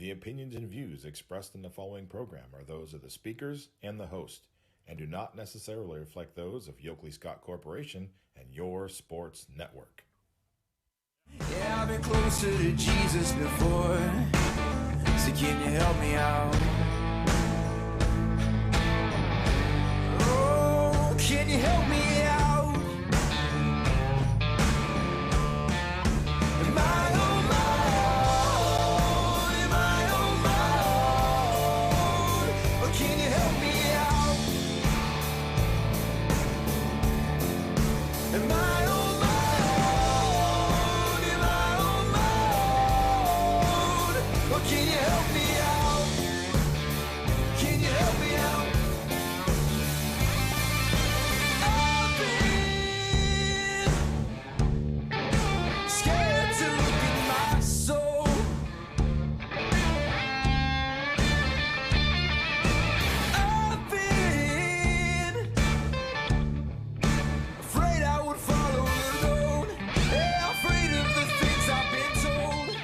The opinions and views expressed in the following program are those of the speakers and the host, and do not necessarily reflect those of Yoakley Scott Corporation and Your Sports Network. Yeah, I've been closer to Jesus before, so can you help me out? Oh, can you help me out? Am I on my own? Am I on my own? Or can you help me out? Am I on my own? Am I on my own? Or can you help me out? Can you help me out? I've been scared to look at my soul. I've been afraid I would follow alone. Yeah, afraid of the things I've been told.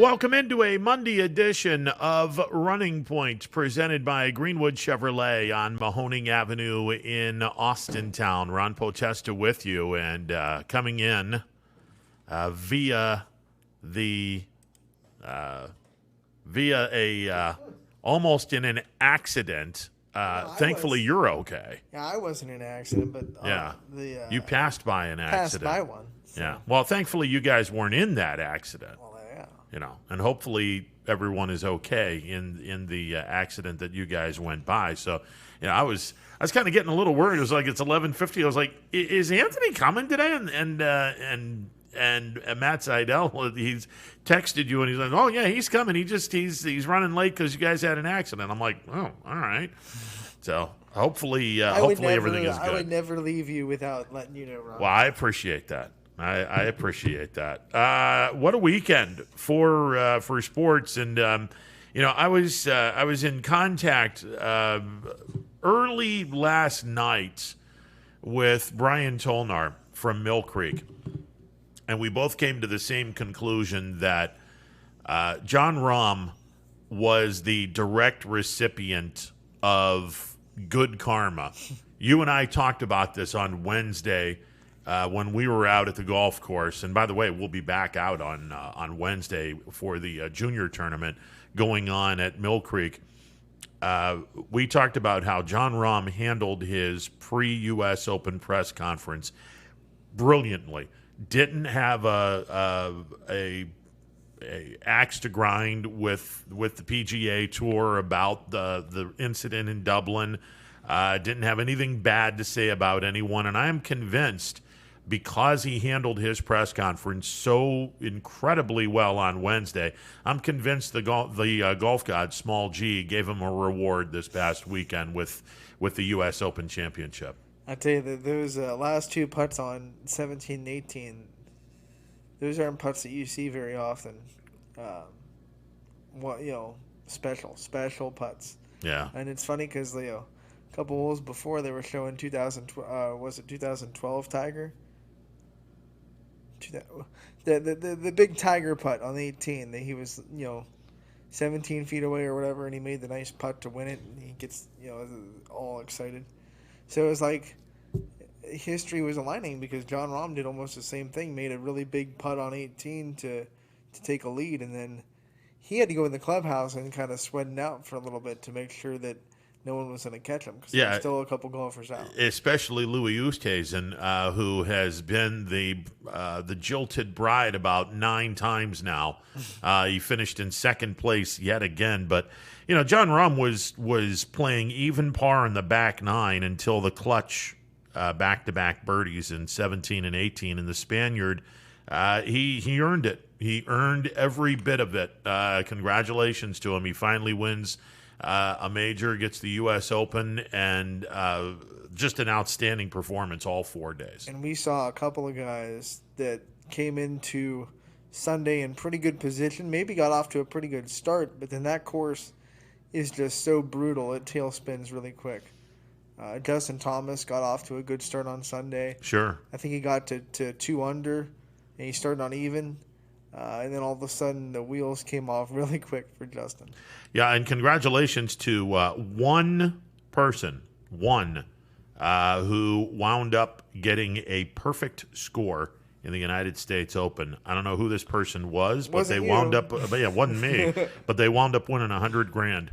Welcome into a Monday edition of Running Point, presented by Greenwood Chevrolet on Mahoning Avenue in Austintown. Ron Potesta with you, and coming in via a almost in an accident. Thankfully, you're okay. Yeah, I wasn't in an accident, but You passed by an passed accident. by one. So, Yeah. Well, thankfully, you guys weren't in that accident. well, yeah. And hopefully everyone is okay in the accident that you guys went by. So, I was kind of getting a little worried. It was like it's 11:50. I was like, is Anthony coming today? And Matt Seidel, he's texted you and he's like, oh yeah, he's coming. He's running late because you guys had an accident. I'm like, oh, all right. So hopefully everything is good. I would never leave you without letting you know, Ron. Well, I appreciate that. I appreciate that. What a weekend for sports, and I was in contact early last night with Brian Tolnar from Mill Creek, and we both came to the same conclusion that John Rahm was the direct recipient of good karma. You and I talked about this on Wednesday. When we were out at the golf course, and by the way, we'll be back out on Wednesday for the junior tournament going on at Mill Creek. We talked about how John Rahm handled his pre-U.S. Open press conference brilliantly. Didn't have a axe to grind with the PGA Tour about the incident in Dublin. Didn't have anything bad to say about anyone, and I am convinced, because he handled his press conference so incredibly well on Wednesday, I'm convinced the golf god, Small G, gave him a reward this past weekend with the U.S. Open Championship. I tell you that those last two putts on 17 and 18, those aren't putts that you see very often. Special putts. Yeah. And it's funny because a couple holes before they were showing 2012 Tiger? The big Tiger putt on 18. He was 17 feet away or whatever, and he made the nice putt to win it, and he gets all excited. So it was like history was aligning, because John Rahm did almost the same thing, made a really big putt on 18 to take a lead, and then he had to go in the clubhouse and kind of sweating out for a little bit to make sure that no one was going to catch him, because there's still a couple golfers out. Especially Louis Oosthuizen, who has been the jilted bride about 9 times now. He finished in second place yet again. But, John Rahm was playing even par in the back 9 until the clutch back-to-back birdies in 17 and 18. And the Spaniard, he earned it. He earned every bit of it. Congratulations to him. He finally wins a major, gets the U.S. Open, and just an outstanding performance all 4 days. And we saw a couple of guys that came into Sunday in pretty good position, maybe got off to a pretty good start, but then that course is just so brutal, it tail spins really quick. Justin Thomas got off to a good start on Sunday. Sure. I think he got to 2 under, and he started on even. And then all of a sudden, the wheels came off really quick for Justin. Yeah, and congratulations to one person, who wound up getting a perfect score in the United States Open. I don't know who this person was, but Wasn't they you. wound up. But yeah, it wasn't me. But they wound up winning $100,000.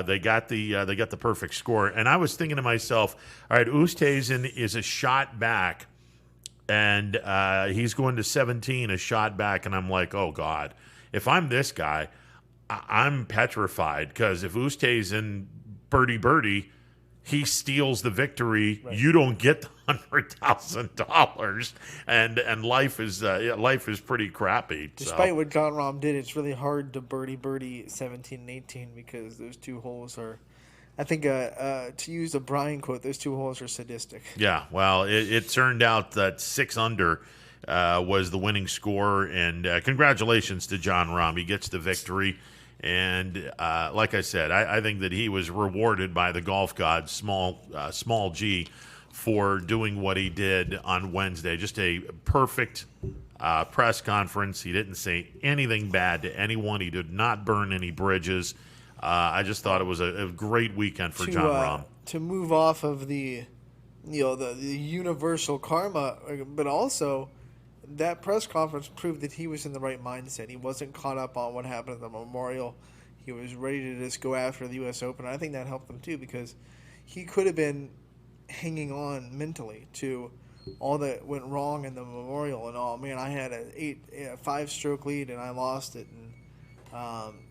They got the perfect score, and I was thinking to myself, all right, Oosthuizen is a shot back, and he's going to 17, a shot back, and I'm like, oh God, if I'm this guy, I'm petrified, because if Oosthuizen birdie, he steals the victory. Right. You don't get the $100,000, and life is pretty crappy. Despite what John Rahm did, it's really hard to birdie 17 and 18 because those two holes are, I think, to use a Bryan quote, those two holes are sadistic. Yeah, well, it turned out that 6 under was the winning score, and congratulations to John Rahm. He gets the victory. And like I said, I think that he was rewarded by the golf gods, small G, for doing what he did on Wednesday. Just a perfect press conference. He didn't say anything bad to anyone. He did not burn any bridges. I just thought it was a great weekend for John Rahm. To move off of the universal karma, but also that press conference proved that he was in the right mindset. He wasn't caught up on what happened at the Memorial. He was ready to just go after the U.S. Open. I think that helped him too, because he could have been hanging on mentally to all that went wrong in the Memorial and all. Man, I had a 5-stroke lead and I lost it, and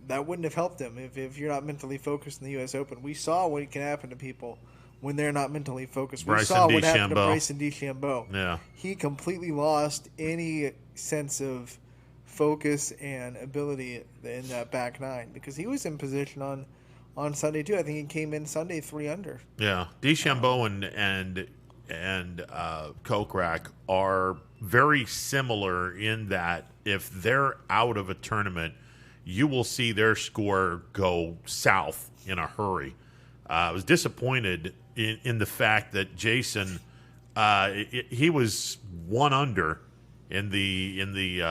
that wouldn't have helped him if you're not mentally focused in the U.S. Open. We saw what can happen to people when they're not mentally focused. We saw what happened to Bryson DeChambeau. Yeah. He completely lost any sense of focus and ability in that back nine, because he was in position on Sunday too. I think he came in Sunday 3 under. Yeah, DeChambeau and Kokrak are very similar in that if they're out of a tournament, you will see their score go south in a hurry. I was disappointed in the fact that Jason, he was 1 under he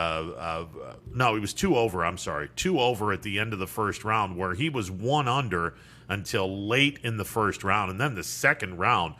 was 2 over. I'm sorry, 2 over at the end of the first round, where he was 1 under until late in the first round, and then the second round.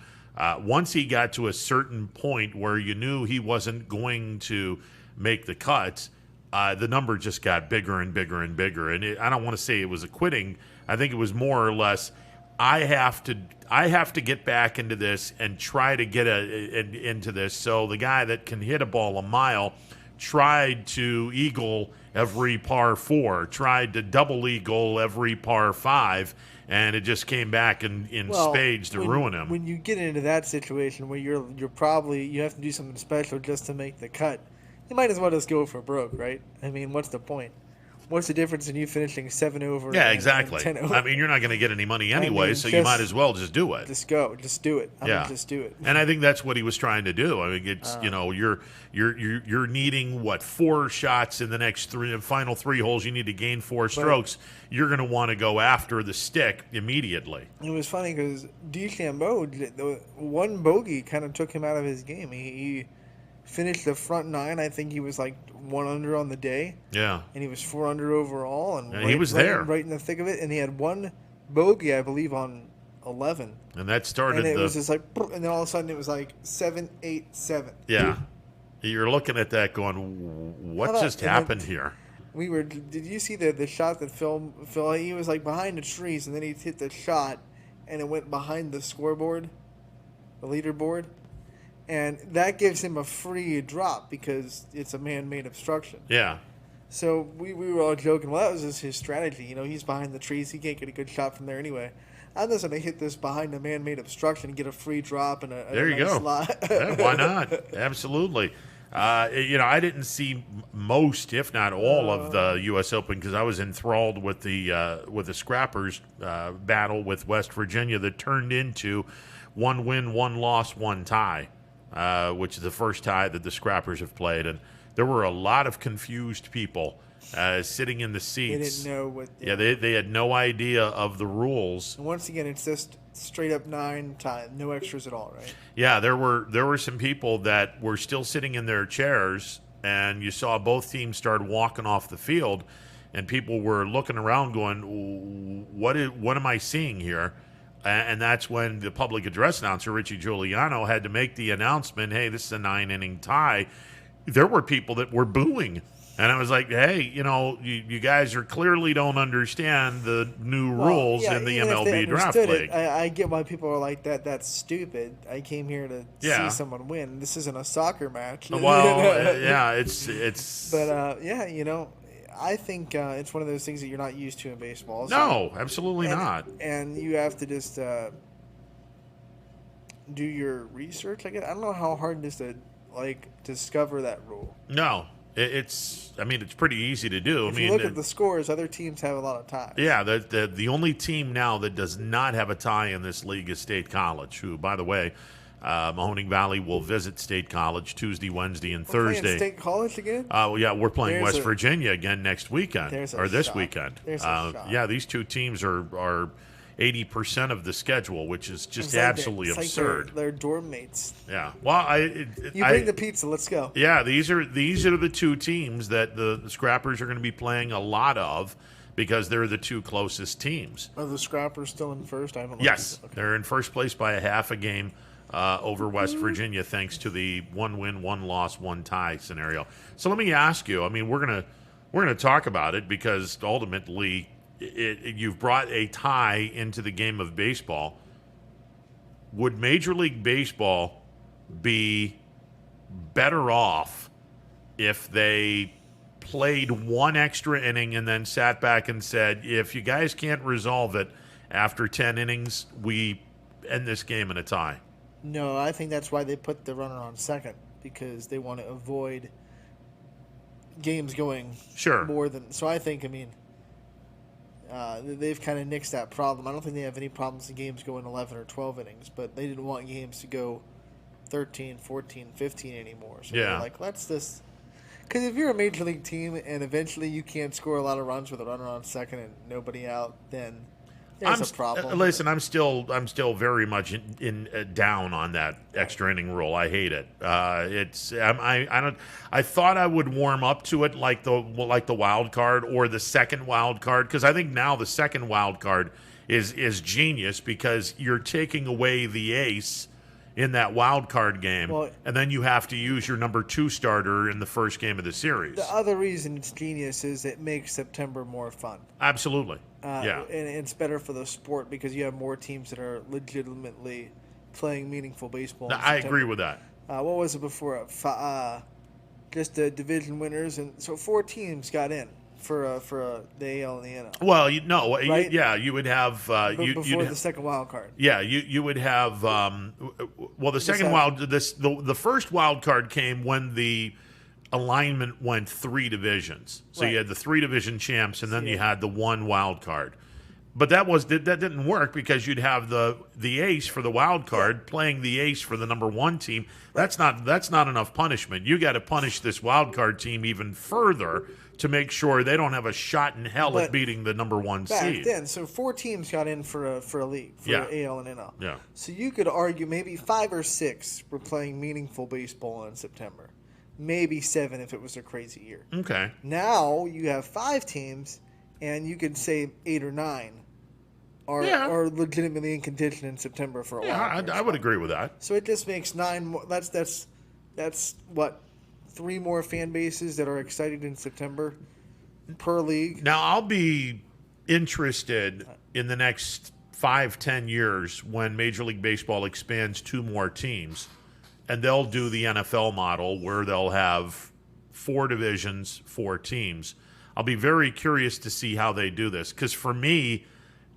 Once he got to a certain point where you knew he wasn't going to make the cuts, the number just got bigger and bigger and bigger. And I don't want to say it was a quitting. I think it was more or less, I have to get back into this and try to get into this. So the guy that can hit a ball a mile tried to eagle every par 4, tried to double eagle every par 5, and it just came back in spades to ruin him. When you get into that situation where you have to do something special just to make the cut, you might as well just go for broke, right? I mean, what's the point? What's the difference in you finishing 7 over? Yeah, exactly. And 10 over? I mean, you're not going to get any money anyway, so you might as well just do it. Just go, just do it. Just do it. And I think that's what he was trying to do. I mean, it's you're needing 4 shots in the next final 3 holes. You need to gain 4 strokes. You're going to want to go after the stick immediately. It was funny because DeChambeau, the one bogey kind of took him out of his game. He finished the front 9. I think he was like 1 under on the day. Yeah. And he was 4 under overall. And he was there. Right in the thick of it. And he had 1 bogey, I believe, on 11. And that started and it was just like, and then all of a sudden it was like 7, 8, 7. Yeah. You're looking at that going, what just happened here? Did you see the shot that Phil, he was like behind the trees, and then he hit the shot, and it went behind the scoreboard, the leaderboard. And that gives him a free drop because it's a man-made obstruction. Yeah. So we were all joking, well, that was just his strategy. He's behind the trees. He can't get a good shot from there anyway. I'm just going to hit this behind a man-made obstruction and get a free drop and there you go. Slot. Yeah, why not? Absolutely. I didn't see most, if not all, of the U.S. Open because I was enthralled with the Scrappers battle with West Virginia that turned into 1 win, 1 loss, 1 tie. Which is the first tie that the Scrappers have played. And there were a lot of confused people sitting in the seats. They didn't know what... Yeah, they had no idea of the rules. And once again, it's just straight up 9 time, no extras at all, right? Yeah, there were some people that were still sitting in their chairs and you saw both teams start walking off the field, and people were looking around going, what am I seeing here? And that's when the public address announcer, Richie Giuliano, had to make the announcement, hey, this is a 9-inning tie. There were people that were booing. And I was like, hey, you guys clearly don't understand the new rules in the MLB Draft League. I get why people are like that. That's stupid. I came here to see someone win. This isn't a soccer match. Well, yeah, it's. But I think it's one of those things that you're not used to in baseball. No, absolutely not. And you have to just do your research. I don't know how hard it is to discover that rule. No. It's pretty easy to do. If you look at the scores, other teams have a lot of ties. Yeah, the only team now that does not have a tie in this league is State College, who, by the way, Mahoning Valley will visit State College Tuesday, Wednesday, and Thursday. Playing State College again? Yeah, we're playing West Virginia again next weekend, or this shot. weekend. Yeah, these two teams are 80% of the schedule, which is just absolutely absurd. They're dorm mates. Yeah. Well, you bring the pizza. Let's go. Yeah, these are the two teams that the Scrappers are going to be playing a lot of because they're the two closest teams. Are the Scrappers still in first? I haven't. Yes, they're in first place by a half a game over West Virginia, thanks to the 1 win, 1 loss, 1 tie scenario. So let me ask you. We're gonna talk about it because ultimately. You've brought a tie into the game of baseball. Would Major League Baseball be better off if they played 1 extra inning and then sat back and said, if you guys can't resolve it after 10 innings, we end this game in a tie? No, I think that's why they put the runner on second, because they want to avoid games going more than. So I think, they've kind of nixed that problem. I don't think they have any problems in games going 11 or 12 innings, but they didn't want games to go 13, 14, 15 anymore. So they're like, let's just... Because if you're a major league team and eventually you can't score a lot of runs with a runner on second and nobody out, then there's a problem. Listen, I'm still very much down on that extra inning rule. I hate it. I thought I would warm up to it like the wild card or the second wild card, because I think now the second wild card is genius because you're taking away the ace in that wild card game, and then you have to use your number 2 starter in the first game of the series. The other reason it's genius is it makes September more fun. Absolutely. And it's better for the sport because you have more teams that are legitimately playing meaningful baseball. I agree with that. What was it before? Just the division winners, and so 4 teams got in for the AL and the NL. Well, right? You would have before the second wild card. Yeah, you would have. The second the first wild card came when the alignment went 3 divisions. So you had the 3 division champs, and then you had the 1 wild card. But that didn't work because you'd have the ace for the wild card playing the ace for the number 1 team. That's not enough punishment. You got to punish this wild card team even further to make sure they don't have a shot in hell at beating the number 1 seed. Back then, so 4 teams got in for a league, for AL and NL. Yeah. So you could argue maybe 5 or 6 were playing meaningful baseball in September. Maybe 7 if it was a crazy year. Okay. Now you have 5 teams, and you could say 8 or 9 are legitimately in contention in September for a while. I would agree with that. So it just makes 9 more. That's what, 3 more fan bases that are excited in September per league. Now I'll be interested in the next 5-10 years when Major League Baseball expands 2 more teams, and they'll do the NFL model where they'll have 4 divisions, 4 teams. I'll be very curious to see how they do this, because for me,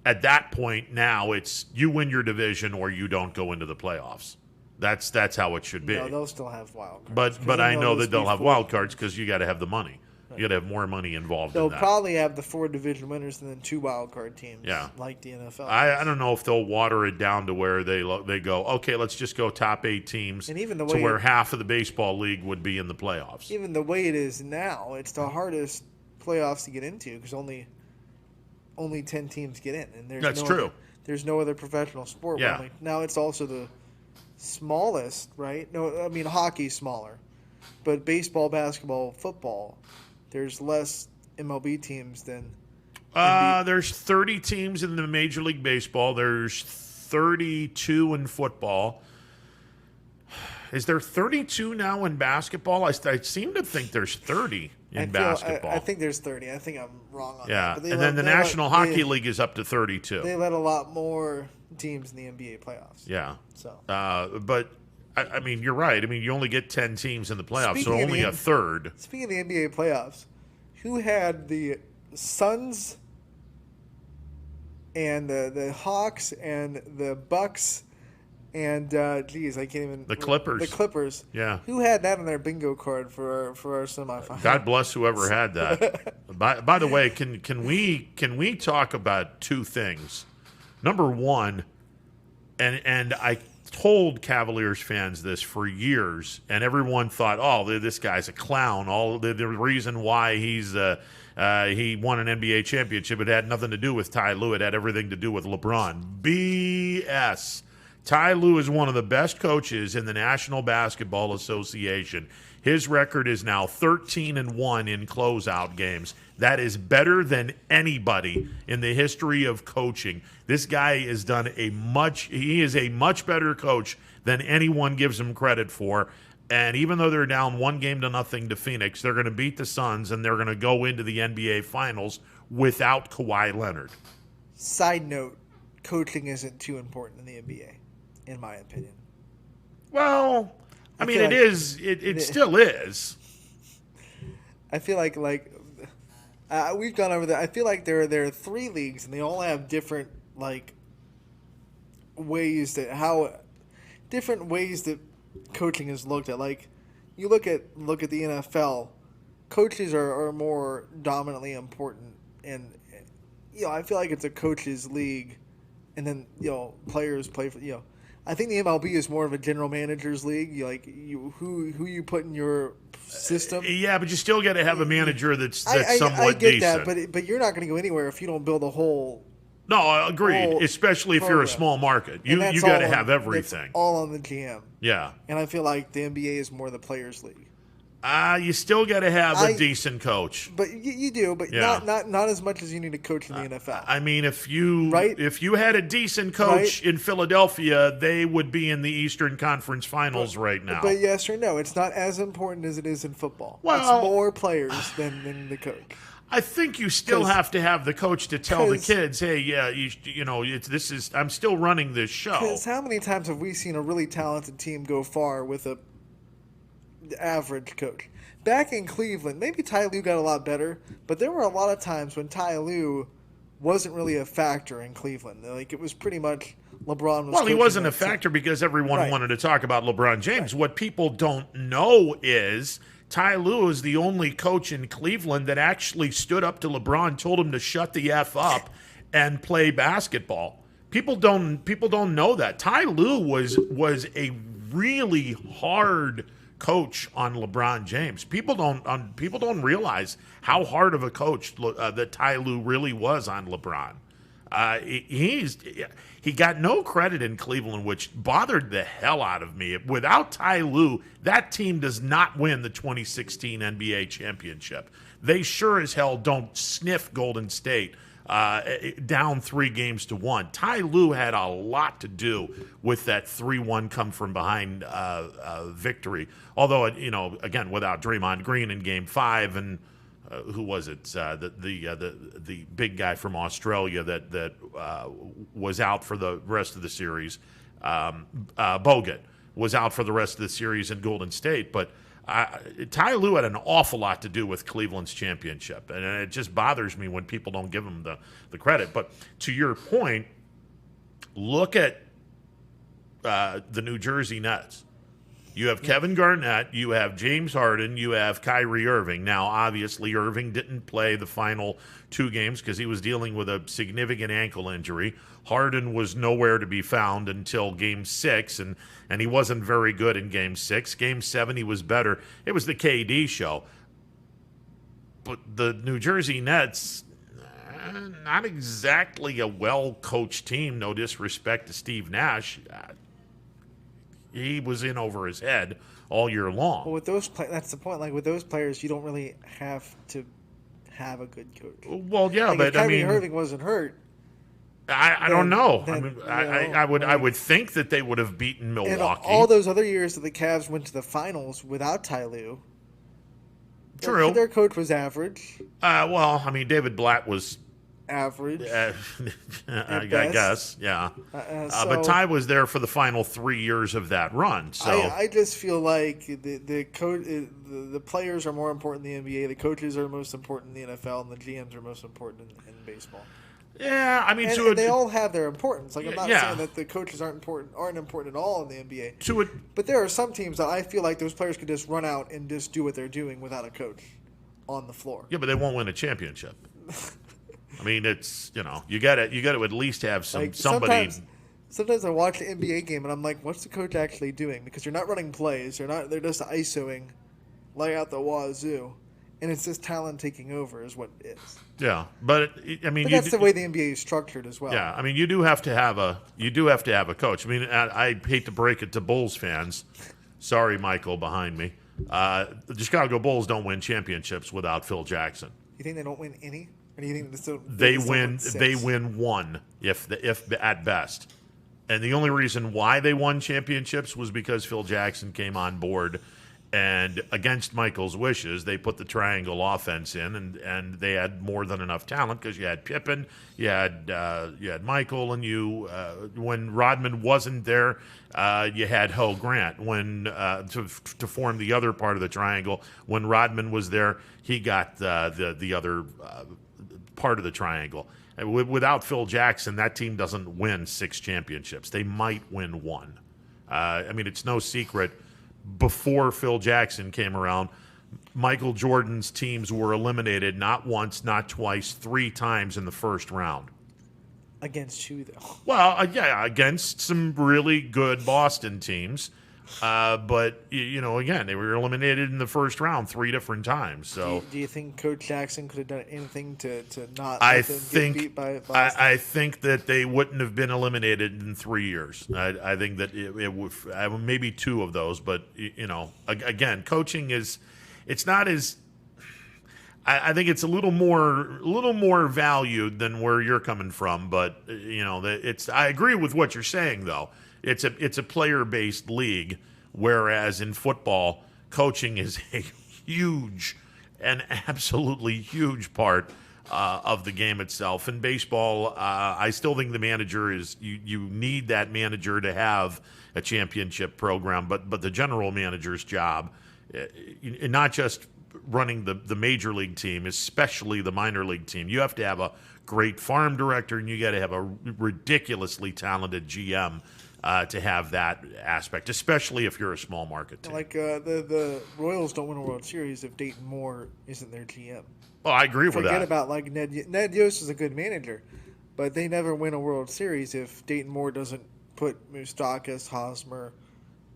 at that point now, it's you win your division or you don't go into the playoffs. That's how it should be. No, they'll still have wild cards. But I know that they'll have wild cards because you got to have the money. You got to have more money involved in that. They'll probably have the 4 division winners and then 2 wild card teams, like the NFL. I don't know if they'll water it down to where they go, okay, let's just go top 8 teams, and even the to way where half of the baseball league would be in the playoffs. Even the way it is now, it's the hardest playoffs to get into because only 10 teams get in, and that's true. There's no other professional sport. Yeah. Now it's also the smallest, right? No, I mean hockey's smaller, But baseball, basketball, football, there's less MLB teams than There's 30 teams in the Major League Baseball. There's 32 in football. Is there 32 now in basketball? I seem to think there's 30 in basketball. I think there's 30. I think I'm wrong on yeah, that. and then the National Hockey League is up to 32. They let a lot more teams in the NBA playoffs. Yeah. So, but I mean, you're right. I mean, you only get 10 teams in the playoffs, so only a third. Speaking of the NBA playoffs, who had the Suns and the Hawks and the Bucks and I can't even. The Clippers. The Clippers. Yeah. Who had that on their bingo card for our semifinal? God bless whoever had that. By the way, can we talk about two things? Number one, and I told Cavaliers fans this for years, and everyone thought, oh, this guy's a clown. All the reason why he won an NBA championship, it had nothing to do with Ty Lue. It had everything to do with LeBron. BS. Ty Lue is one of the best coaches in the National Basketball Association. His record is now 13-1 in closeout games. That is better than anybody in the history of coaching. This guy has done he is a much better coach than anyone gives him credit for. And even though they're down 1-0 to Phoenix, they're going to beat the Suns and they're going to go into the NBA Finals without Kawhi Leonard. Side note, coaching isn't too important in the NBA, in my opinion. Well, I mean, it is. It still is. I feel like we've gone over that. I feel like there are 3 leagues, and they all have different ways that coaching is looked at. Like, you look at the NFL, coaches are more dominantly important, and I feel like it's a coaches league, and then players play for I think the MLB is more of a general manager's league. Who you put in your system. Yeah, but you still got to have a manager that's somewhat I get decent. that, but you're not going to go anywhere if you don't build a whole. No, agreed. Especially if you're a small market, you got to have everything. That's all on the GM. Yeah, and I feel like the NBA is more the players' league. You still got to have a decent coach. But you do, but not as much as you need a coach in the NFL. I mean, if you had a decent coach in Philadelphia, they would be in the Eastern Conference Finals right now. But yes or no, it's not as important as it is in football. Well, it's more players than the coach. I think you still have to have the coach to tell the kids, hey, yeah, I'm still running this show. Because how many times have we seen a really talented team go far with a average coach? Back in Cleveland, maybe Ty Lue got a lot better, but there were a lot of times when Ty Lue wasn't really a factor in Cleveland. Like, it was pretty much LeBron was. Well, he wasn't a factor because everyone wanted to talk about LeBron James. Right. What people don't know is Ty Lue is the only coach in Cleveland that actually stood up to LeBron, told him to shut the F up and play basketball. People don't know that. Ty Lue was a really hard coach on LeBron James. People don't realize how hard of a coach that Ty Lue really was on LeBron. He got no credit in Cleveland, which bothered the hell out of me. Without Ty Lue, that team does not win the 2016 NBA championship. They sure as hell don't sniff Golden State down 3-1. Ty Lue had a lot to do with that 3-1 come from behind victory. Although, again, without Draymond Green in Game 5 and who was it? The big guy from Australia that was out for the rest of the series. Bogut was out for the rest of the series in Golden State. But Ty Lue had an awful lot to do with Cleveland's championship, and it just bothers me when people don't give him the credit. But to your point, look at the New Jersey Nets. You have Kevin Garnett, you have James Harden, you have Kyrie Irving. Now, obviously, Irving didn't play the final 2 games because he was dealing with a significant ankle injury. Harden was nowhere to be found until Game 6, and he wasn't very good in Game 6. Game 7, he was better. It was the KD show. But the New Jersey Nets, not exactly a well-coached team, no disrespect to Steve Nash. he was in over his head all year long. Well, with those, that's the point. Like with those players, you don't really have to have a good coach. Well, yeah, Like but if Kyrie I mean, Irving wasn't hurt, I don't know. I then, mean, you I know, I would think that they would have beaten and Milwaukee. all those other years that the Cavs went to the finals without Ty Lue, True. their coach was average. Well, I mean, David Blatt was. Average. I best. guess, yeah. So- but Ty was there for the final 3 years of that run. So I just feel like the players are more important in the NBA. The coaches are most important in the NFL, and the GMs are most important in baseball. yeah, I mean, And they all have their importance. Like I'm not Yeah. saying that the coaches aren't important at all in the NBA. to it. But there are some teams that I feel like those players could just run out and just do what they're doing without a coach on the floor. Yeah, but they won't win a championship. I mean, it's you got to at least have somebody. Sometimes I watch the NBA game and I'm like, what's the coach actually doing? Because you're not running plays. They're just ISOing, lay out the wazoo, and it's just talent taking over is what it is. Yeah, but I mean, But that's the way the NBA is structured as well. Yeah, I mean, you do have to have a coach. I mean, I hate to break it to Bulls fans. Sorry, Michael, behind me. The Chicago Bulls don't win championships without Phil Jackson. You think they don't win any? Or do you think They still win. six? They win one, if at best. And the only reason why they won championships was because Phil Jackson came on board, and against Michael's wishes, they put the triangle offense in, and they had more than enough talent because you had Pippen, you had Michael, and when Rodman wasn't there, you had Ho Grant when to form the other part of the triangle. When Rodman was there, he got the other part of the triangle. Without Phil Jackson, that team doesn't win 6 championships. They might win 1. I mean, it's no secret. Before Phil Jackson came around, Michael Jordan's teams were eliminated not once, not twice, 3 times in the first round. Against who, though? Well, yeah, against some really good Boston teams. But, again, they were eliminated in the first round 3 different times. So Do you think Coach Jackson could have done anything to not I let them think get beat by Boston? I think that they wouldn't have been eliminated in 3 years. I think that it would maybe 2 of those. But again, coaching it's not as. I think it's a little more valued than where you're coming from. But it's. I agree with what you're saying though. It's a player-based league, whereas in football, coaching is a an absolutely huge part of the game itself. In baseball, I still think the manager is you need that manager to have a championship program, but the general manager's job, not just running the major league team, especially the minor league team. You have to have a great farm director, and you got to have a ridiculously talented GM. To have that aspect, especially if you're a small market team. Like the Royals don't win a World Series if Dayton Moore isn't their GM. Well, I agree with that. Forget about like Ned Yost is a good manager, but they never win a World Series if Dayton Moore doesn't put Moustakas, Hosmer,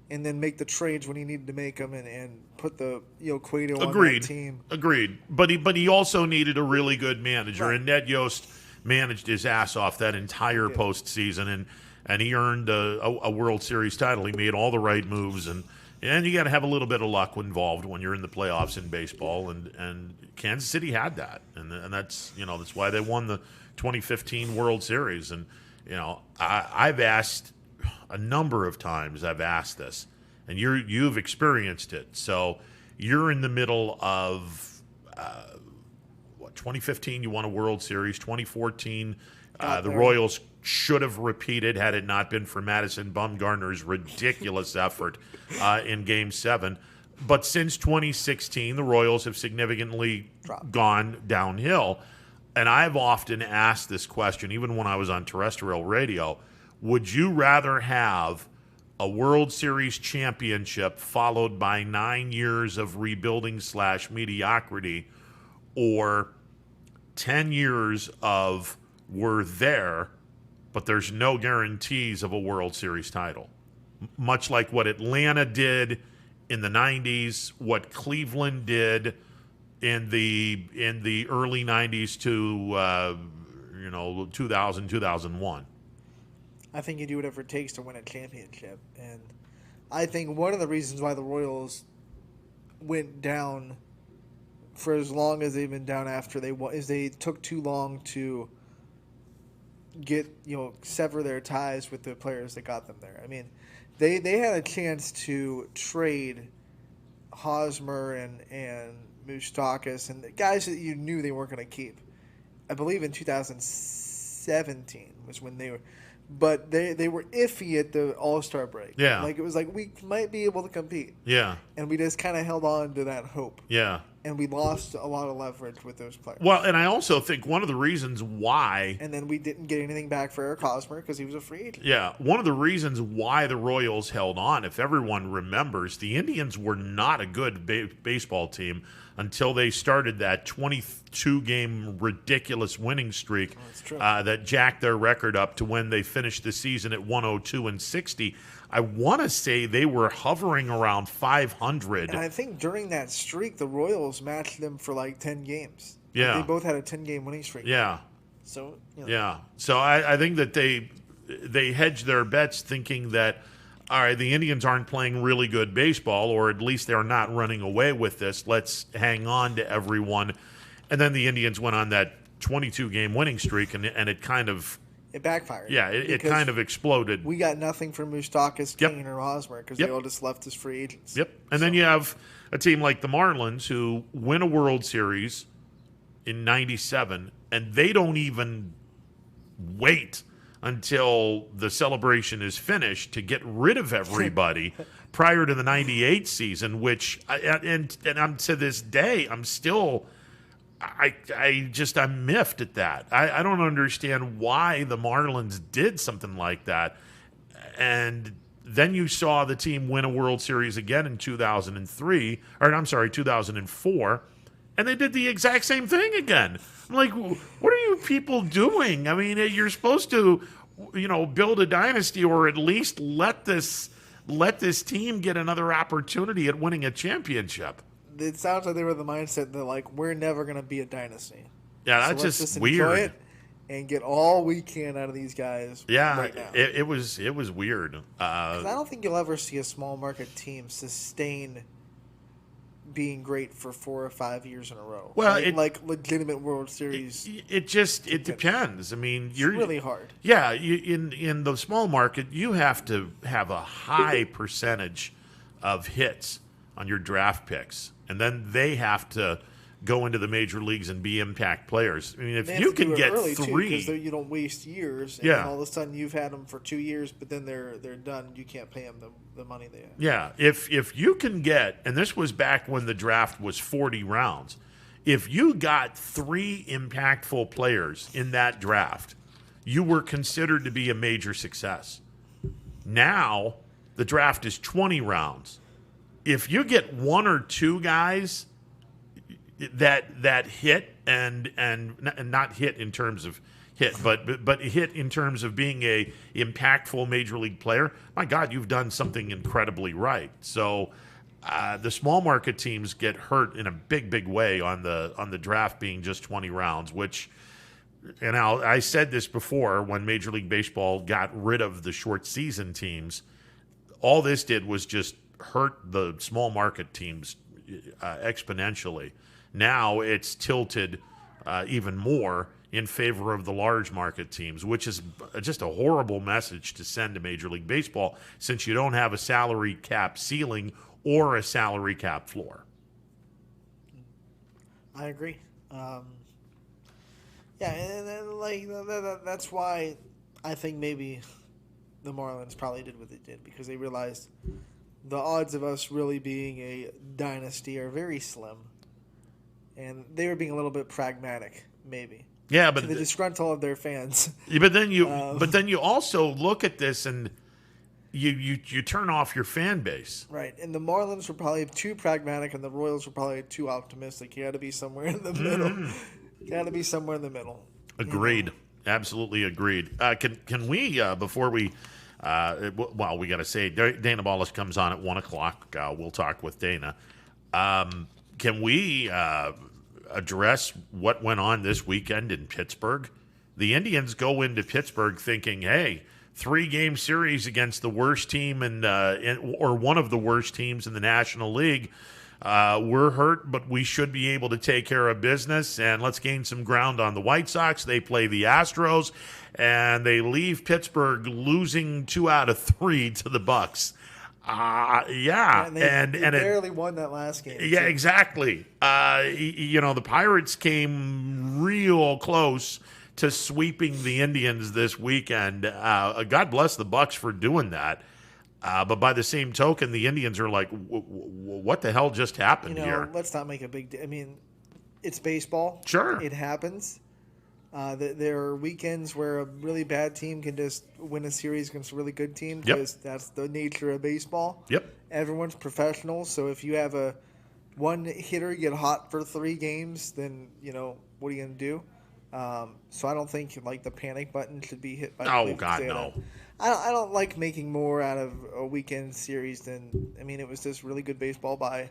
and then make the trades when he needed to make them and put the Cueto on that team. Agreed. But he also needed a really good manager, Right. and Ned Yost managed his ass off that entire postseason, and he earned a World Series title. He made all the right moves, and you got to have a little bit of luck involved when you're in the playoffs in baseball. And Kansas City had that, and that's that's why they won the 2015 World Series. And I've asked a number of times. I've asked this, and you've experienced it. So you're in the middle of 2015. You won a World Series. 2014, the Royals should have repeated had it not been for Madison Bumgarner's ridiculous effort in Game 7. But since 2016, the Royals have significantly gone downhill. And I've often asked this question, even when I was on terrestrial radio, would you rather have a World Series championship followed by 9 years of rebuilding / mediocrity, or 10 years of we're there, but there's no guarantees of a World Series title? Much like what Atlanta did in the 90s, what Cleveland did in the early 90s to 2000, 2001. I think you do whatever it takes to win a championship, and I think one of the reasons why the Royals went down for as long as they've been down after they won is they took too long to get sever their ties with the players that got them there. I mean, they had a chance to trade Hosmer and Moustakas and the guys that you knew they weren't going to keep. I believe in 2017 was when they were, but they were iffy at the AllStar break. Yeah, like it was like we might be able to compete. Yeah, and we just kind of held on to that hope. Yeah. And we lost a lot of leverage with those players. Well, and I also think one of the reasons why... And then we didn't get anything back for Eric Hosmer because he was a free agent. Yeah, one of the reasons why the Royals held on, if everyone remembers, the Indians were not a good baseball team until they started that 22-game ridiculous winning streak that jacked their record up to when they finished the season at 102-60. I want to say they were hovering around 500. And I think during that streak, the Royals matched them for like 10 games. Yeah. Like they both had a 10-game winning streak. Yeah. So, Yeah. So I think that they hedged their bets thinking that, all right, the Indians aren't playing really good baseball, or at least they're not running away with this. Let's hang on to everyone. And then the Indians went on that 22-game winning streak, and it kind of... It backfired. Yeah, it kind of exploded. We got nothing from Moustakas, Kane, or Hosmer because they all just left as free agents. Yep. And then you have a team like the Marlins who win a World Series in 97, and they don't even wait until the celebration is finished to get rid of everybody prior to the 98 season, which, and I'm to this day, I'm still... I'm miffed at that. I don't understand why the Marlins did something like that. And then you saw the team win a World Series again in 2004, and they did the exact same thing again. I'm like, what are you people doing? I mean, you're supposed to, build a dynasty, or at least let this team get another opportunity at winning a championship. It sounds like they were the mindset that, like, we're never going to be a dynasty. Yeah, so that's just enjoy weird. It and get all we can out of these guys. Yeah, right now. It was weird. 'Cause I don't think you'll ever see a small market team sustain being great for 4 or 5 years in a row. Well, like legitimate World Series. It depends. I mean, It's really hard. Yeah, in the small market, you have to have a high percentage of hits on your draft picks, and then they have to go into the major leagues and be impact players. I mean, if you can get three, because you don't waste years. And then all of a sudden you've had them for 2 years, but then they're done. You can't pay them the money they have. Yeah, if you can get, and this was back when the draft was 40 rounds, if you got 3 impactful players in that draft, you were considered to be a major success. Now the draft is 20 rounds. If you get 1 or 2 guys that hit and not hit in terms of hit, but hit in terms of being a impactful major league player, my God, you've done something incredibly right. So the small market teams get hurt in a big way on the draft being just 20 rounds, which, and I said this before when Major League Baseball got rid of the short season teams, all this did was just hurt the small market teams exponentially. Now it's tilted even more in favor of the large market teams, which is just a horrible message to send to Major League Baseball, since you don't have a salary cap ceiling or a salary cap floor. I agree. And that's why I think maybe the Marlins probably did what they did, because they realized the odds of us really being a dynasty are very slim, and they were being a little bit pragmatic, maybe. Yeah, but to the disgruntled of their fans. Yeah, but then you also look at this and you turn off your fan base. Right, and the Marlins were probably too pragmatic, and the Royals were probably too optimistic. You got to be somewhere in the middle. You got to be somewhere in the middle. Agreed. Absolutely agreed. Can we before we? Well, we got to say Dana Ballas comes on at 1:00. We'll talk with Dana. Can we address what went on this weekend in Pittsburgh? The Indians go into Pittsburgh thinking, hey, 3-game series against the worst team or one of the worst teams in the National League. We're hurt, but we should be able to take care of business, and let's gain some ground on the White Sox. They play the Astros, and they leave Pittsburgh losing 2 out of 3 to the Bucks. And they barely won that last game. Yeah, exactly. The Pirates came real close to sweeping the Indians this weekend. God bless the Bucks for doing that. But by the same token, the Indians are like, what the hell just happened here? Let's not make a big deal. I mean, it's baseball. Sure. It happens. There are weekends where a really bad team can just win a series against a really good team because that's the nature of baseball. Yep. Everyone's professional, so if you have one hitter get hot for 3 games, then, what are you going to do? So I don't think the panic button should be hit by Oh, God, no. I don't like making more out of a weekend series than, it was just really good baseball by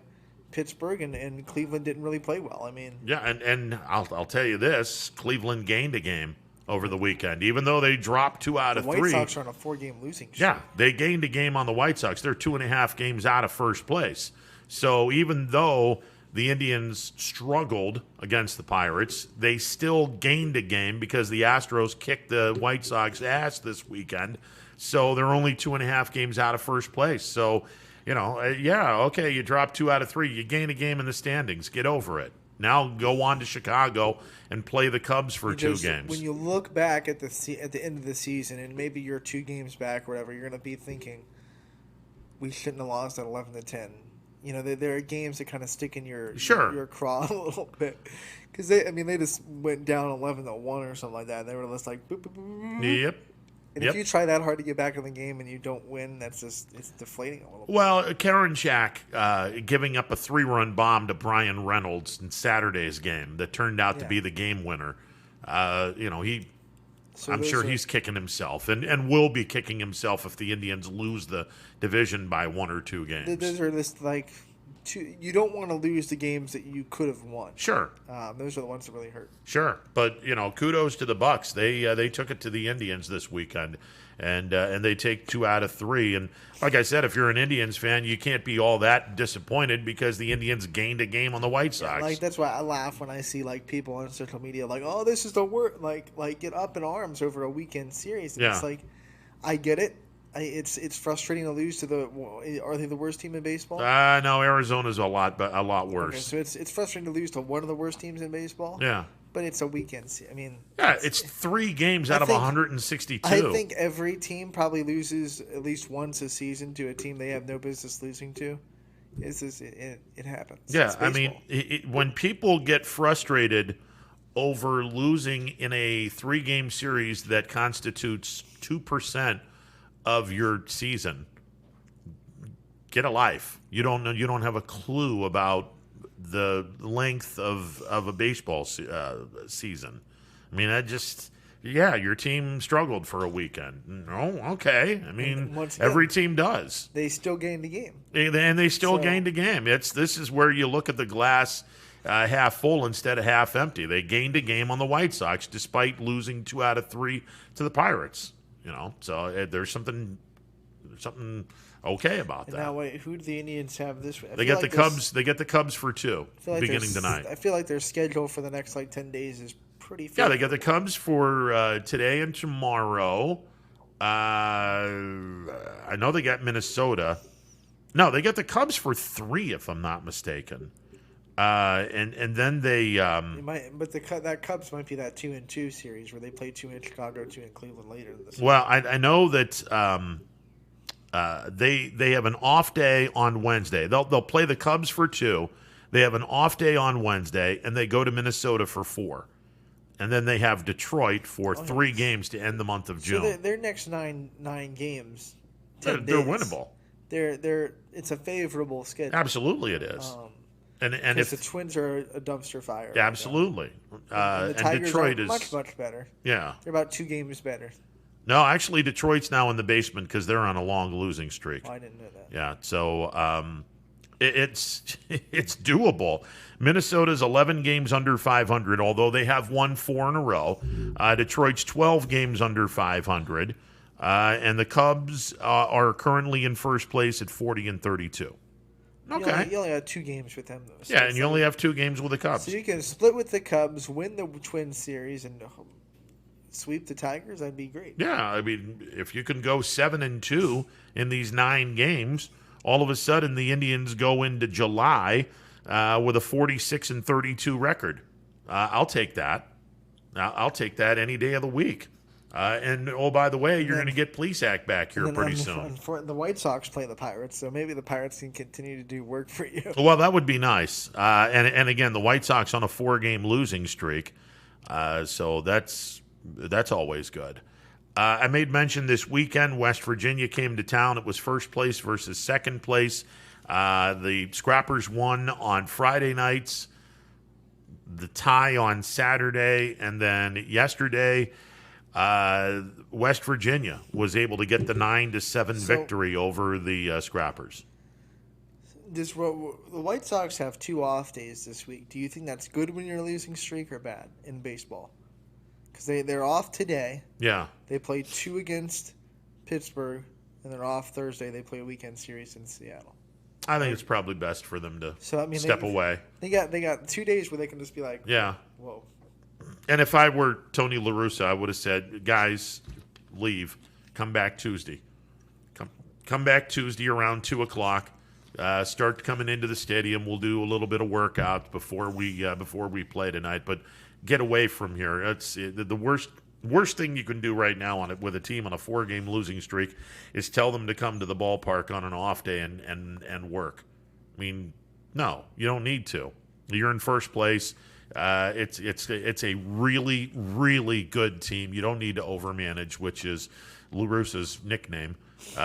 Pittsburgh, and Cleveland didn't really play well. And I'll tell you this: Cleveland gained a game over the weekend, even though they dropped 2 out of 3. The White Sox are on a 4-game losing streak. Yeah, they gained a game on the White Sox. They're 2.5 games out of first place. So even though the Indians struggled against the Pirates, they still gained a game because the Astros kicked the White Sox ass this weekend. So they're only 2.5 games out of first place. So, okay, you dropped 2 out of 3. You gain a game in the standings. Get over it. Now go on to Chicago and play the Cubs for 2 games. When you look back at the end of the season, and maybe you're 2 games back or whatever, you're going to be thinking, we shouldn't have lost at 11-10. There are games that kind of stick in your craw a little bit. Because they just went down 11-1 or something like that. And they were just like, boop, boop, boop. Yep. And if you try that hard to get back in the game and you don't win, it's deflating a little bit. Well, Karinchak giving up a 3-run bomb to Brian Reynolds in Saturday's game that turned out to be the game winner. I'm sure he's kicking himself and will be kicking himself if the Indians lose the division by 1 or 2 games. Those are just you don't want to lose the games that you could have won. Sure. Those are the ones that really hurt. Sure. But, kudos to the Bucks. They took it to the Indians this weekend, and they take 2 out of 3. And like I said, if you're an Indians fan, you can't be all that disappointed because the Indians gained a game on the White Sox. Yeah, that's why I laugh when I see people on social media oh, this is the worst. Get up in arms over a weekend series. And it's I get it. It's frustrating to lose to are they the worst team in baseball? No, Arizona's a lot worse. Okay, so it's frustrating to lose to one of the worst teams in baseball. Yeah. But it's a weekend. It's 3 games out of 162. I think every team probably loses at least once a season to a team they have no business losing to. It happens. Yeah, when people get frustrated over losing in a 3-game series that constitutes 2% of your season, get a life. You don't know. You don't have a clue about the length of a baseball season. Your team struggled for a weekend. Oh, okay. Every team does. They still gained the game, and they still gained a game. This is where you look at the glass half full instead of half empty. They gained a game on the White Sox despite losing 2 out of 3 to the Pirates. So there's something okay about that. Now, wait, who do the Indians have this week? They get the Cubs. They get the Cubs for 2 beginning tonight. I feel like their schedule for the next 10 days is pretty fair. Yeah, they get the Cubs for today and tomorrow. I know they got Minnesota. No, they get the Cubs for 3, if I'm not mistaken. And then they that Cubs might be that 2-2 series where they play 2 in Chicago, 2 in Cleveland later this season. Well, I know that they have an off day on Wednesday. They'll play the Cubs for 2. They have an off day on Wednesday, and they go to Minnesota for 4. And then they have Detroit for 3 games to end the month of June. So their next nine games, they're winnable. It's a favorable schedule. Absolutely, it is. And if the Twins are a dumpster fire, absolutely, and the Tigers Detroit are is much better. Yeah, they're about 2 games better. No, actually, Detroit's now in the basement because they're on a long losing streak. Oh, I didn't know that. Yeah, so it's doable. Minnesota's 11 games under 500, although they have won 4 in a row. Detroit's 12 games under 500. And the Cubs are currently in first place at 40-32. Okay. You only have 2 games with them, though. So Yeah, and you only have 2 games with the Cubs. So you can split with the Cubs, win the Twins series, and sweep the Tigers. That'd be great. Yeah, I mean, if you can go 7-2 in these 9 games, all of a sudden the Indians go into July with a 46-32 record. I'll take that. I'll take that any day of the week. And oh, by the way, you're going to get Plesac back here pretty soon. The White Sox play the Pirates, so maybe the Pirates can continue to do work for you. Well, that would be nice. And again, the White Sox on a 4-game losing streak, so that's always good. I made mention this weekend, West Virginia came to town. It was first place versus second place. The Scrappers won on Friday nights, the tie on Saturday, and then yesterday, West Virginia was able to get the 9-7 victory over the Scrappers. The White Sox have 2 off days this week. Do you think that's good when you're a losing streak or bad in baseball? Because they're off today. Yeah. They play 2 against Pittsburgh, and they're off Thursday. They play a weekend series in Seattle. I think it's probably best for them to step away. They got 2 days where they can just be like, yeah, whoa. And if I were Tony LaRussa, I would have said, guys, leave. Come back Tuesday. Come back Tuesday around 2 o'clock. Start coming into the stadium. We'll do a little bit of workout before we play tonight. But get away from here. It's the worst thing you can do right now with a team on a 4-game losing streak is tell them to come to the ballpark on an off day and work. I mean, no, you don't need to. You're in first place. It's a really, really good team. You don't need to overmanage, which is LaRussa's nickname. He's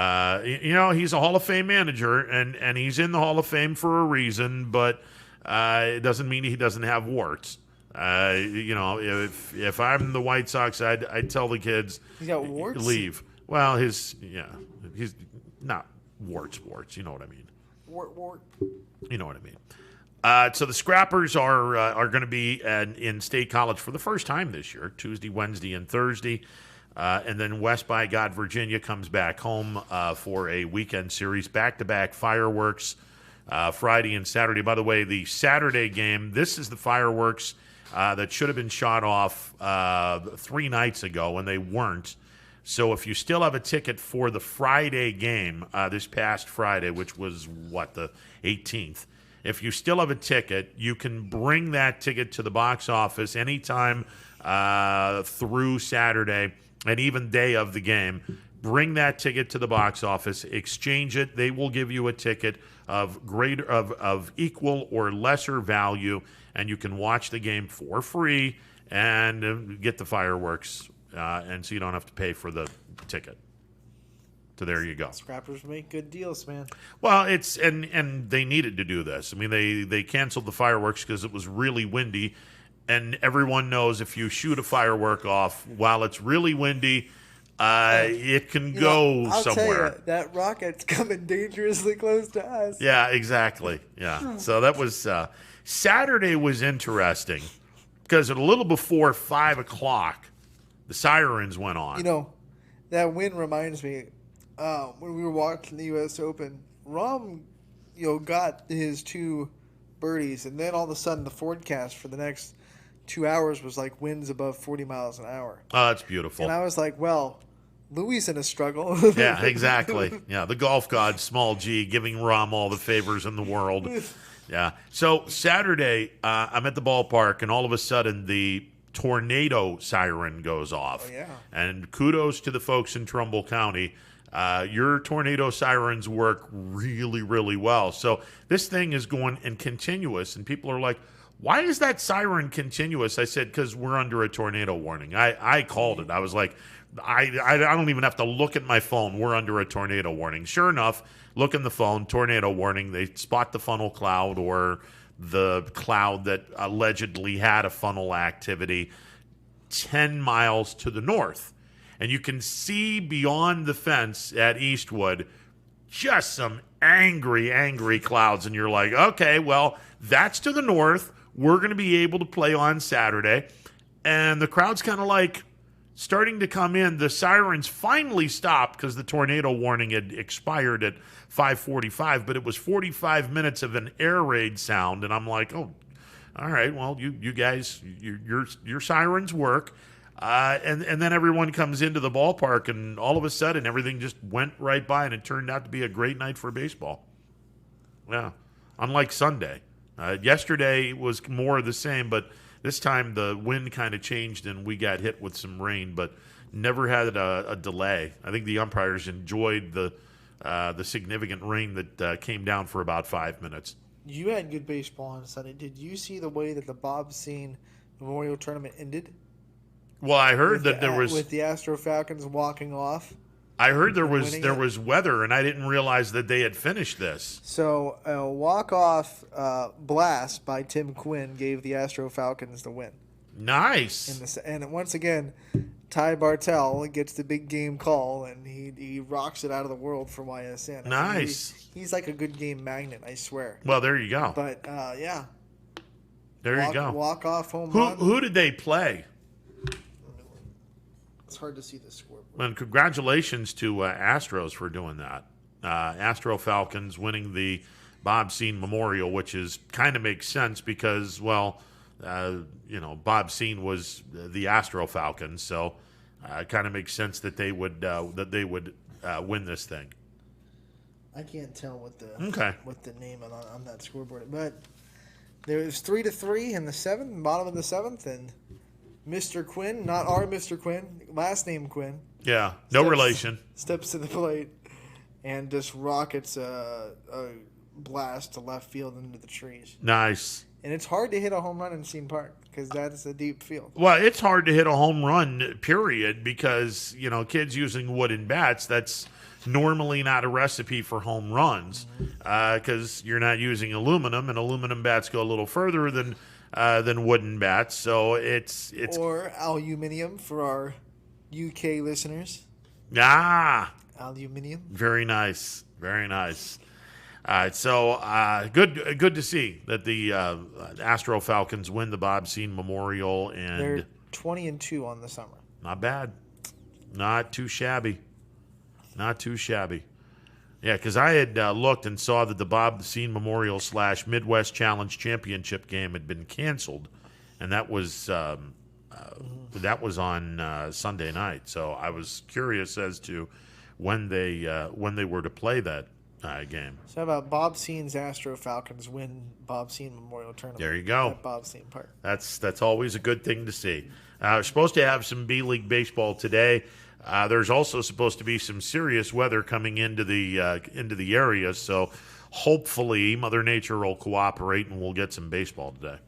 a Hall of Fame manager, and he's in the Hall of Fame for a reason, but it doesn't mean he doesn't have warts. If I'm the White Sox, I'd tell the kids, he's got warts? Leave. Well, he's not warts. You know what I mean? Wart. You know what I mean. So the Scrappers are going to be in State College for the first time this year, Tuesday, Wednesday, and Thursday. And then West by God, Virginia comes back home for a weekend series, back-to-back fireworks Friday and Saturday. By the way, the Saturday game, this is the fireworks that should have been shot off 3 nights ago, and they weren't. So if you still have a ticket for the Friday game, this past Friday, which was, the 18th, if you still have a ticket, you can bring that ticket to the box office anytime through Saturday and even day of the game. Bring that ticket to the box office, exchange it. They will give you a ticket of equal or lesser value, and you can watch the game for free and get the fireworks, and so you don't have to pay for the ticket. So there you go. Scrappers make good deals, man. Well, it's and they needed to do this. I mean, they canceled the fireworks because it was really windy, and everyone knows if you shoot a firework off while it's really windy, it can go I'll somewhere. Tell you, that rocket's coming dangerously close to us. Yeah, exactly. Yeah. So that was Saturday was interesting because at a little before 5 o'clock, the sirens went on. That win reminds me. When we were watching the U.S. Open, Rahm, got his 2 birdies, and then all of a sudden the forecast for the next 2 hours was like winds above 40 miles an hour. Oh, that's beautiful. And I was like, well, Louis in a struggle. Yeah, exactly. Yeah, the golf god, small G, giving Rahm all the favors in the world. Yeah. So Saturday, I'm at the ballpark, and all of a sudden the tornado siren goes off. Oh, yeah. And kudos to the folks in Trumbull County. Your tornado sirens work really, really well. So this thing is going and continuous, and people are like, why is that siren continuous? I said, because we're under a tornado warning. I called it. I was like, I don't even have to look at my phone. We're under a tornado warning. Sure enough, look in the phone, tornado warning. They spot the funnel cloud or the cloud that allegedly had a funnel activity 10 miles to the north. And you can see beyond the fence at Eastwood just some angry, angry clouds. And you're like, okay, well, that's to the north. We're going to be able to play on Saturday. And the crowd's kind of like, starting to come in. The sirens finally stopped because the tornado warning had expired at 5:45, but it was 45 minutes of an air raid sound, and I'm like, oh, all right, well, you guys, your sirens work. And then everyone comes into the ballpark, and all of a sudden, everything just went right by, and it turned out to be a great night for baseball. Yeah, unlike Sunday. Yesterday was more of the same, but this time the wind kind of changed, and we got hit with some rain, but never had a delay. I think the umpires enjoyed the significant rain that came down for about 5 minutes. You had good baseball on Sunday. Did you see the way that the Bob Scene Memorial Tournament ended? Well, I heard that there was with the Astro Falcons walking off. I heard there was weather, and I didn't realize that they had finished this. So a walk-off blast by Tim Quinn gave the Astro Falcons the win. Nice. And once again, Ty Bartell gets the big game call, and he rocks it out of the world for YSN. Nice. He's like a good game magnet, I swear. Well, there you go. But yeah. There you go. Walk-off home run. Who did they play? It's hard to see the scoreboard. And congratulations to Astros for doing that. Astro Falcons winning the Bob Scene Memorial, which is kind of makes sense because, well, Bob Scene was the Astro Falcons, so it kind of makes sense that they would win this thing. I can't tell what the name on that scoreboard, but there was 3-3 in the seventh, bottom of the seventh, and Mr. Quinn, not our Mr. Quinn, last name Quinn. Yeah, no relation. Steps to the plate and just rockets a blast to left field into the trees. Nice. And it's hard to hit a home run in Scene Park because that's a deep field. Well, it's hard to hit a home run, period, because, kids using wooden bats, that's normally not a recipe for home runs because you're not using aluminum, and aluminum bats go a little further than wooden bats, so it's or aluminium for our UK listeners. Aluminium. Very nice, very nice. So good to see that the Astro Falcons win the Bob Scene Memorial, and they're 20-2 on the summer. Not bad, not too shabby, not too shabby. Yeah, because I had looked and saw that the Bob Scene Memorial / Midwest Challenge Championship game had been canceled, and that was on Sunday night. So I was curious as to when they were to play that game. So how about Bob Scene's Astro Falcons win Bob Scene Memorial Tournament? There you go. At Bob Scene Park. That's always a good thing to see. We're supposed to have some B-League baseball today. There's also supposed to be some serious weather coming into the area, so hopefully Mother Nature will cooperate and we'll get some baseball today.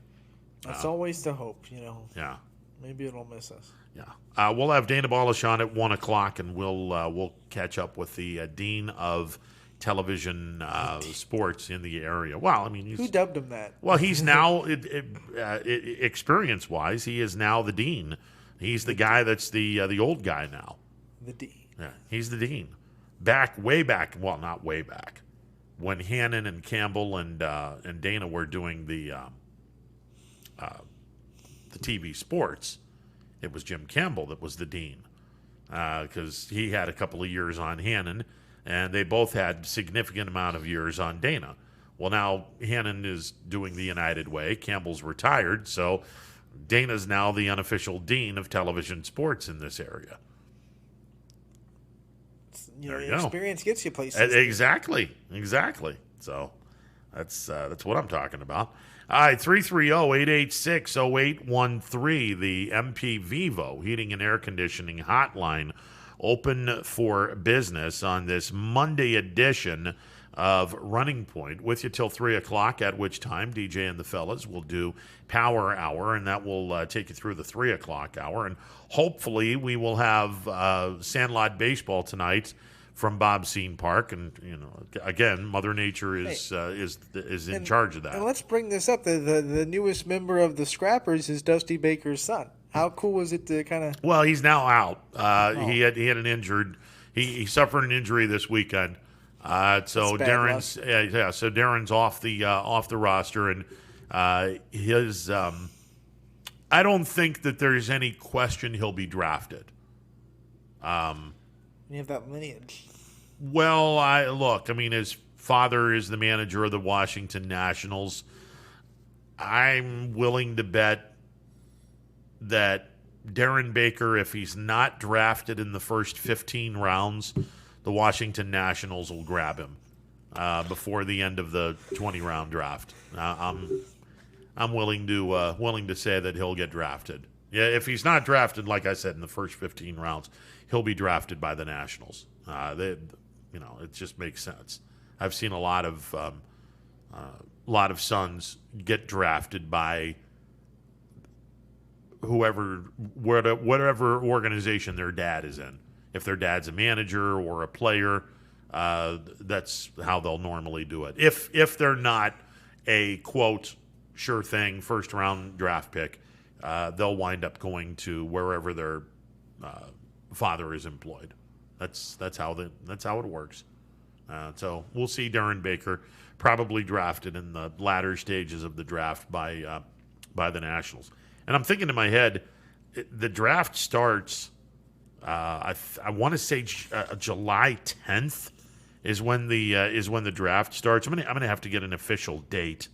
That's always the hope, Yeah. Maybe it'll miss us. Yeah. We'll have Dana Balish on at 1:00, and we'll catch up with the dean of television sports in the area. Well, I mean, who dubbed him that? Well, he's now experience-wise, he is now the dean. He's the guy that's the old guy now. The dean. Yeah, he's the dean. Way back. Well, not way back, when Hannon and Campbell and Dana were doing the TV sports. It was Jim Campbell that was the dean because he had a couple of years on Hannon, and they both had significant amount of years on Dana. Well, now Hannon is doing the United Way. Campbell's retired, so Dana's now the unofficial dean of television sports in this area. There you go. Experience gets you places. Exactly. So that's what I'm talking about. All right, 330-886-0813, the MP Vivo Heating and Air Conditioning Hotline, open for business on this Monday edition of Running Point, with you till 3 o'clock, at which time DJ and the fellas will do Power Hour, and that will take you through the 3 o'clock hour. And hopefully we will have Sandlot baseball tonight from Bob Scene Park, and again, Mother Nature is in charge of that. And let's bring this up: the newest member of the Scrappers is Dusty Baker's son. How cool was it to kind of? Well, he's now out. He had an injured. He suffered an injury this weekend. So Darren's off the roster, and his. I don't think that there's any question he'll be drafted. You have that lineage. Well, his father is the manager of the Washington Nationals. I'm willing to bet that Darren Baker, if he's not drafted in the first 15 rounds, the Washington Nationals will grab him before the end of the 20-round draft. I'm willing to say that he'll get drafted. Yeah, if he's not drafted, like I said, in the first 15 rounds, he'll be drafted by the Nationals. It just makes sense. I've seen a lot of sons get drafted by whatever organization their dad is in. If their dad's a manager or a player, that's how they'll normally do it. If they're not a, quote, sure thing first round draft pick, they'll wind up going to wherever their father is employed. That's how it works. So we'll see Darren Baker probably drafted in the latter stages of the draft by the Nationals. And I'm thinking in my head, the draft starts. I want to say July 10th is when the draft starts. I'm gonna have to get an official date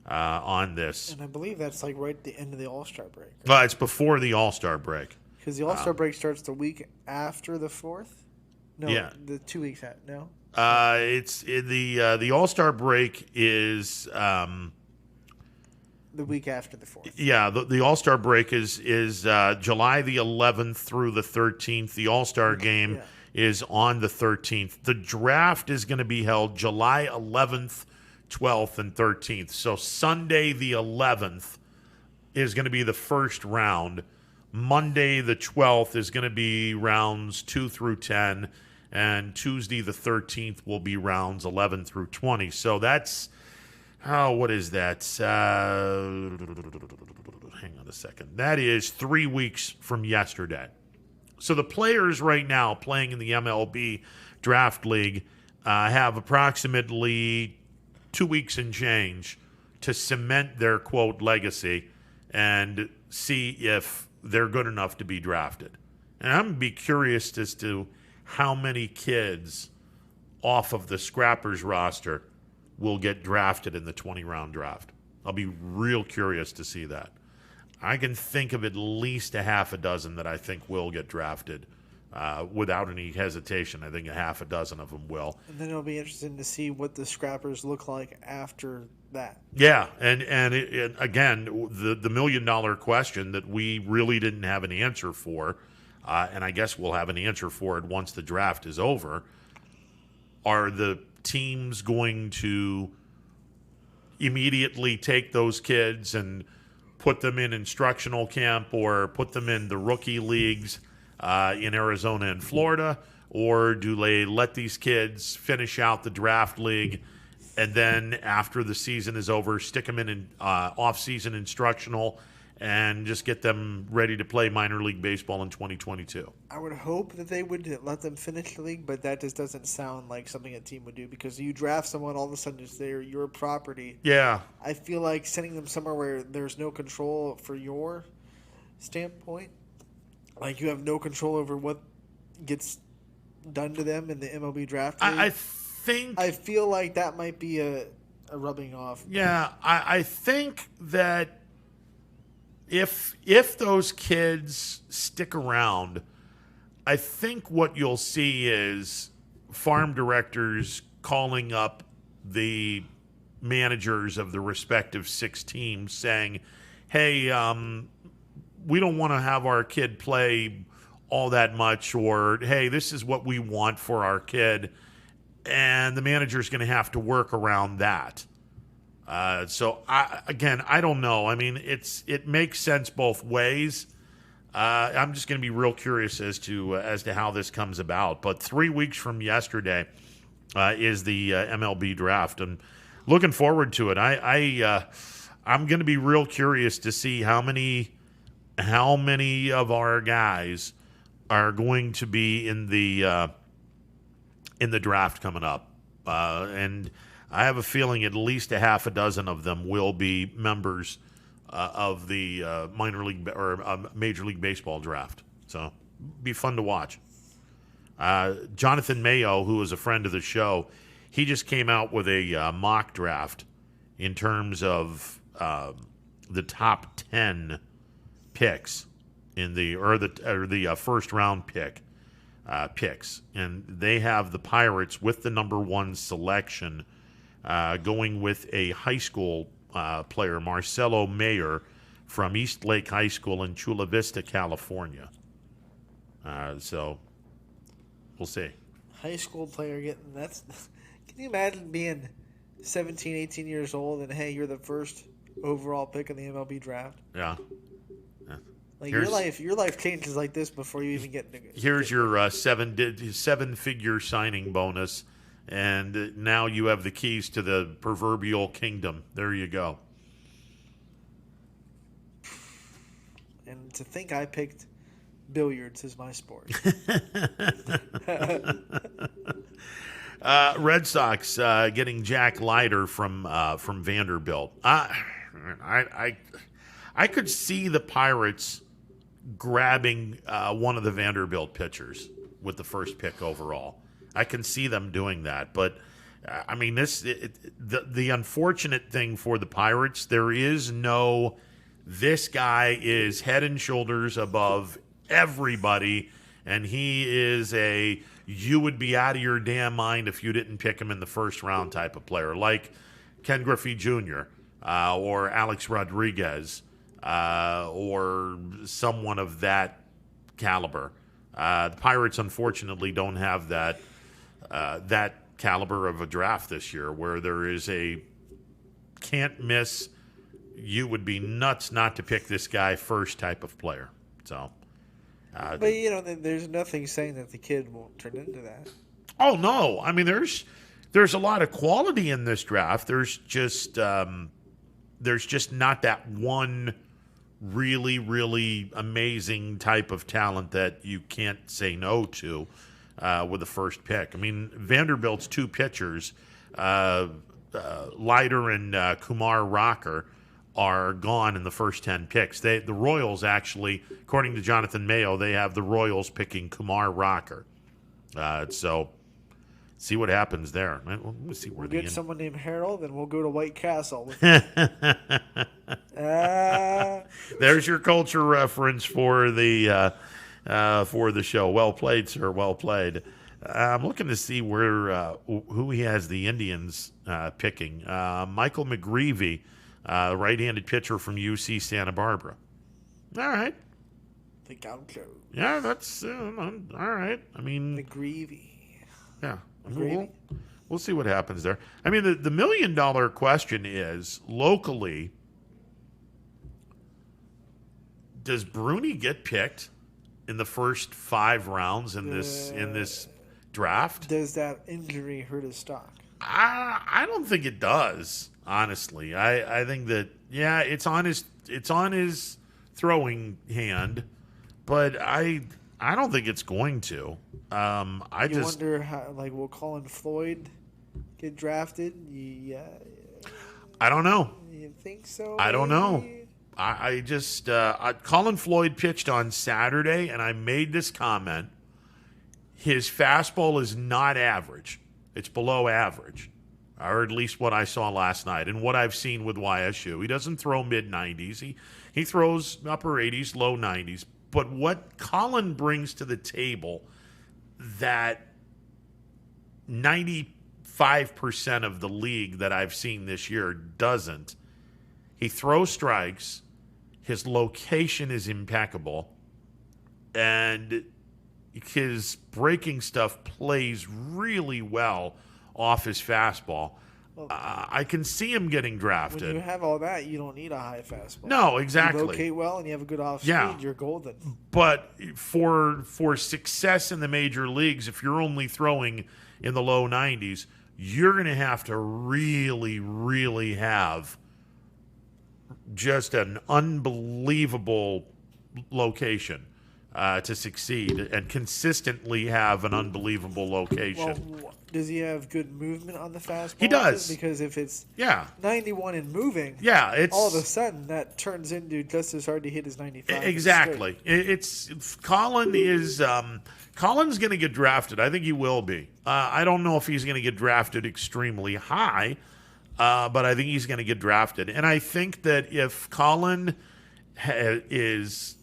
on this. And I believe that's like right at the end of the AllStar break. It's before the AllStar break. Because the AllStar break starts the week after the 4th? No, yeah. The 2 weeks out. No? It's the AllStar break is the week after the 4th. Yeah, the AllStar break is July the 11th through the 13th. The AllStar game is on the 13th. The draft is going to be held July 11th, 12th, and 13th. So Sunday the 11th is going to be the first round. Monday the 12th is going to be rounds 2 through 10, and Tuesday the 13th will be rounds 11 through 20. So that's, what is that? Hang on a second. That is 3 weeks from yesterday. So the players right now playing in the MLB Draft League have approximately 2 weeks and change to cement their, quote, legacy and see if they're good enough to be drafted. And I'm going to be curious as to how many kids off of the Scrappers roster will get drafted in the 20-round draft. I'll be real curious to see that. I can think of at least a half a dozen that I think will get drafted without any hesitation. I think a half a dozen of them will. And then it'll be interesting to see what the Scrappers look like after that. Yeah, and again, the million-dollar question that we really didn't have an answer for, and I guess we'll have an answer for it once the draft is over, are the teams going to immediately take those kids and put them in instructional camp or put them in the rookie leagues in Arizona and Florida, or do they let these kids finish out the draft league and then after the season is over, stick them in off-season instructional and just get them ready to play minor league baseball in 2022? I would hope that they would let them finish the league, but that just doesn't sound like something a team would do, because you draft someone, all of a sudden it's your property. Yeah. I feel like sending them somewhere where there's no control for your standpoint, like you have no control over what gets done to them in the MLB draft league. I feel like that might be a rubbing off. Yeah, I think that if those kids stick around, I think what you'll see is farm directors calling up the managers of the respective 6 teams saying, hey, we don't want to have our kid play all that much, or, hey, this is what we want for our kid. And the manager's going to have to work around that. So I don't know. I mean, it makes sense both ways. I'm just going to be real curious as to how this comes about. But 3 weeks from yesterday is the MLB draft, and looking forward to it. I'm going to be real curious to see how many of our guys are going to be in the draft coming up, and I have a feeling at least a half a dozen of them will be members of the minor league or Major League Baseball draft. So, be fun to watch. Jonathan Mayo, who is a friend of the show, he just came out with a mock draft in terms of the top 10 picks in the first round picks, and they have the Pirates with the number 1 selection, going with a high school player, Marcelo Mayer, from East Lake High School in Chula Vista, California. So we'll see. High school player getting that's. Can you imagine being 17, 18 years old and hey, you're the first overall pick in the MLB draft? Yeah. Like your life changes like this before you even get. Here's your seven-figure signing bonus, and now you have the keys to the proverbial kingdom. There you go. And to think I picked billiards as my sport. Red Sox getting Jack Leiter from Vanderbilt. I could see the Pirates grabbing one of the Vanderbilt pitchers with the first pick overall. I can see them doing that, but I mean, the unfortunate thing for the Pirates, there is no. This guy is head and shoulders above everybody, and he is you would be out of your damn mind if you didn't pick him in the first round type of player, like Ken Griffey Jr. Or Alex Rodriguez, or someone of that caliber. The Pirates, unfortunately, don't have that caliber of a draft this year, where there is a can't miss. You would be nuts not to pick this guy first type of player. So, but there's nothing saying that the kid won't turn into that. Oh no! I mean, there's a lot of quality in this draft. There's just not that one really, really amazing type of talent that you can't say no to with the first pick. I mean, Vanderbilt's 2 pitchers, Leiter and Kumar Rocker, are gone in the first 10 picks. The Royals, actually, according to Jonathan Mayo, they have the Royals picking Kumar Rocker. So see what happens there. We'll see where we'll get someone named Harold, and we'll go to White Castle. There's your culture reference for the show. Well played, sir. Well played. I'm looking to see who he has the Indians picking. Michael McGreevy, right-handed pitcher from UC Santa Barbara. All right. The gaucho. Yeah, that's all right. I mean, McGreevy. Yeah. We'll see what happens there. I mean, the $1 million question is, locally, does Bruni get picked in the first 5 rounds in this draft? Does that injury hurt his stock? I don't think it does, honestly. I think that, yeah, it's on his throwing hand, but I don't think it's going to. You wonder how, will Colin Floyd get drafted? Yeah. I don't know. You think so? I don't know. I just Colin Floyd pitched on Saturday, and I made this comment. His fastball is not average. It's below average, or at least what I saw last night and what I've seen with YSU. He doesn't throw mid-90s. He throws upper 80s, low 90s. But what Colin brings to the table that 95% of the league that I've seen this year doesn't. He throws strikes. His location is impeccable. And his breaking stuff plays really well off his fastball. Well, I can see him getting drafted. When you have all that, you don't need a high fastball. No, exactly. You locate well and you have a good off speed, you're golden. But for success in the major leagues, if you're only throwing in the low 90s, you're going to have to really, really have just an unbelievable location. to succeed and consistently have an unbelievable location. Well, does he have good movement on the fastball? He does. Because if it's 91 and moving, it's all of a sudden that turns into just as hard to hit as 95. Exactly. Colin's going to get drafted. I think he will be. I don't know if he's going to get drafted extremely high, but I think he's going to get drafted. And I think that if Colin is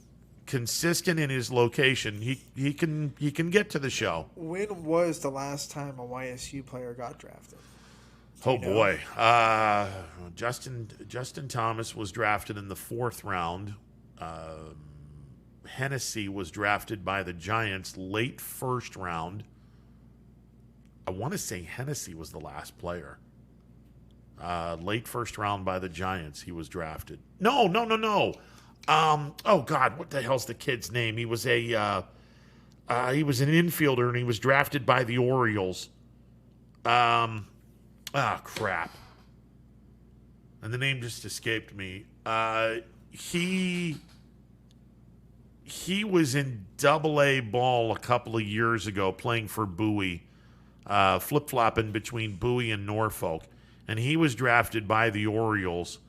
consistent in his location, he can get to the show. When was the last time a YSU player got drafted? Boy, Justin Thomas was drafted in the 4th round. Hennessy was drafted by the Giants late 1st round. I want to say Hennessy was the last player. Late 1st round by the Giants, he was drafted. No. Oh God, what the hell's the kid's name? He was an infielder, and he was drafted by the Orioles. Crap. And the name just escaped me. He was in Double-A ball a couple of years ago, playing for Bowie, flip-flopping between Bowie and Norfolk, and he was drafted by the Orioles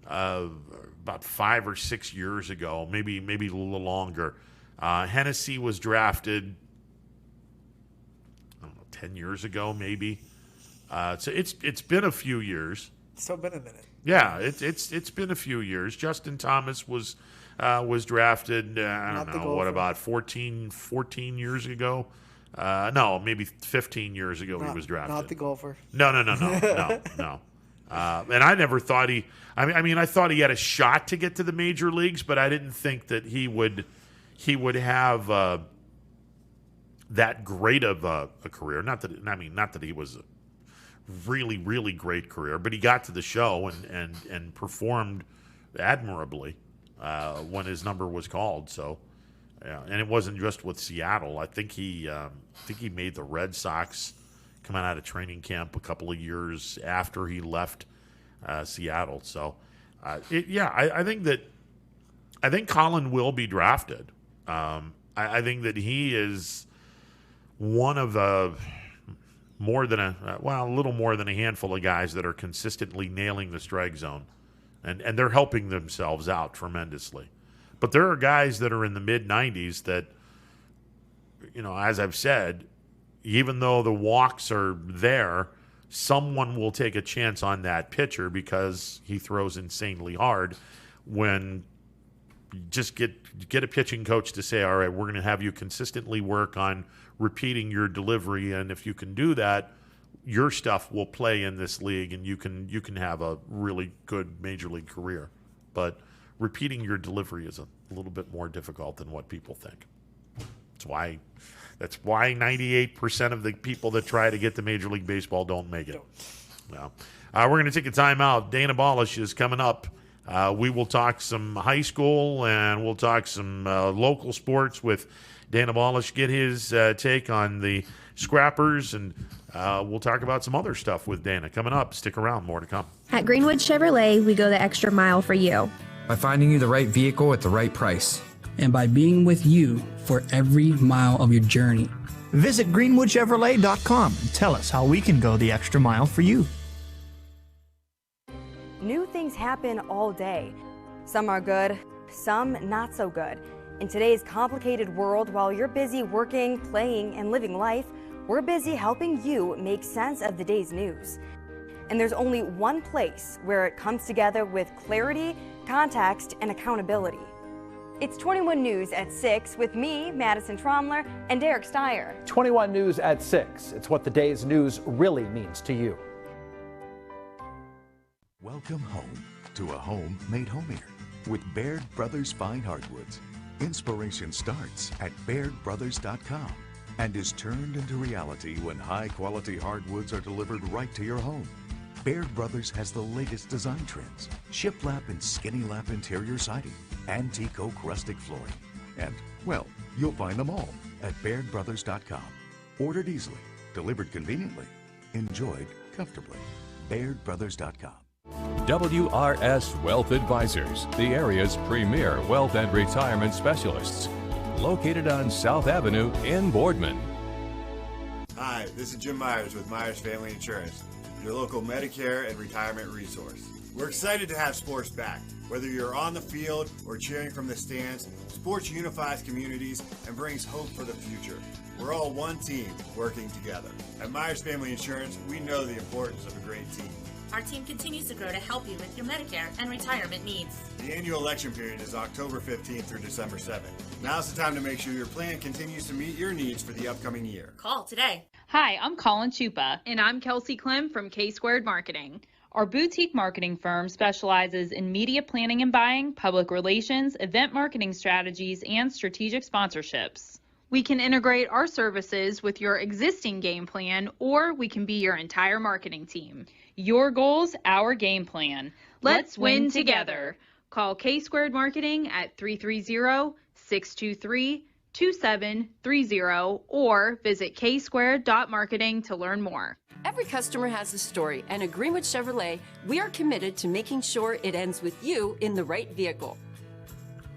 about 5 or 6 years ago, maybe a little longer. Hennessy was drafted, I don't know, 10 years ago, maybe. So it's been a few years. It's still been a minute. Yeah, it's been a few years. Justin Thomas was drafted, I don't know, what, about 14 years ago? No, maybe 15 years ago he was drafted. Not the golfer. No. And I never thought I thought he had a shot to get to the major leagues, but I didn't think that he would have that great of a career. Not that he was a really, really great career, but he got to the show and performed admirably when his number was called. So, yeah, and it wasn't just with Seattle. I think he made the Red Sox coming out of training camp a couple of years after he left Seattle. So, I think Colin will be drafted. I think that he is one of a little more than a handful of guys that are consistently nailing the strike zone, and they're helping themselves out tremendously. But there are guys that are in the mid-90s that, as I've said, even though the walks are there, someone will take a chance on that pitcher because he throws insanely hard. When you just get a pitching coach to say, all right, we're going to have you consistently work on repeating your delivery, and if you can do that, your stuff will play in this league, and you can have a really good major league career. But repeating your delivery is a little bit more difficult than what people think. That's why 98% of the people that try to get to Major League Baseball don't make it. Well, we're going to take a timeout. Dana Balish is coming up. We will talk some high school, and we'll talk some local sports with Dana Balish, get his take on the Scrappers, and we'll talk about some other stuff with Dana coming up. Stick around, more to come. At Greenwood Chevrolet, we go the extra mile for you. By finding you the right vehicle at the right price. And by being with you for every mile of your journey. Visit greenwoodchevrolet.com and tell us how we can go the extra mile for you. New things happen all day. Some are good, some not so good. In today's complicated world, while you're busy working, playing, and living life, we're busy helping you make sense of the day's news. And there's only one place where it comes together with clarity, context, and accountability. It's 21 News at 6 with me, Madison Tromler, and Derek Steyer. 21 News at 6. It's what the day's news really means to you. Welcome home to a home made homier with Baird Brothers Fine Hardwoods. Inspiration starts at BairdBrothers.com and is turned into reality when high-quality hardwoods are delivered right to your home. Baird Brothers has the latest design trends, shiplap and skinny lap interior siding, antique oak rustic flooring, and, well, you'll find them all at BairdBrothers.com. Ordered easily, delivered conveniently, enjoyed comfortably. BairdBrothers.com. WRS Wealth Advisors, the area's premier wealth and retirement specialists. located on South Avenue in Boardman. Hi, this is Jim Myers with Myers Family Insurance, your local Medicare and retirement resource. We're excited to have sports back. Whether you're on the field or cheering from the stands, sports unifies communities and brings hope for the future. We're all one team working together. At Myers Family Insurance, we know the importance of a great team. Our team continues to grow to help you with your Medicare and retirement needs. The annual election period is October 15th through December 7th. Now's the time to make sure your plan continues to meet your needs for the upcoming year. Call today. Hi, I'm Colin Chupa. And I'm Kelsey Clem from K-Squared Marketing. Our boutique marketing firm specializes in media planning and buying, public relations, event marketing strategies, and strategic sponsorships. We can integrate our services with your existing game plan, or we can be your entire marketing team. Your goals, our game plan. Let's win together. Call K-Squared Marketing at 330-623-2730 or visit ksquared.marketing to learn more. Every customer has a story, and at Greenwood Chevrolet, we are committed to making sure it ends with you in the right vehicle.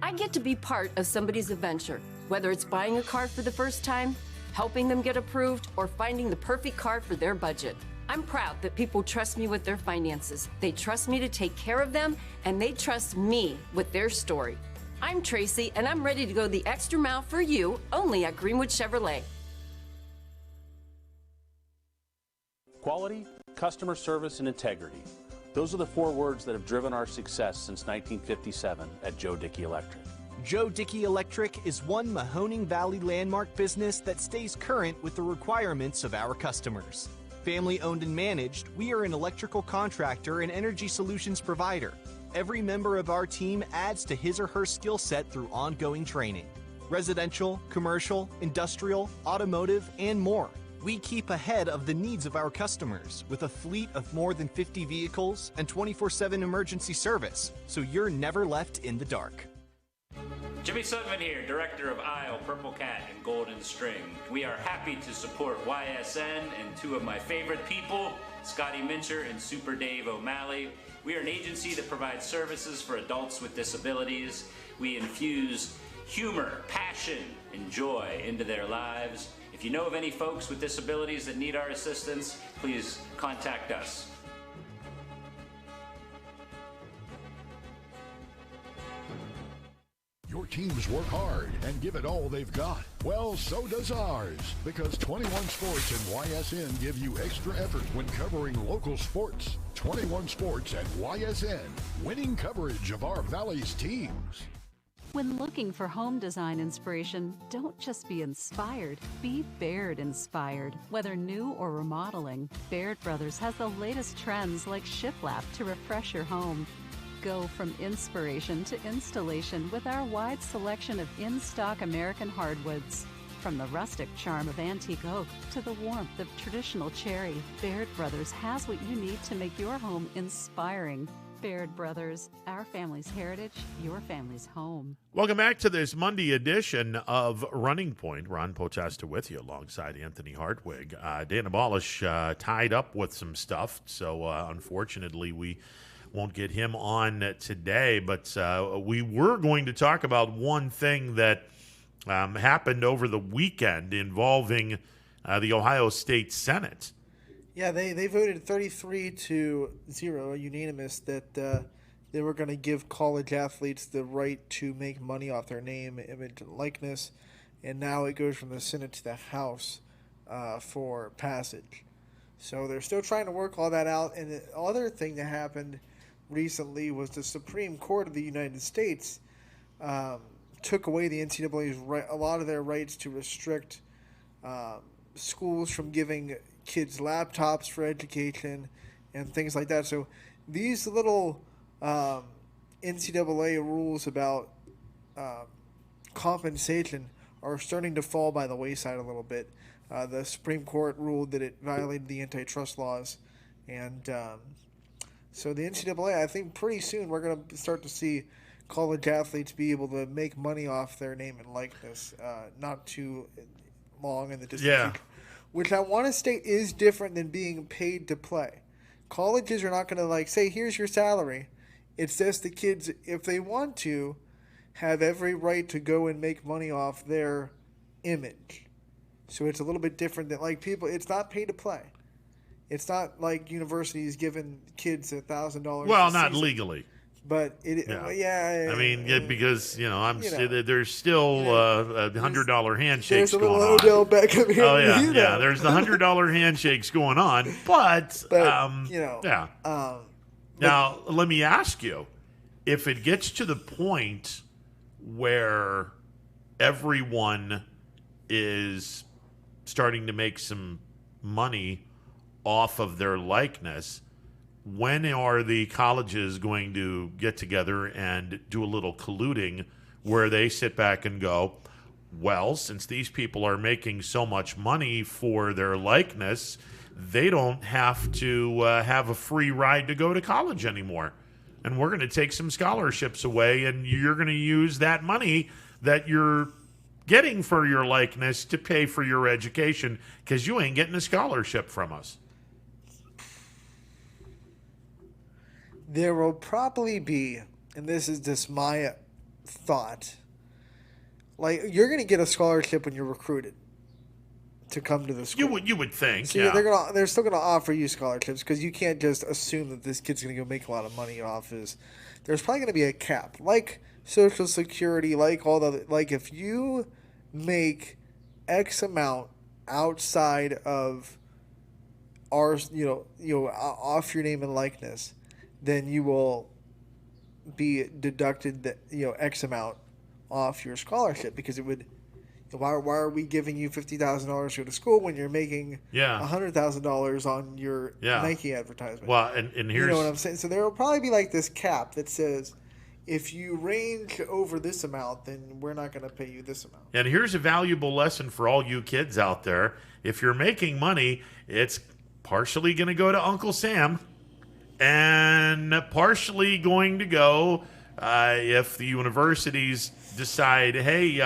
I get to be part of somebody's adventure, whether it's buying a car for the first time, helping them get approved, or finding the perfect car for their budget. I'm proud that people trust me with their finances. They trust me to take care of them, and they trust me with their story. I'm Tracy, and I'm ready to go the extra mile for you, only at Greenwood Chevrolet. Quality, customer service, and integrity. Those are the 4 words that have driven our success since 1957 at Joe Dickey Electric. Joe Dickey Electric is one Mahoning Valley landmark business that stays current with the requirements of our customers. Family owned and managed, we are an electrical contractor and energy solutions provider. Every member of our team adds to his or her skill set through ongoing training. Residential, commercial, industrial, automotive, and more. We keep ahead of the needs of our customers with a fleet of more than 50 vehicles and 24/7 emergency service, so you're never left in the dark. Jimmy Sudman here, Director of Isle, Purple Cat, and Golden String. We are happy to support YSN and 2 of my favorite people, Scotty Mincher and Super Dave O'Malley. We are an agency that provides services for adults with disabilities. We infuse humor, passion, and joy into their lives. If you know of any folks with disabilities that need our assistance, please contact us. Your teams work hard and give it all they've got. Well, so does ours, because 21 Sports and YSN give you extra effort when covering local sports. 21 Sports and YSN, winning coverage of our Valley's teams. When looking for home design inspiration, don't just be inspired, be Baird inspired. Whether new or remodeling, Baird Brothers has the latest trends like shiplap to refresh your home. Go from inspiration to installation with our wide selection of in-stock American hardwoods. From the rustic charm of antique oak to the warmth of traditional cherry, Baird Brothers has what you need to make your home inspiring. Baird Brothers, our family's heritage, your family's home. Welcome back to this Monday edition of Running Point. Ron Potesta with you alongside Anthony Hartwig. Dana Balish tied up with some stuff, so unfortunately we won't get him on today, but we were going to talk about one thing that happened over the weekend involving the Ohio State Senate. Yeah, they voted 33-0, unanimous, that they were going to give college athletes the right to make money off their name, image, and likeness, and now it goes from the Senate to the House for passage. So they're still trying to work all that out, and the other thing that happened recently was the Supreme Court of the United States took away the NCAA's a lot of their rights to restrict schools from giving kids laptops for education and things like that. So these little NCAA rules about compensation are starting to fall by the wayside a little bit. The Supreme Court ruled that it violated the antitrust laws, and so the NCAA, I think pretty soon we're going to start to see college athletes be able to make money off their name and likeness, not too long in the distant future. Which I want to state is different than being paid to play. Colleges are not going to say, here's your salary. It's just the kids, if they want to, have every right to go and make money off their image. So it's a little bit different than like people. It's not pay to play. It's not like universities giving kids $1,000. Well, not legally. But yeah. I mean, because there's still a $100 handshakes There's a going little on. Odell Beckham here. Oh yeah. There's the $100 handshakes going on, but now let me ask you, if it gets to the point where everyone is starting to make some money off of their likeness, when are the colleges going to get together and do a little colluding where they sit back and go, well, since these people are making so much money for their likeness, they don't have to have a free ride to go to college anymore. And we're going to take some scholarships away, and you're going to use that money that you're getting for your likeness to pay for your education because you ain't getting a scholarship from us. There will probably be, and this is just my thought, like you're going to get a scholarship when you're recruited to come to the school. You would think, so yeah. They're still going to offer you scholarships because you can't just assume that this kid's going to go make a lot of money off his. There's probably going to be a cap, like Social Security, like all the like. If you make X amount outside of ours, off your name and likeness, then you will be deducted X amount off your scholarship because it would. Why are we giving you $50,000 to go to school when you're making $100,000 on your Nike advertisement? Well, and here's, you know what I'm saying. So there will probably be like this cap that says, if you range over this amount, then we're not going to pay you this amount. And here's a valuable lesson for all you kids out there: if you're making money, it's partially going to go to Uncle Sam, and partially going to go if the universities decide, hey,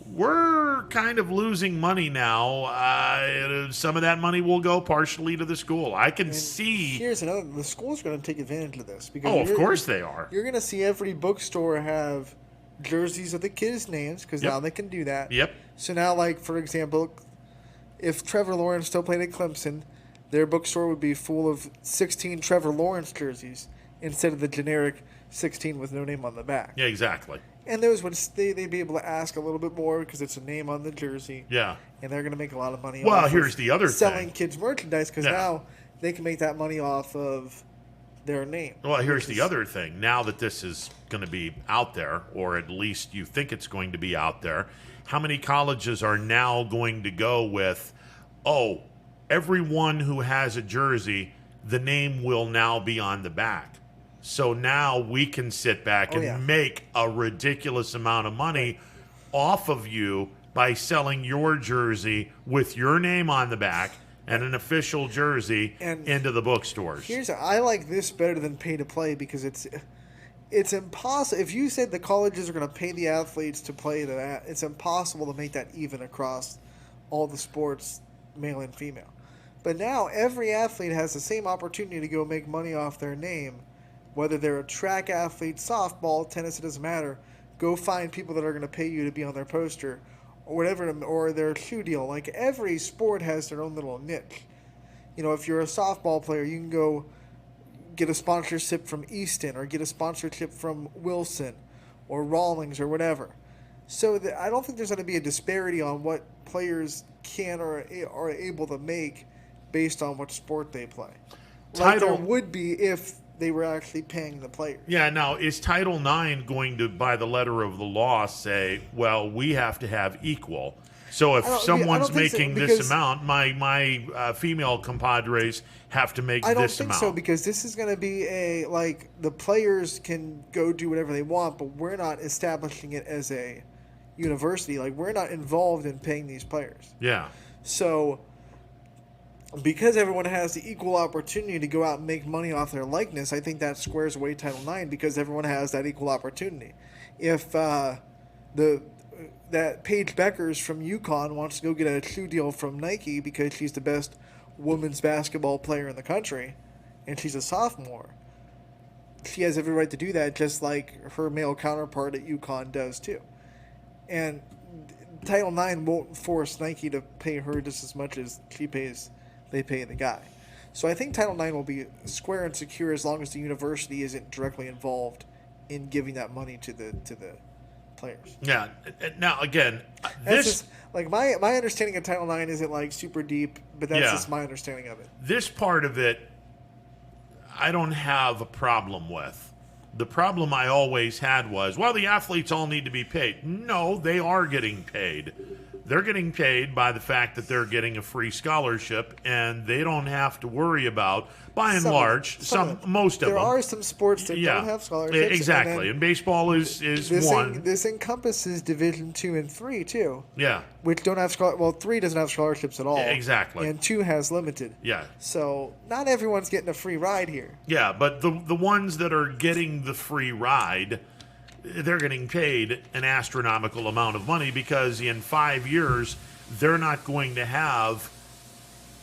we're kind of losing money now. Some of that money will go partially to the school. I can see. Here's another. The schools are going to take advantage of this because of course they are. You're going to see every bookstore have jerseys of the kids' names because now they can do that. Yep. So now, like for example, if Trevor Lawrence still played at Clemson, their bookstore would be full of 16 Trevor Lawrence jerseys instead of the generic 16 with no name on the back. Yeah, exactly. And those would they'd be able to ask a little bit more because it's a name on the jersey. Yeah. And they're going to make a lot of money. Well, off here's of the other selling thing. kids merchandise because now they can make that money off of their name. Well, here's the other thing. Now that this is going to be out there, or at least you think it's going to be out there, how many colleges are now going to go with, everyone who has a jersey, the name will now be on the back. So now we can sit back and make a ridiculous amount of money off of you by selling your jersey with your name on the back and an official jersey into the bookstores. I like this better than pay to play because it's impossible. If you said the colleges are going to pay the athletes to play that, it's impossible to make that even across all the sports, male and female. But now every athlete has the same opportunity to go make money off their name. Whether they're a track athlete, softball, tennis, it doesn't matter. Go find people that are going to pay you to be on their poster or whatever, or their shoe deal. Like every sport has their own little niche. If you're a softball player, you can go get a sponsorship from Easton or get a sponsorship from Wilson or Rawlings or whatever. So I don't think there's going to be a disparity on what players can or are able to make based on what sport they play. Like there would be if they were actually paying the players. Yeah, now, is Title IX going to, by the letter of the law, say, well, we have to have equal? So if someone's making this amount, my female compadres have to make this amount. I don't think so because this is going to be the players can go do whatever they want, but we're not establishing it as a university. Like, we're not involved in paying these players. Yeah. So because everyone has the equal opportunity to go out and make money off their likeness, I think that squares away Title IX because everyone has that equal opportunity. If that Paige Beckers from UConn wants to go get a shoe deal from Nike because she's the best women's basketball player in the country and she's a sophomore, she has every right to do that, just like her male counterpart at UConn does too. And Title IX won't force Nike to pay her just as much as they pay the guy. So I think Title IX will be square and secure as long as the university isn't directly involved in giving that money to the players. Yeah. Now again, That's just, like my understanding of Title IX isn't like super deep, but that's just my understanding of it. This part of it, I don't have a problem with. The problem I always had was, well, the athletes all need to be paid. No, they are getting paid. They're getting paid by the fact that they're getting a free scholarship, and they don't have to worry about, by and large, most of them. There are some sports that don't have scholarships. Exactly, and baseball is one. This encompasses Division II and III, too. Yeah. Which don't have scholarships. Well, III doesn't have scholarships at all. Exactly. And II has limited. Yeah. So not everyone's getting a free ride here. Yeah, but the ones that are getting the free ride, they're getting paid an astronomical amount of money because in 5 years, they're not going to have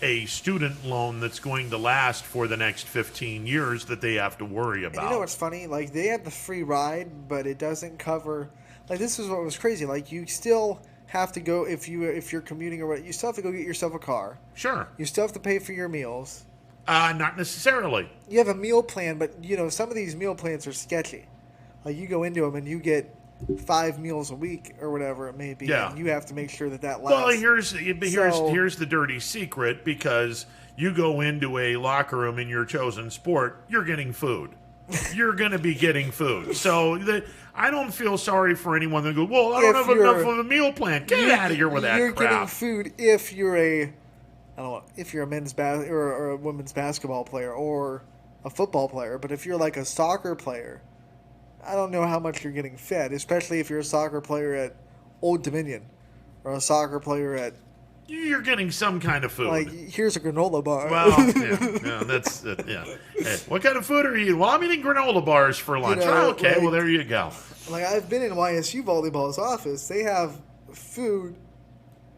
a student loan that's going to last for the next 15 years that they have to worry about. And you know what's funny? Like, they have the free ride, but it doesn't cover... Like, this is what was crazy. Like, you still have to go, if you're commuting or what, you still have to go get yourself a car. Sure. You still have to pay for your meals. Not necessarily. You have a meal plan, but, some of these meal plans are sketchy. Like, you go into them and you get 5 meals a week or whatever it may be. Yeah. And you have to make sure that lasts. Well, here's the dirty secret, because you go into a locker room in your chosen sport, you're getting food. You're going to be getting food. So I don't feel sorry for anyone that goes, well, I don't have enough of a meal plan. Get out of here with that crap. You're getting food if you're a men's or a women's basketball player or a football player. But if you're like a soccer player, I don't know how much you're getting fed, especially if you're a soccer player at Old Dominion or a soccer player at... You're getting some kind of food. Like, here's a granola bar. Well, that's... Hey, what kind of food are you eating? Well, I'm eating granola bars for lunch. Well, there you go. Like, I've been in YSU Volleyball's office. They have food,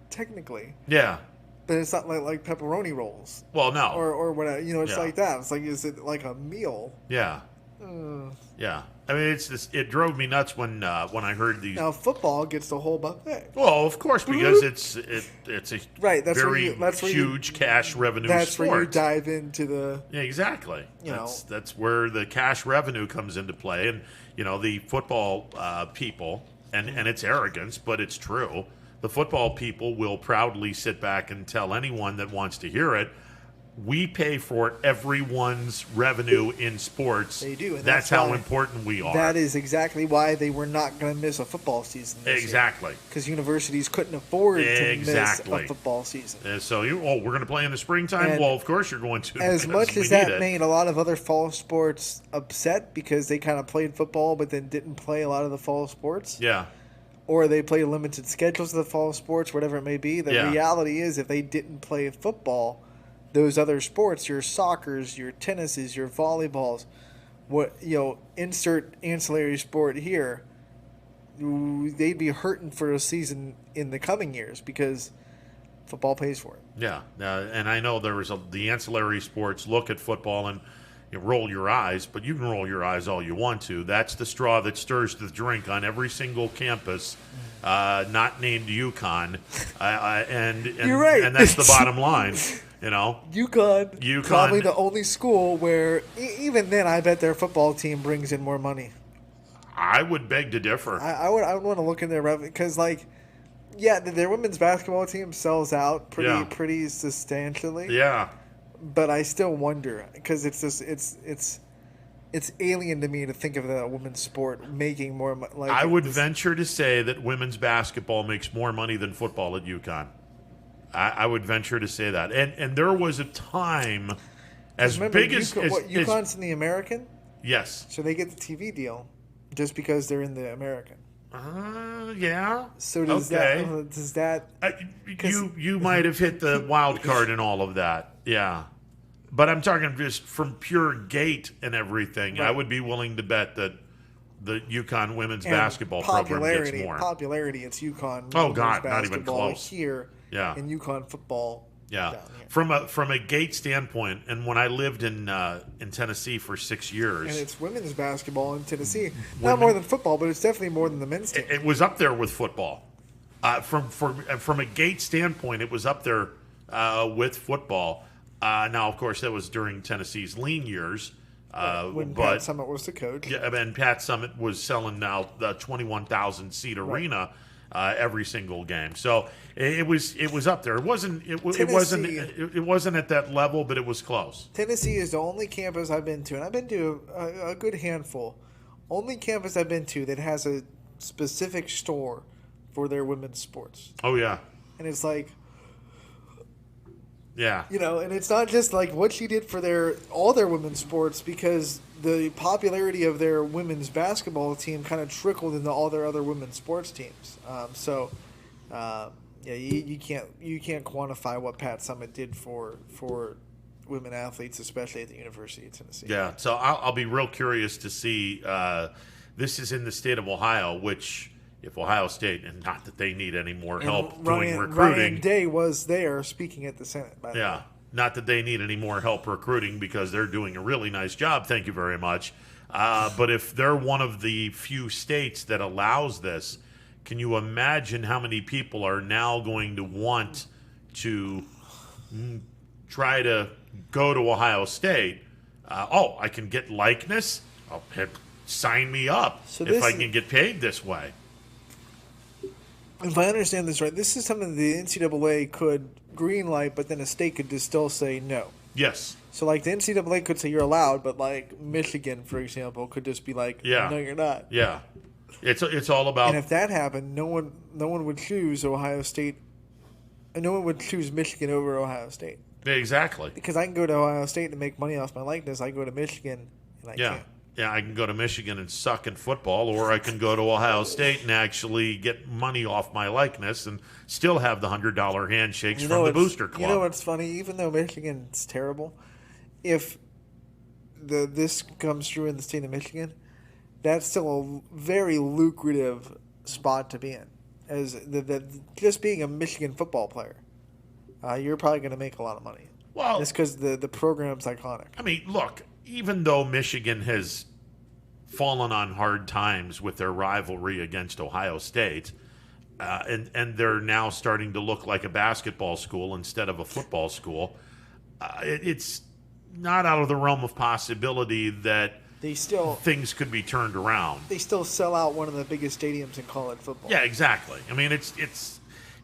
technically. Yeah. But it's not like pepperoni rolls. Well, no. Or whatever. It's like that. It's like, is it like a meal? Yeah. Yeah. I mean, it drove me nuts when I heard these. Now football gets the whole buffet. Well, of course, because it's a very huge cash revenue that's sport. Where you dive into the. Yeah, exactly. That's where the cash revenue comes into play, and the football people, and it's arrogance, but it's true. The football people will proudly sit back and tell anyone that wants to hear it, we pay for everyone's revenue in sports. They do. And that's how important we are. That is exactly why they were not going to miss a football season this year. Because universities couldn't afford to miss a football season. So we're going to play in the springtime? Well, of course you're going to. As much as that made a lot of other fall sports upset because they kind of played football but then didn't play a lot of the fall sports. Yeah. Or they play limited schedules of the fall sports, whatever it may be. The reality is if they didn't play football, those other sports, your soccers, your tennises, your volleyballs, insert ancillary sport here, they'd be hurting for a season in the coming years because football pays for it. Yeah, and I know there was the ancillary sports look at football and roll your eyes, but you can roll your eyes all you want to. That's the straw that stirs the drink on every single campus, not named UConn, and you're right. And that's the bottom line. UConn, probably the only school where, even then, I bet their football team brings in more money. I would beg to differ. I would want to look in their revenue because, their women's basketball team sells out pretty substantially. Yeah, but I still wonder because it's alien to me to think of a women's sport making more money. I would venture to say that women's basketball makes more money than football at UConn. I would venture to say that. And there was a time as big as UConn's in the American? Yes. So they get the TV deal just because they're in the American. Yeah. So does that you might have hit the wild card in all of that. Yeah. But I'm talking just from pure gate and everything. Right. I would be willing to bet that the UConn women's basketball program gets more popularity. It's UConn. Oh God, not even close here. Yeah. And UConn football Yeah, down here. from a gate standpoint, and when I lived in Tennessee for 6 years, And it's women's basketball in Tennessee. Not more than football, but it's definitely more than the men's team. it was up there with football. From a gate standpoint, it was up there with football. Now, of course, that was during Tennessee's lean years. When but, Pat Summitt was the coach. Yeah, and Pat Summitt was selling now the 21,000 seat arena every single game. So it was up there. It wasn't at that level, but it was close. Tennessee is the only campus I've been to, and I've been to a good handful. Only campus I've been to that has a specific store for their women's sports. Oh yeah. And it's like, yeah, and it's not just like what she did for all their women's sports, because the popularity of their women's basketball team kind of trickled into all their other women's sports teams. You can't quantify what Pat Summitt did for women athletes, especially at the University of Tennessee. Yeah, so I'll be real curious to see. This is in the state of Ohio, which, if Ohio State, and not that they need any more help doing recruiting. Ryan Day was there speaking at the Senate, by the way. Not that they need any more help recruiting, because they're doing a really nice job. Thank you very much. But if they're one of the few states that allows this, can you imagine how many people are now going to want to try to go to Ohio State? I can get likeness? Sign me up if I can get paid this way. If I understand this right, this is something the NCAA could green light, but then a state could just still say no. Yes. So, like, the NCAA could say you're allowed, but, like, Michigan, for example, could just be like, no, you're not. Yeah. It's all about... And if that happened, no one would choose Ohio State, and no one would choose Michigan over Ohio State. Exactly. Because I can go to Ohio State and make money off my likeness. I go to Michigan, and I can't. Yeah, I can go to Michigan and suck in football, or I can go to Ohio State and actually get money off my likeness and still have the $100 handshakes from the booster club. You know what's funny? Even though Michigan's terrible, if this comes true in the state of Michigan, that's still a very lucrative spot to be in. As just being a Michigan football player, you're probably going to make a lot of money. Well, just because the program's iconic. I mean, look, even though Michigan has fallen on hard times with their rivalry against Ohio State, and they're now starting to look like a basketball school instead of a football school, it's not out of the realm of possibility that things could be turned around. They still sell out one of the biggest stadiums in college football. Yeah, exactly. I mean, it's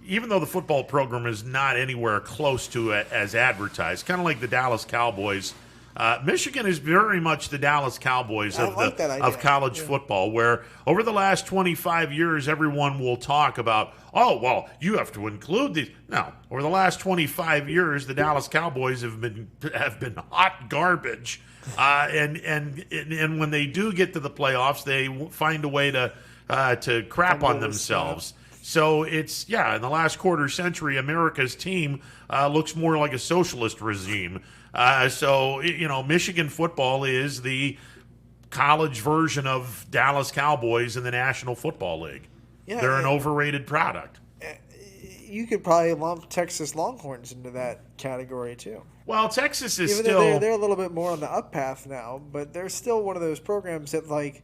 even though the football program is not anywhere close to it as advertised, kind of like the Dallas Cowboys. Michigan is very much the Dallas Cowboys of college football, where over the last 25 years, everyone will talk about, you have to include these. No, over the last 25 years, the Dallas Cowboys have been hot garbage, and when they do get to the playoffs, they find a way to crap on themselves. So it's, in the last quarter century, America's team looks more like a socialist regime. Michigan football is the college version of Dallas Cowboys in the National Football League. Yeah, they're an overrated product. You could probably lump Texas Longhorns into that category too. Well, Texas is they're a little bit more on the up path now, but they're still one of those programs that, like,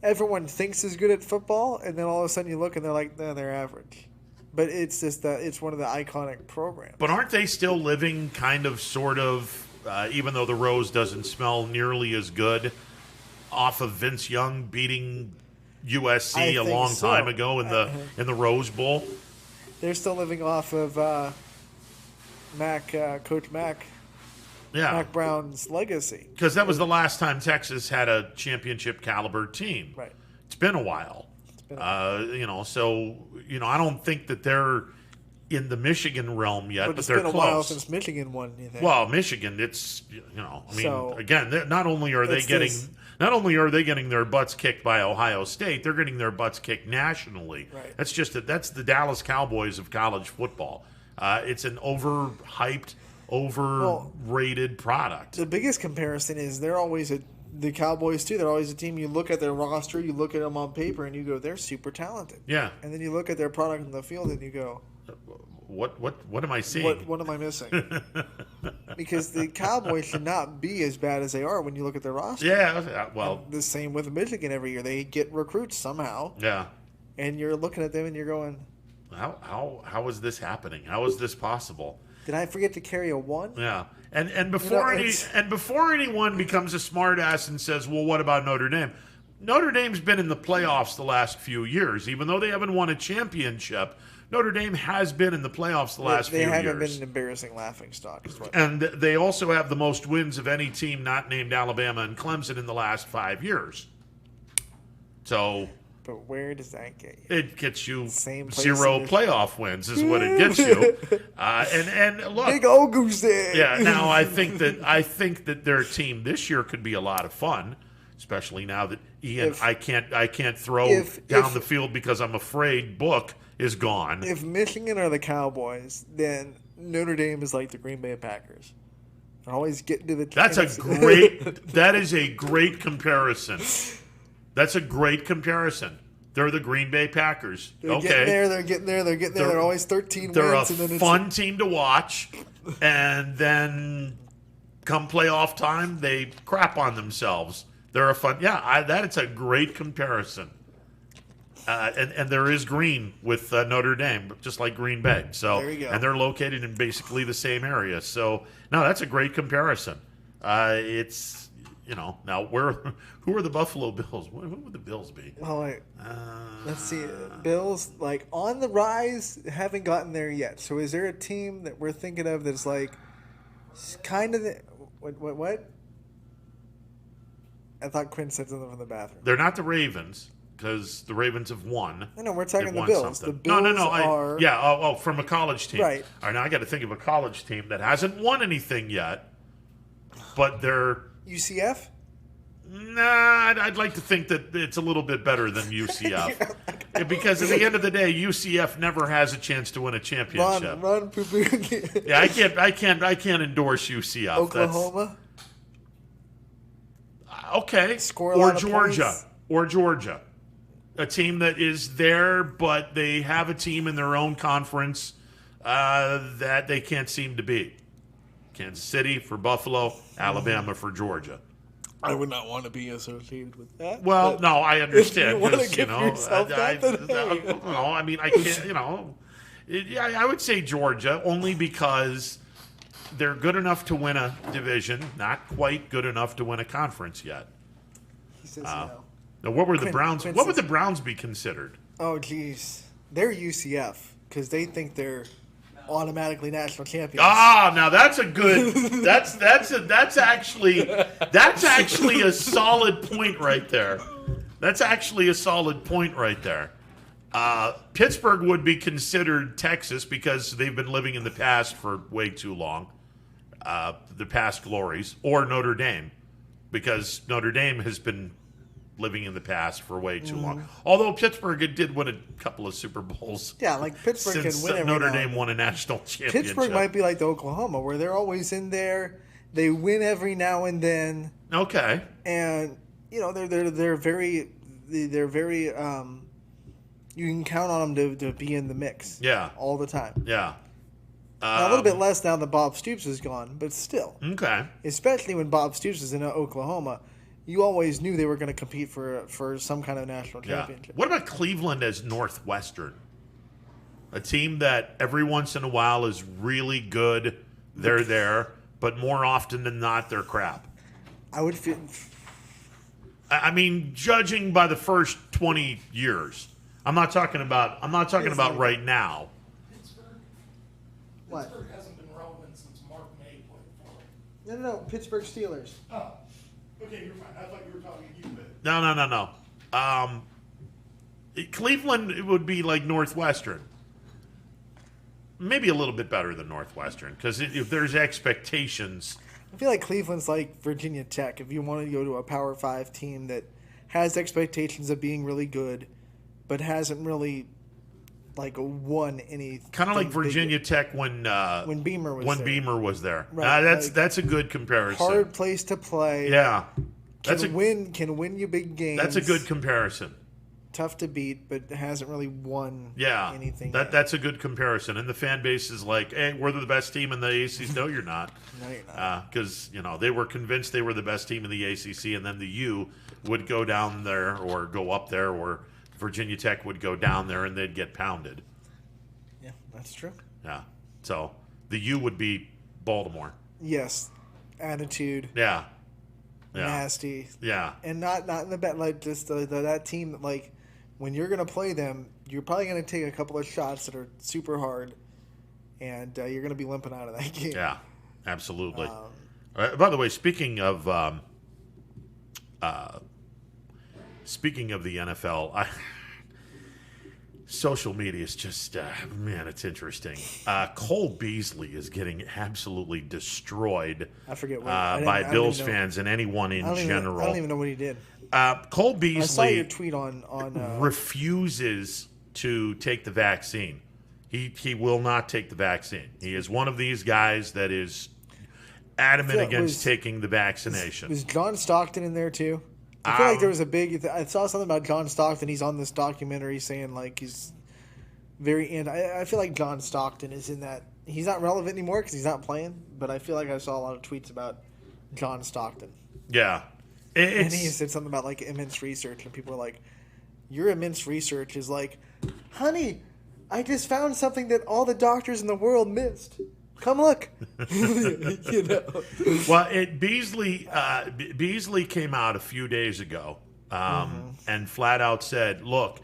everyone thinks is good at football, and then all of a sudden you look and they're like, no, they're average. But it's just it's one of the iconic programs. But aren't they still living kind of, sort of, even though the Rose doesn't smell nearly as good, off of Vince Young beating USC a long time ago in the Rose Bowl? They're still living off of Coach Mac Brown's legacy. Because that was the last time Texas had a championship caliber team. Right. It's been a while. I don't think that they're in the Michigan realm yet, but they're close. It's been a while since Michigan won. You think? Well, Michigan, again, not only are they getting their butts kicked by Ohio State, they're getting their butts kicked nationally. Right. That's the Dallas Cowboys of college football. It's an overhyped, overrated product. The biggest comparison is the Cowboys, too. They're always a team. You look at their roster, you look at them on paper, and you go, they're super talented. Yeah. And then you look at their product in the field, and you go, What am I seeing? What am I missing? Because the Cowboys should not be as bad as they are when you look at their roster. Yeah, well, and the same with Michigan every year. They get recruits somehow. Yeah. And you're looking at them and you're going, how is this happening? How is this possible? Did I forget to carry a 1? Yeah. And before before anyone becomes a smartass and says, well, what about Notre Dame? Notre Dame's been in the playoffs the last few years. Even though they haven't won a championship, Notre Dame has been in the playoffs the last few years. They haven't been an embarrassing laughingstock. And they also have the most wins of any team not named Alabama and Clemson in the last 5 years. So... But where does that get you? It gets you Same 0 playoff wins is what it gets you. And look, big old goose egg. Yeah. Now I think that their team this year could be a lot of fun, especially now that Ian I can't throw down the field because I'm afraid Book is gone. If Michigan are the Cowboys, then Notre Dame is like the Green Bay Packers. They're always getting to the. That is a great comparison. That's a great comparison. They're the Green Bay Packers. They're getting there. They're always 13 they're wins. They're a fun team to watch. And then come playoff time, they crap on themselves. They're a fun... Yeah, it's a great comparison. And there is green with Notre Dame, just like Green Bay. So, there you go. And they're located in basically the same area. So, no, that's a great comparison. It's... now who are the Buffalo Bills? Who would the Bills be? Oh, wait. Let's see. Bills, like, on the rise, haven't gotten there yet. So is there a team that we're thinking of that's, like, kind of the... What? I thought Quinn said something from the bathroom. They're not the Ravens, because the Ravens have won. No, we're talking the Bills. Something. The Bills No. are... from a college team. Right. All right, now I got to think of a college team that hasn't won anything yet, but they're... UCF? Nah, I'd like to think that it's a little bit better than UCF. Because at the end of the day, UCF never has a chance to win a championship. Run, poo-poo. Yeah, I can't endorse UCF. Oklahoma? Okay. Or Georgia. A team that is there, but they have a team in their own conference that they can't seem to beat. Kansas City for Buffalo, Alabama for Georgia. I would not want to be associated with that. Well, no, I understand. If you want to give yourself that, I mean, I can't, I would say Georgia, only because they're good enough to win a division, not quite good enough to win a conference yet. He says no. Now, what were the Browns? What would the Browns be considered? Oh, geez. They're UCF, because they think they're automatically national champions. Now that's a good. That's actually a solid point right there. That's actually a solid point right there. Pittsburgh would be considered Texas because they've been living in the past for way too long, the past glories, or Notre Dame because Notre Dame has been living in the past for way too long. Although Pittsburgh did win a couple of Super Bowls. Yeah, like Pittsburgh since can win every Notre now Dame and won a national championship. Pittsburgh might be like the Oklahoma, where they're always in there. They win every now and then. Okay. And they're very you can count on them to be in the mix. Yeah. All the time. Yeah. Now, a little bit less now that Bob Stoops is gone, but still. Okay. Especially when Bob Stoops is in Oklahoma. You always knew they were going to compete for some kind of national championship. What about Cleveland as Northwestern? A team that every once in a while is really good. They're there, but more often than not, they're crap. I would feel. I mean, judging by the first 20 years, I'm not talking about right now. What? Pittsburgh hasn't been relevant since Mark May played for them. No. Pittsburgh Steelers. Oh. Okay, you're fine. I thought you were talking to you. No. Cleveland would be like Northwestern. Maybe a little bit better than Northwestern because if there's expectations. I feel like Cleveland's like Virginia Tech. If you want to go to a Power 5 team that has expectations of being really good, but hasn't really won any. Kind of like Virginia Tech when Beamer was there. Right. That's a good comparison. Hard place to play. Yeah. Can win you big games. That's a good comparison. tough to beat, but hasn't really won anything. That's a good comparison. And the fan base is like, hey, we're the best team in the ACC. No, you're not. No, you're not. Because, they were convinced they were the best team in the ACC, and then the U would go down there or go up there, or Virginia Tech would go down there and they'd get pounded. Yeah, that's true. Yeah. So the U would be Baltimore. Yes. Attitude. Yeah. Nasty. Yeah. And not in the bet, like just that team that, like, when you're going to play them, you're probably going to take a couple of shots that are super hard, and you're going to be limping out of that game. Yeah, absolutely. By the way, speaking of the NFL, social media is just, man, it's interesting. Cole Beasley is getting absolutely destroyed by Bills fans and anyone in general. I don't even know what he did. Cole Beasley, I saw your tweet on refuses to take the vaccine. He will not take the vaccine. He is one of these guys that is adamant against taking the vaccination. Was John Stockton in there too? I feel like there was I saw something about John Stockton. He's on this documentary saying, like, he's very in. I feel like John Stockton is in that. He's not relevant anymore because he's not playing, but I feel like I saw a lot of tweets about John Stockton. Yeah. And he said something about, like, immense research, and people were like, your immense research is like, honey, I just found something that all the doctors in the world missed. Come look. Well, Beasley came out a few days ago and flat out said, look,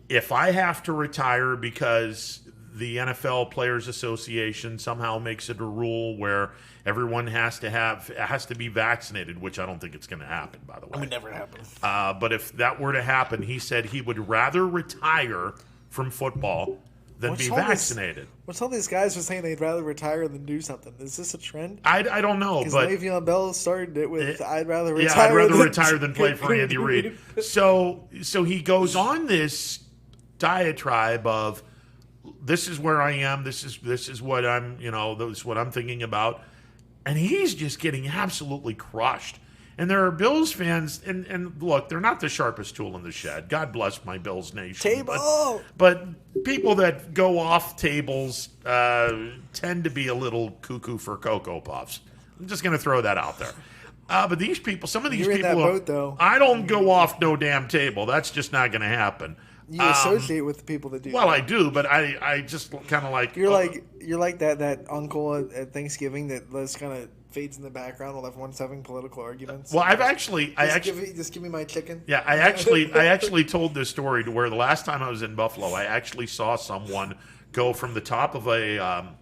if I have to retire because the NFL Players Association somehow makes it a rule where everyone has to be vaccinated, which I don't think it's going to happen, by the way. It would never happen. But if that were to happen, he said he would rather retire from football than be vaccinated. What's all these guys were saying they'd rather retire than do something? Is this a trend? I don't know. Because but Le'Veon Bell started it with, I'd rather retire. Yeah, I'd rather retire than play for Andy Reid. So he goes on this diatribe of, this is where I am. This is what I'm, this is what I'm thinking about. And he's just getting absolutely crushed. And there are Bills fans, and look, they're not the sharpest tool in the shed. God bless my Bills nation. Table! But people that go off tables tend to be a little cuckoo for Cocoa Puffs. I'm just going to throw that out there. But these people, some of these You're people, in that boat, though. I don't go off no damn table. That's just not going to happen. You associate with the people that do. Well, I do, but I just kind of like... You're like that uncle at Thanksgiving that just kind of fades in the background while everyone's having political arguments. Well, just give me my chicken. Yeah, I actually told this story to where the last time I was in Buffalo, I actually saw someone go from the top of a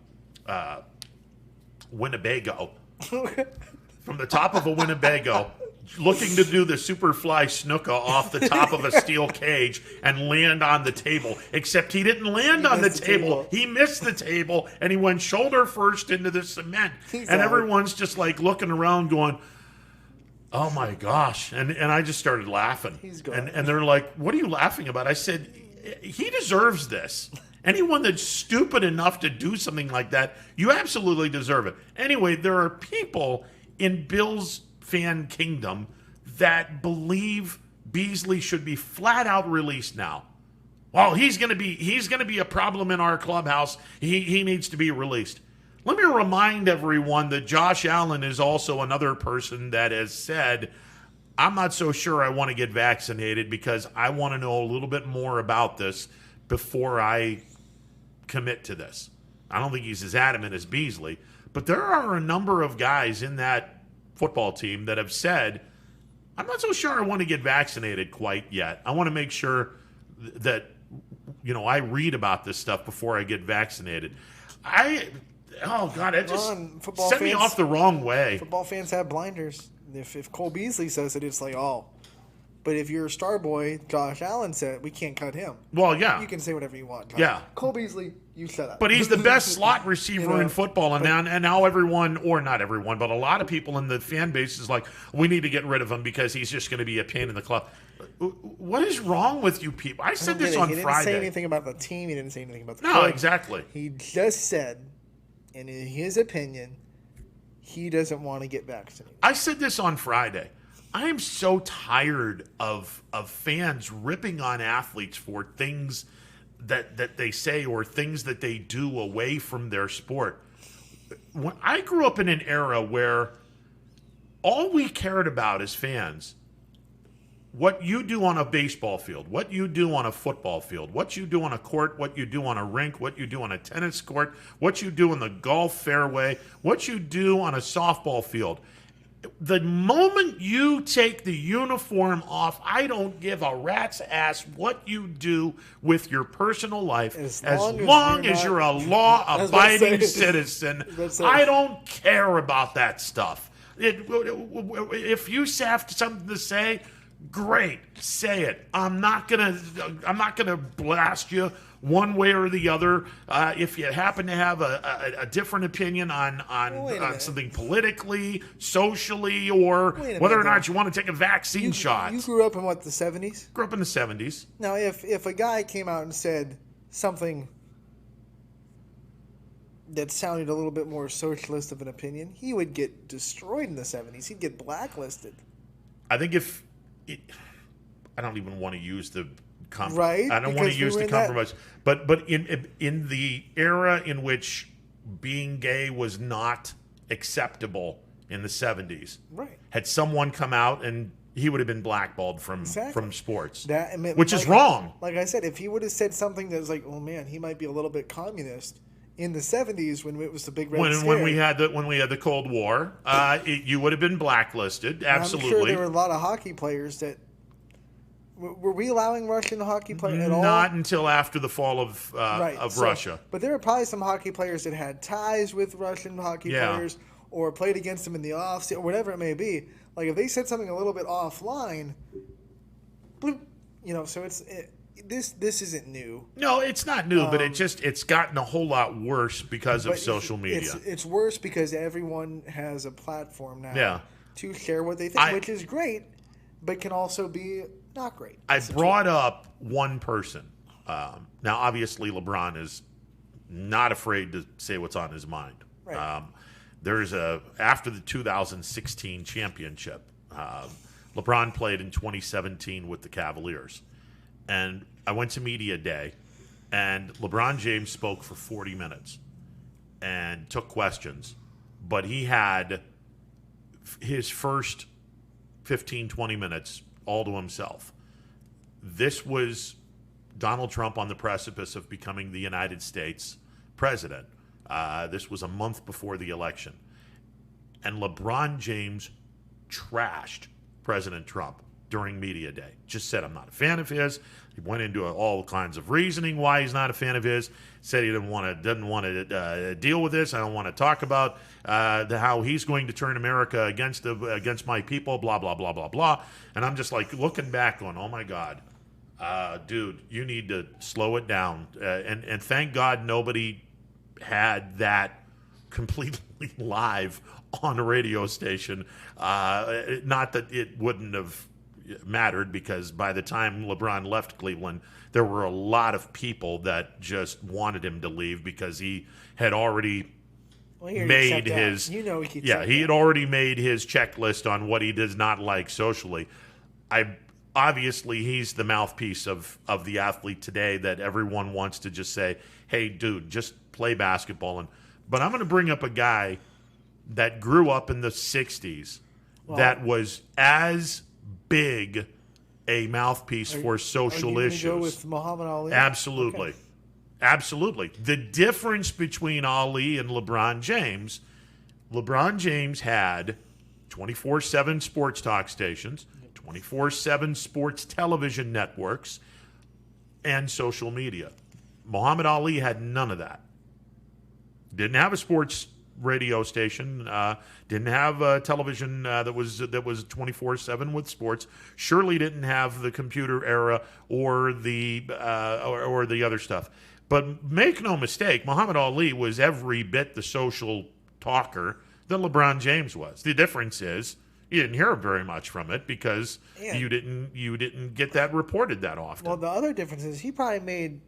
Winnebago, from the top of a Winnebago, looking to do the Superfly Snuka off the top of a steel cage and land on the table. Except he didn't land on the table. He missed the table, and he went shoulder first into the cement. And everyone's just like looking around going, oh my gosh. And I just started laughing. And they're like, what are you laughing about? I said, he deserves this. Anyone that's stupid enough to do something like that, you absolutely deserve it. Anyway, there are people in Bills fan kingdom that believe Beasley should be flat out released now. Well, he's going to be a problem in our clubhouse. He needs to be released. Let me remind everyone that Josh Allen is also another person that has said, I'm not so sure I want to get vaccinated because I want to know a little bit more about this before I commit to this. I don't think he's as adamant as Beasley, but there are a number of guys in that football team that have said, I'm not so sure I want to get vaccinated quite yet. I want to make sure that, I read about this stuff before I get vaccinated. It just sent me off the wrong way. Football fans have blinders. If Cole Beasley says it, it's like, oh. But if you're a star boy, Josh Allen said, we can't cut him. Well, yeah. You can say whatever you want. Yeah. Cole Beasley, you shut up. But he's the best slot receiver in football. And now everyone, or not everyone, but a lot of people in the fan base is like, we need to get rid of him because he's just going to be a pain in the club. What is wrong with you people? I said this on Friday. He didn't say anything about the team. He didn't say anything about the club. No, exactly. He just said, and in his opinion, he doesn't want to get vaccinated. I said this on Friday. I am so tired of fans ripping on athletes for things that they say or things that they do away from their sport. When I grew up in an era where all we cared about as fans, what you do on a baseball field, what you do on a football field, what you do on a court, what you do on a rink, what you do on a tennis court, what you do on the golf fairway, what you do on a softball field. The moment you take the uniform off, I don't give a rat's ass what you do with your personal life. As long as you're a law-abiding citizen, I don't care about that stuff. If you have something to say, great, say it. I'm not gonna blast you one way or the other. If you happen to have a different opinion on something politically, socially, or whether or not you want to take a vaccine shot. You grew up in what, the 70s? Grew up in the 70s. Now, if a guy came out and said something that sounded a little bit more socialist of an opinion, he would get destroyed in the 70s. He'd get blacklisted. I think I don't even want to use the right. I don't want to use the compromise. But in the era in which being gay was not acceptable in the 70s, right? Had someone come out and he would have been blackballed from sports, which is like, wrong. Like I said, if he would have said something that was like, "Oh man, he might be a little bit communist," in the 70s when it was the big red scare, when we had the Cold War, you would have been blacklisted. Absolutely. I'm sure there were a lot of hockey players that. Were we allowing Russian hockey players at all? Not until after the fall of Russia. But there were probably some hockey players that had ties with Russian hockey players or played against them in the off or whatever it may be. Like if they said something a little bit offline, bloop, so this isn't new. No, it's not new, but it's gotten a whole lot worse because of social media. It's worse because everyone has a platform now to share what they think, which is great, but can also be not great. I brought up one person. Now, obviously, LeBron is not afraid to say what's on his mind. Right. After the 2016 championship, LeBron played in 2017 with the Cavaliers. And I went to media day, and LeBron James spoke for 40 minutes and took questions. But he had his first 15, 20 minutes all to himself. This was Donald Trump on the precipice of becoming the United States president. This was a month before the election. And LeBron James trashed President Trump during media day. Just said, I'm not a fan of his. He went into all kinds of reasoning why he's not a fan of his. Said he doesn't want to deal with this. I don't want to talk about how he's going to turn America against my people, blah, blah, blah, blah, blah. And I'm just like looking back going, oh, my God, dude, you need to slow it down. And thank God nobody had that completely live on a radio station. Not that it wouldn't have mattered, because by the time LeBron left Cleveland, there were a lot of people that just wanted him to leave because he had already made his he had already made his checklist on what he does not like socially. Obviously he's the mouthpiece of the athlete today that everyone wants to just say, hey dude, just play basketball. But I'm going to bring up a guy that grew up in the 60s that was as big a mouthpiece for social issues. Go with Muhammad Ali? Absolutely. Okay. Absolutely. The difference between Ali and LeBron James had 24/7 sports talk stations, 24/7 sports television networks, and social media. Muhammad Ali had none of that. Didn't have a sports radio station, didn't have a television that was 24/7 with sports. Surely didn't have the computer era or the other stuff. But make no mistake, Muhammad Ali was every bit the social talker that LeBron James was. The difference is you didn't hear very much from it because you didn't get that reported that often. Well, the other difference is he probably made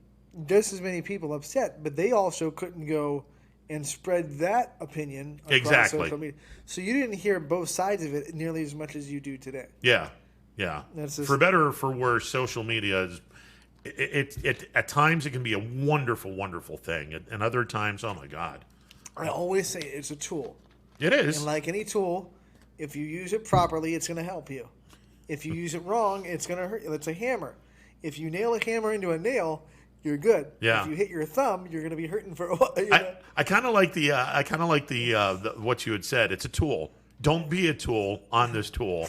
just as many people upset, but they also couldn't go and spread that opinion across Exactly. social media. So you didn't hear both sides of it nearly as much as you do today. Yeah. That's just, for better or for worse, social media is it at times it can be a wonderful, wonderful thing, and other times, oh my God. I always say it's a tool. It is. And like any tool, if you use it properly, it's going to help you. If you use it wrong, it's going to hurt you. It's a hammer. If you nail a hammer into a nail, you're good. Yeah. If you hit your thumb, you're going to be hurting for a while. You know? I kind of like the what you had said. It's a tool. Don't be a tool on this tool.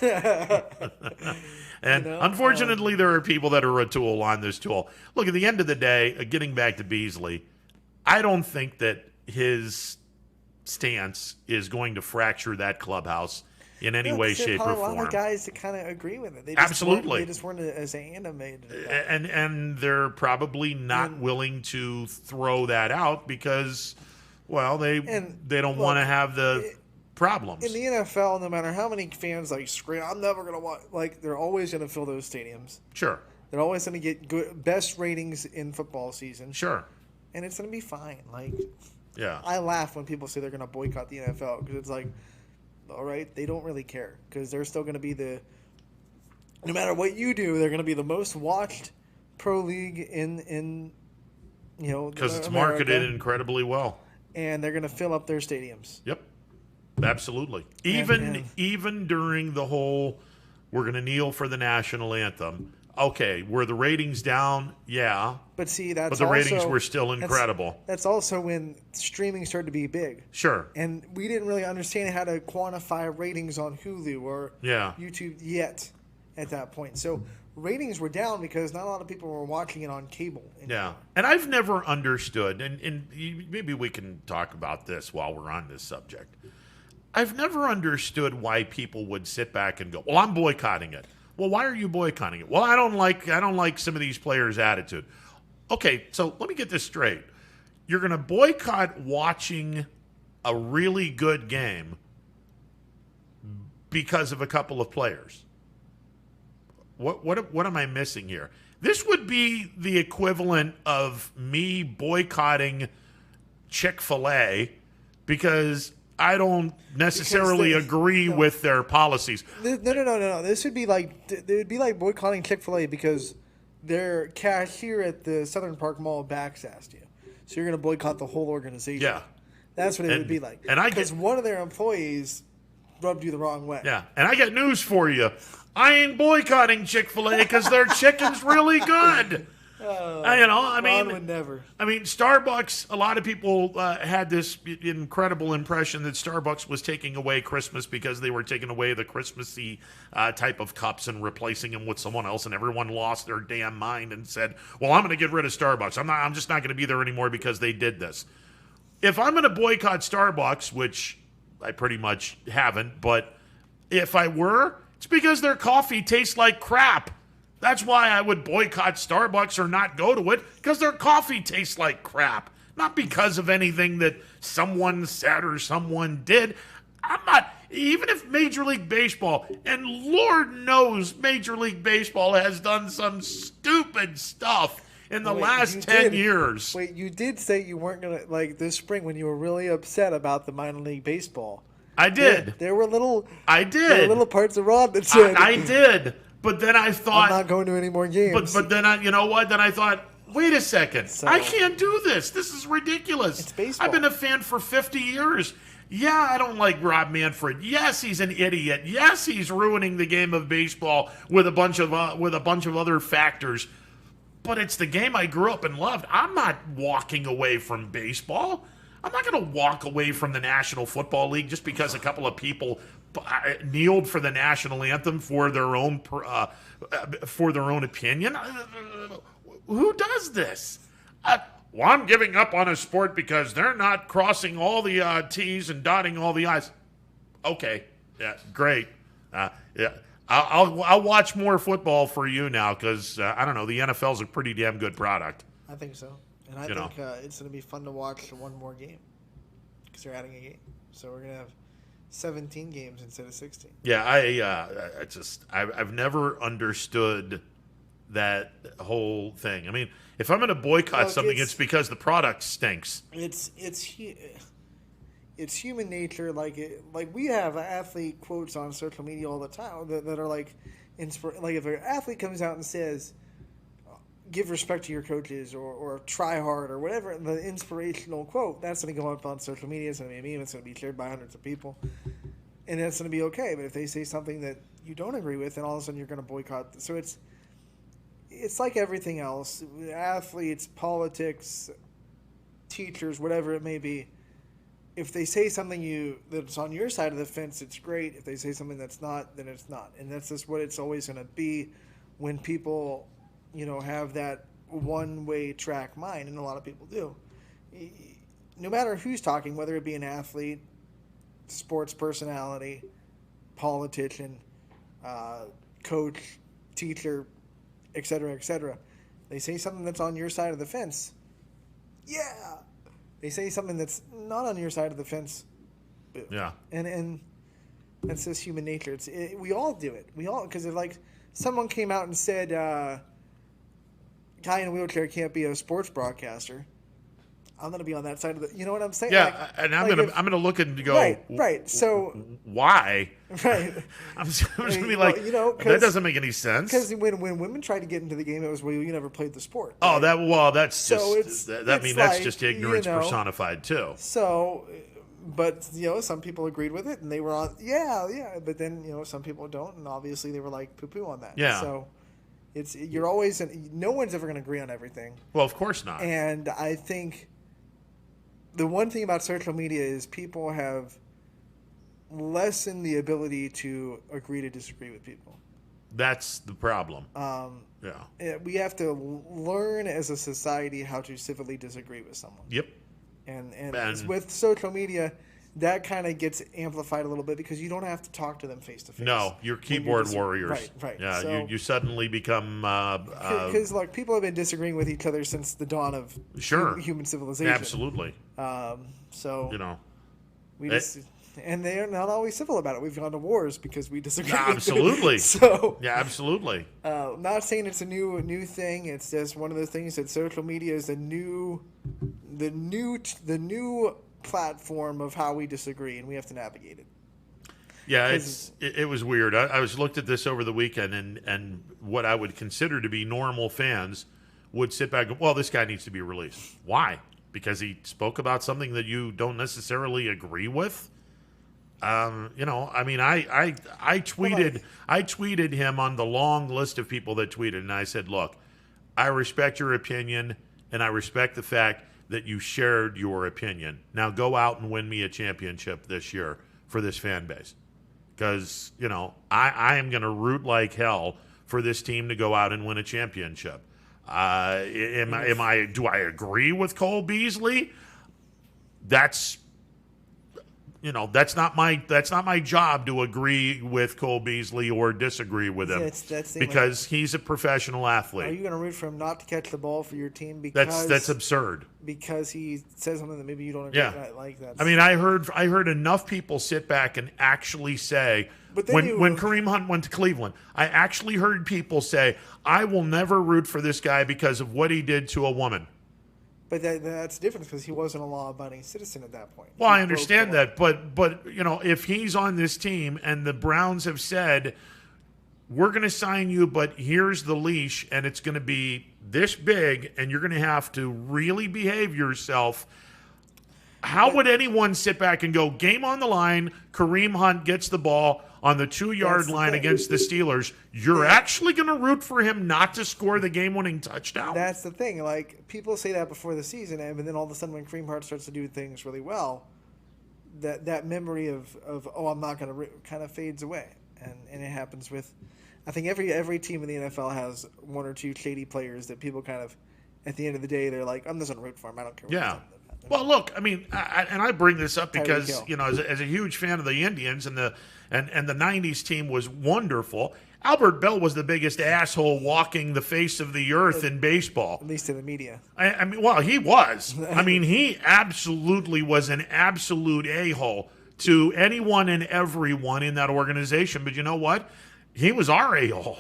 And unfortunately, there are people that are a tool on this tool. Look, at the end of the day, getting back to Beasley, I don't think that his stance is going to fracture that clubhouse in any way, shape, or form. A lot of guys that kind of agree with it. Absolutely. They just weren't as animated. And they're probably not willing to throw that out because, well, they don't want to have the problems. In the NFL, no matter how many fans like scream, I'm never going to watch, like, they're always going to fill those stadiums. Sure. They're always going to get good, best ratings in football season. Sure. And it's going to be fine. Like, yeah. I laugh when people say they're going to boycott the NFL because it's like, all right, they don't really care because they're still going to be no matter what you do, they're going to be the most watched pro league in because it's marketed incredibly well, and they're going to fill up their stadiums. Yep, absolutely. Even during the whole, we're going to kneel for the national anthem. Okay, were the ratings down? Yeah. But see, but the ratings were still incredible. That's also when streaming started to be big. Sure. And we didn't really understand how to quantify ratings on Hulu or YouTube yet at that point. So ratings were down because not a lot of people were watching it on cable anymore. Yeah. And I've never understood, and maybe we can talk about this while we're on this subject. I've never understood why people would sit back and go, well, I'm boycotting it. Well, why are you boycotting it? Well, I don't like some of these players' attitude. Okay, so let me get this straight. You're going to boycott watching a really good game because of a couple of players. What am I missing here? This would be the equivalent of me boycotting Chick-fil-A because I don't necessarily agree with their policies. No. This would be like boycotting Chick-fil-A because their cashier at the Southern Park Mall backsassed you. So you're going to boycott the whole organization. Yeah. That's what it would be like. Because one of their employees rubbed you the wrong way. Yeah. And I got news for you. I ain't boycotting Chick-fil-A because their chicken's really good. Ron would never. I mean, Starbucks, a lot of people had this incredible impression that Starbucks was taking away Christmas because they were taking away the Christmassy type of cups and replacing them with someone else, and everyone lost their damn mind and said, well, I'm going to get rid of Starbucks. I'm just not going to be there anymore because they did this. If I'm going to boycott Starbucks, which I pretty much haven't, but if I were, it's because their coffee tastes like crap. That's why I would boycott Starbucks or not go to it, because their coffee tastes like crap. Not because of anything that someone said or someone did. I'm not, even if Major League Baseball, and Lord knows Major League Baseball has done some stupid stuff in the last 10 years. Wait, you did say you weren't going to, like this spring when you were really upset about the minor league baseball. I did. There were little parts of Ron that said. I did. But then I thought, I'm not going to any more games. But then you know what? Then I thought, wait a second. I can't do this. This is ridiculous. It's baseball. I've been a fan for 50 years. Yeah, I don't like Rob Manfred. Yes, he's an idiot. Yes, he's ruining the game of baseball with a bunch of other factors. But it's the game I grew up and loved. I'm not walking away from baseball. I'm not going to walk away from the National Football League just because a couple of people kneeled for the national anthem for their own opinion. Who does this? Well, I'm giving up on a sport because they're not crossing all the T's and dotting all the I's. Okay, yeah, great. Yeah, I'll watch more football for you now because I don't know. The NFL's a pretty damn good product. I think so, and I think it's going to be fun to watch one more game because they're adding a game. So we're going to have 17 games instead of 16. Yeah, I've never understood that whole thing. I mean, if I'm going to boycott something, it's because the product stinks. It's it's human nature. Like we have athlete quotes on social media all the time that are like, like if an athlete comes out and says, "Give respect to your coaches," or "Try hard," or whatever, the inspirational quote, that's going to go up on social media. It's going to be a meme. It's going to be shared by hundreds of people, and that's going to be okay. But if they say something that you don't agree with, then all of a sudden you're going to boycott. So it's like everything else. Athletes, politics, teachers, whatever it may be. If they say something that's on your side of the fence, it's great. If they say something that's not, then it's not. And that's just what it's always going to be when people, have that one-way track mind, and a lot of people do. No matter who's talking, whether it be an athlete, sports personality, politician, coach, teacher, etc., they say something that's on your side of the fence. Yeah. They say something that's not on your side of the fence. Boo. Yeah. And that's just human nature. We all do it. Because if like someone came out and said, guy in a wheelchair can't be a sports broadcaster, I'm going to be on that side of the, you know what I'm saying? Yeah, and I'm gonna look and go, right. So why? Right. I'm just going to be like, that doesn't make any sense. Because when women tried to get into the game, it was, well, you never played the sport. Oh, right? That's so just, that's just ignorance personified too. So, but some people agreed with it and they were on, yeah. But then some people don't, and obviously they were like poo-poo on that. Yeah. So you're always no one's ever going to agree on everything. Well, of course not. And I think the one thing about social media is people have lessened the ability to agree to disagree with people. That's the problem. Yeah. We have to learn as a society how to civilly disagree with someone. Yep. And with social media, that kind of gets amplified a little bit because you don't have to talk to them face to face. No, you're keyboard warriors. Right. Yeah, so, you suddenly become because people have been disagreeing with each other since the dawn of human civilization. Absolutely. We just, and they're not always civil about it. We've gone to wars because we disagree. Absolutely. So absolutely. Not saying it's a new thing. It's just one of the things that social media is the new platform of how we disagree, and we have to navigate it. Yeah, it was weird. I was looked at this over the weekend, and what I would consider to be normal fans would sit back and go, well, this guy needs to be released. Why? Because he spoke about something that you don't necessarily agree with? I tweeted him on the long list of people that tweeted, and I said, look, I respect your opinion, and I respect the fact that you shared your opinion. Now go out and win me a championship this year for this fan base. Because, I am going to root like hell for this team to go out and win a championship. Do I agree with Cole Beasley? That's not my job to agree with Cole Beasley or disagree with him because he's a professional athlete. Are you going to root for him not to catch the ball for your team because that's absurd? Because he says something that maybe you don't agree with. Like that. I mean, I heard enough people sit back and actually say, when Kareem Hunt went to Cleveland, I actually heard people say, I will never root for this guy because of what he did to a woman. But that's different because he wasn't a law-abiding citizen at that point. Well, I understand that, but if he's on this team and the Browns have said, we're going to sign you, but here's the leash, and it's going to be this big, and you're going to have to really behave yourself, how would anyone sit back and go, game on the line, Kareem Hunt gets the ball on the 2-yard line against the Steelers, you're actually going to root for him not to score the game-winning touchdown? That's the thing. Like, people say that before the season, and then all of a sudden when Kareem Hunt starts to do things really well, that memory of I'm not going to kind of fades away. And it happens with, I think every team in the NFL has one or two shady players that people kind of, at the end of the day, they're like, I'm just going to root for him. I don't care what he's done. Well, look, I mean, I bring this up because, as a huge fan of the Indians and the 90s team was wonderful, Albert Bell was the biggest asshole walking the face of the earth in baseball. At least in the media. I mean, well, he was. I mean, he absolutely was an absolute a-hole to anyone and everyone in that organization. But you know what? He was our a-hole,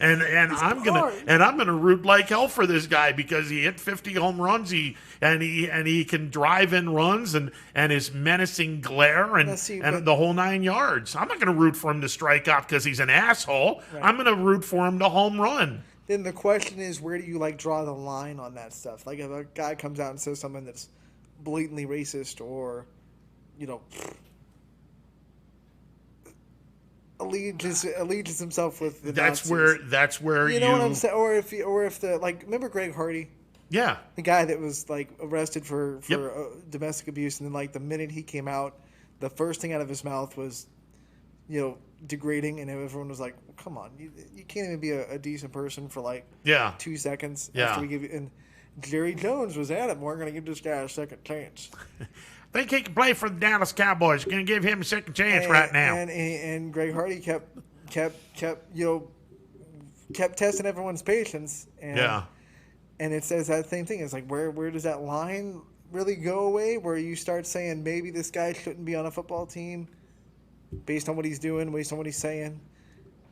and I'm gonna root like hell for this guy because he hit 50 home runs. He can drive in runs and his menacing glare and the whole 9 yards. I'm not gonna root for him to strike out because he's an asshole. Right. I'm gonna root for him to home run. Then the question is, where do you draw the line on that stuff? Like if a guy comes out and says something that's blatantly racist or, allegiance himself with the that's Nazis. That's where you know what I'm saying. Or if the remember Greg Hardy? Yeah, the guy that was arrested for domestic abuse, and then the minute he came out, the first thing out of his mouth was, degrading, and everyone was like, well, "Come on, you can't even be a decent person for 2 seconds." After we give you, and Jerry Jones was at it. We're going to give this guy a second chance. Think he can play for the Dallas Cowboys. Going to give him a second chance right now. And Greg Hardy kept testing everyone's patience. And it says that same thing. It's where does that line really go away? Where you start saying maybe this guy shouldn't be on a football team based on what he's doing, based on what he's saying.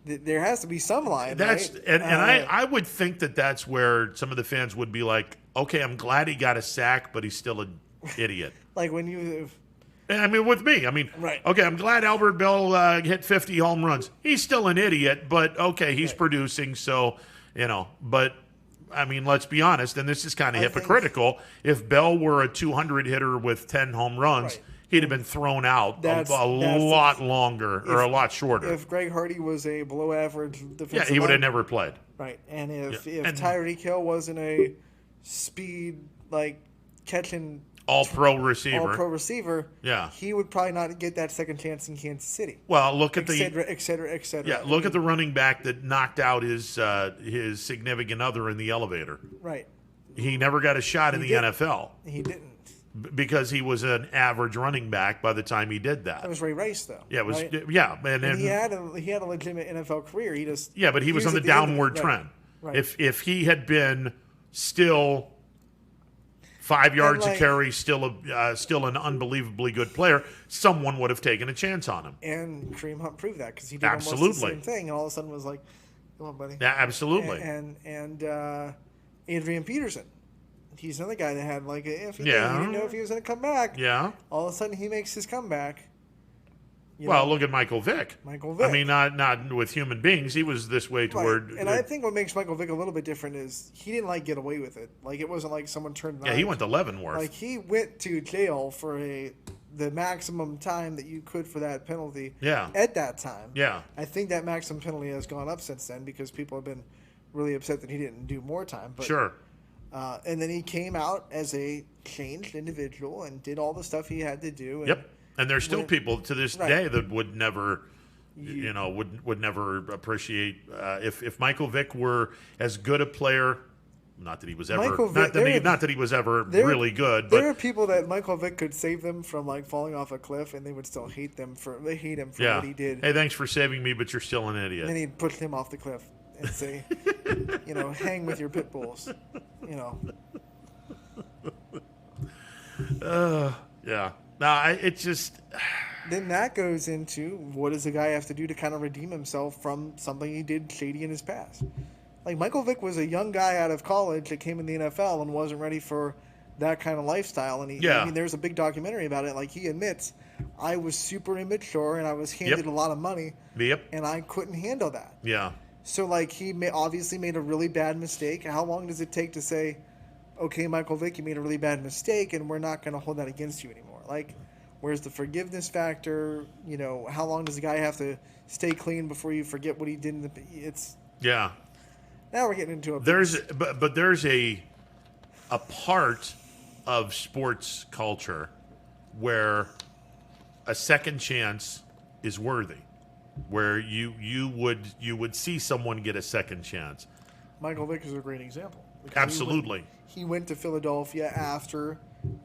There has to be some line. I would think that's where some of the fans would be like, okay, I'm glad he got a sack, but he's still an idiot. When you... with me. Right. Okay, I'm glad Albert Bell hit 50 home runs. He's still an idiot, but okay, he's producing, so, but, let's be honest, and this is kind of hypocritical. If Bell were a 200 hitter with 10 home runs, he'd have been thrown out a lot longer or a lot shorter. If Greg Hardy was a below-average defensive he would have never played. Right, and if Tyreek Hill wasn't a speed, catching... All-pro receiver. Yeah. He would probably not get that second chance in Kansas City. Well, look at et cetera. Yeah, look at the running back that knocked out his significant other in the elevator. Right. He never got a shot in the NFL. He didn't. Because he was an average running back by the time he did that. That was Ray Rice, though. Yeah, it was. Right? Yeah, and he had a legitimate NFL career. But he was on the downward trend. Right. If he had been still 5 yards a carry, still an unbelievably good player, someone would have taken a chance on him. And Kareem Hunt proved that because he did almost the same thing, and all of a sudden was like, "Come on, buddy." Yeah, absolutely. And Adrian Peterson, he's another guy that had a iffy thing. He didn't know if he was going to come back. Yeah. All of a sudden, he makes his comeback. Look at Michael Vick. Not with human beings. He was this way toward. Right. And I think what makes Michael Vick a little bit different is he didn't get away with it. It wasn't like someone turned. Yeah, he went to Leavenworth. He went to jail for the maximum time that you could for that penalty. Yeah. At that time. Yeah. I think that maximum penalty has gone up since then because people have been really upset that he didn't do more time. But, sure. And then he came out as a changed individual and did all the stuff he had to do. And yep. And there's still people to this day that would never, would never appreciate if Michael Vick were as good a player. Not that he was ever, not that he was ever really good. But there are people that Michael Vick could save them from falling off a cliff, and they would still hate him for what he did. Hey, thanks for saving me, but you're still an idiot. And then he'd push him off the cliff and say, hang with your pit bulls, Yeah. No, it's just. Then that goes into what does the guy have to do to kind of redeem himself from something he did shady in his past. Michael Vick was a young guy out of college that came in the NFL and wasn't ready for that kind of lifestyle. And there's a big documentary about it. He admits, I was super immature and I was handed a lot of money. Yep. And I couldn't handle that. Yeah. So he obviously made a really bad mistake. How long does it take to say, okay, Michael Vick, you made a really bad mistake, and we're not going to hold that against you anymore? Where's the forgiveness factor? How long does the guy have to stay clean before you forget what he did? Yeah. Now we're getting into there's a part of sports culture where a second chance is worthy, where you would see someone get a second chance. Michael Vick is a great example. Absolutely. He went to Philadelphia after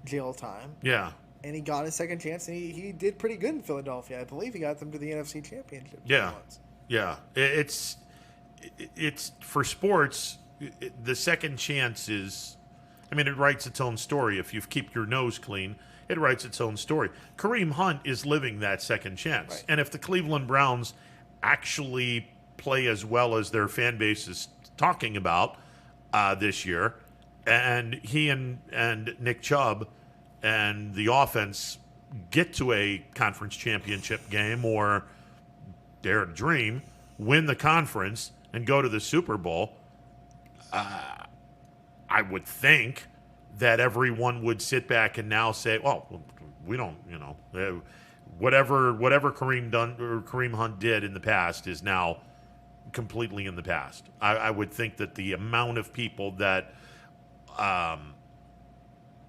jail time. Yeah. And he got a second chance, and he did pretty good in Philadelphia. I believe he got them to the NFC Championship. Yeah. Yeah. It's for sports, the second chance is, it writes its own story. If you keep your nose clean, it writes its own story. Kareem Hunt is living that second chance. Right. And if the Cleveland Browns actually play as well as their fan base is talking about this year. And he and Nick Chubb and the offense get to a conference championship game, or dare to dream, win the conference and go to the Super Bowl, I would think that everyone would sit back and now say, well, we don't, whatever Kareem Hunt did in the past is now completely in the past. I would think that the amount of people that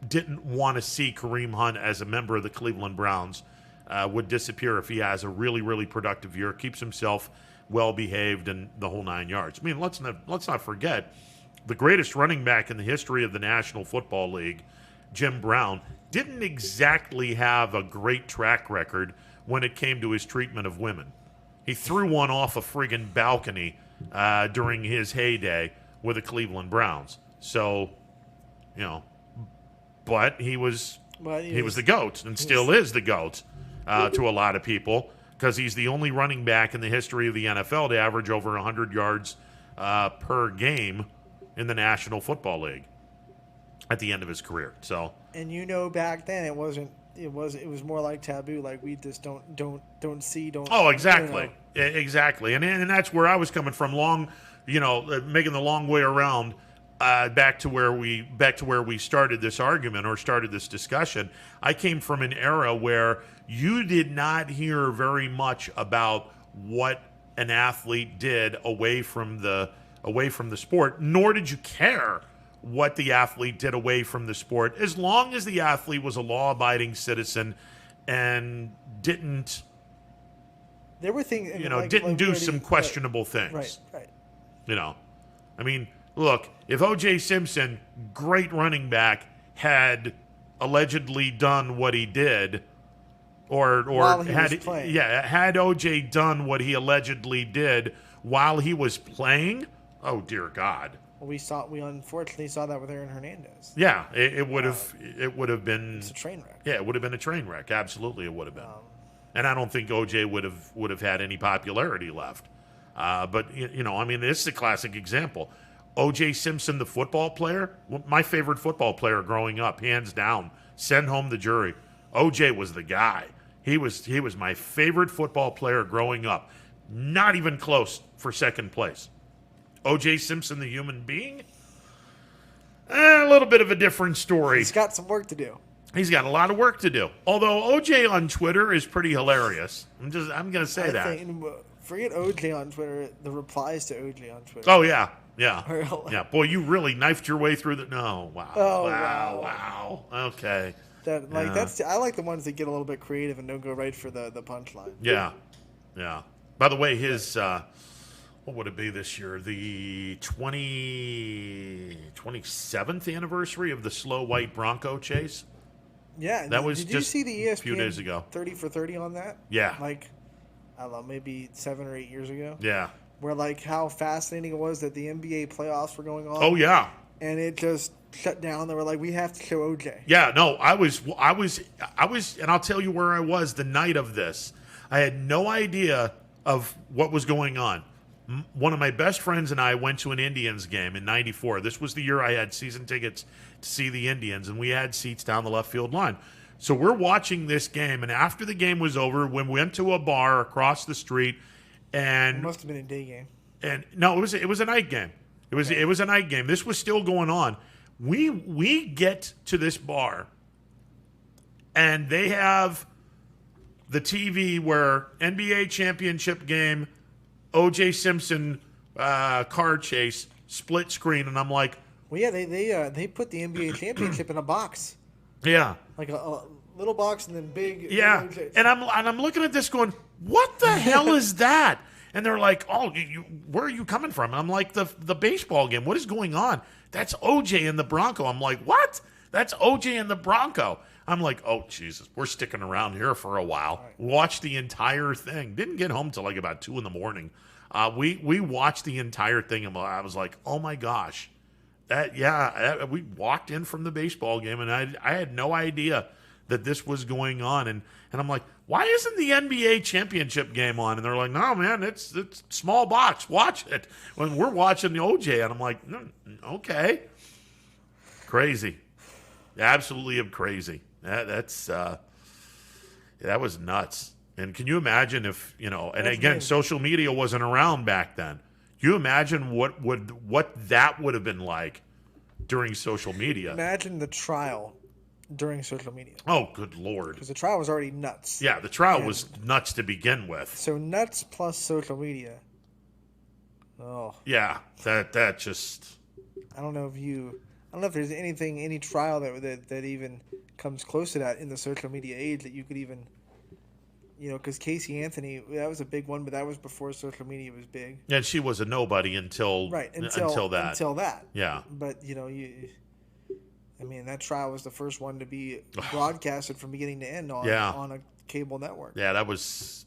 didn't want to see Kareem Hunt as a member of the Cleveland Browns would disappear if he has a really, really productive year, keeps himself well-behaved, and the whole 9 yards. I mean, let's not forget, the greatest running back in the history of the National Football League, Jim Brown, didn't exactly have a great track record when it came to his treatment of women. He threw one off a friggin' balcony during his heyday with the Cleveland Browns. So, but he was the GOAT, and still is the GOAT to a lot of people, because he's the only running back in the history of the NFL to average over 100 yards per game in the National Football League at the end of his career. So, and back then it wasn't. It was more like taboo. Like, we just don't see. Oh, exactly, exactly, and that's where I was coming from. Making the long way around back to where we started this argument or started this discussion. I came from an era where you did not hear very much about what an athlete did away from the sport, nor did you care what the athlete did away from the sport, as long as the athlete was a law-abiding citizen and didn't do some questionable things. Right. I mean, look, if O.J. Simpson, great running back, had allegedly done what he did, or had O.J. done what he allegedly did while he was playing, oh dear God. Well, we unfortunately saw that with Aaron Hernandez. Yeah, it would have been. It's a train wreck. Yeah, it would have been a train wreck. Absolutely, it would have been. And I don't think O.J. would have had any popularity left. But I mean, this is a classic example. O.J. Simpson, the football player, my favorite football player growing up, hands down. Send home the jury. O.J. was the guy. He was my favorite football player growing up. Not even close for second place. O.J. Simpson, the human being, a little bit of a different story. He's got some work to do. He's got a lot of work to do. Although O.J. on Twitter is pretty hilarious. I'm going to say that. Forget O.J. on Twitter. The replies to O.J. on Twitter. Oh yeah. Yeah. Boy, you really knifed your way through the. No, wow. Oh, wow. Okay. I like the ones that get a little bit creative and don't go right for the punchline. Yeah. By the way, his what would it be this year? The 27th anniversary of the slow white Bronco chase. Yeah, that was did you see the ESPN a few days ago. 30 for 30 on that? Yeah, I don't know, maybe 7 or 8 years ago. Yeah, where how fascinating it was that the NBA playoffs were going on. Oh yeah, and it just shut down. They were like, we have to show OJ. Yeah, no, I was, and I'll tell you where I was the night of this. I had no idea of what was going on. One of my best friends and I went to an Indians game in '94. This was the year I had season tickets to see the Indians, and we had seats down the left field line. So we're watching this game, and after the game was over, we went to a bar across the street, and it must have been a day game. And no, it was a night game. It was a night game. This was still going on. We get to this bar, and they have the TV where NBA championship game, O.J. Simpson car chase, split screen, and I'm like, well, yeah, they put the NBA championship in a box. Yeah, like a little box and then big. Yeah, and I'm looking at this going, what the hell is that? And they're like, oh, where are you coming from? And I'm like, the baseball game. What is going on? That's O.J. and the Bronco. I'm like, what? That's O.J. and the Bronco. I'm like, oh, Jesus, we're sticking around here for a while. Right. Watched the entire thing. Didn't get home till like about 2 a.m. We watched the entire thing, and I was like, oh, my gosh. We walked in from the baseball game, and I had no idea that this was going on. And I'm like, why isn't the NBA championship game on? And they're like, no, man, it's small box. Watch it. When we're watching the OJ, and I'm like, okay. Crazy. Absolutely crazy. That was nuts. And can you imagine if, and again, social media wasn't around back then. Can you imagine what that would have been like during social media? Imagine the trial during social media. Oh, good Lord. Because the trial was already nuts. Yeah, the trial was nuts to begin with. So nuts plus social media. Oh. Yeah, that just... I don't know if there's any trial that even comes close to that in the social media age that you could even... because Casey Anthony, that was a big one, but that was before social media was big. And she was a nobody until that. Until that. Yeah. But, that trial was the first one to be broadcasted from beginning to end on a cable network. Yeah, that was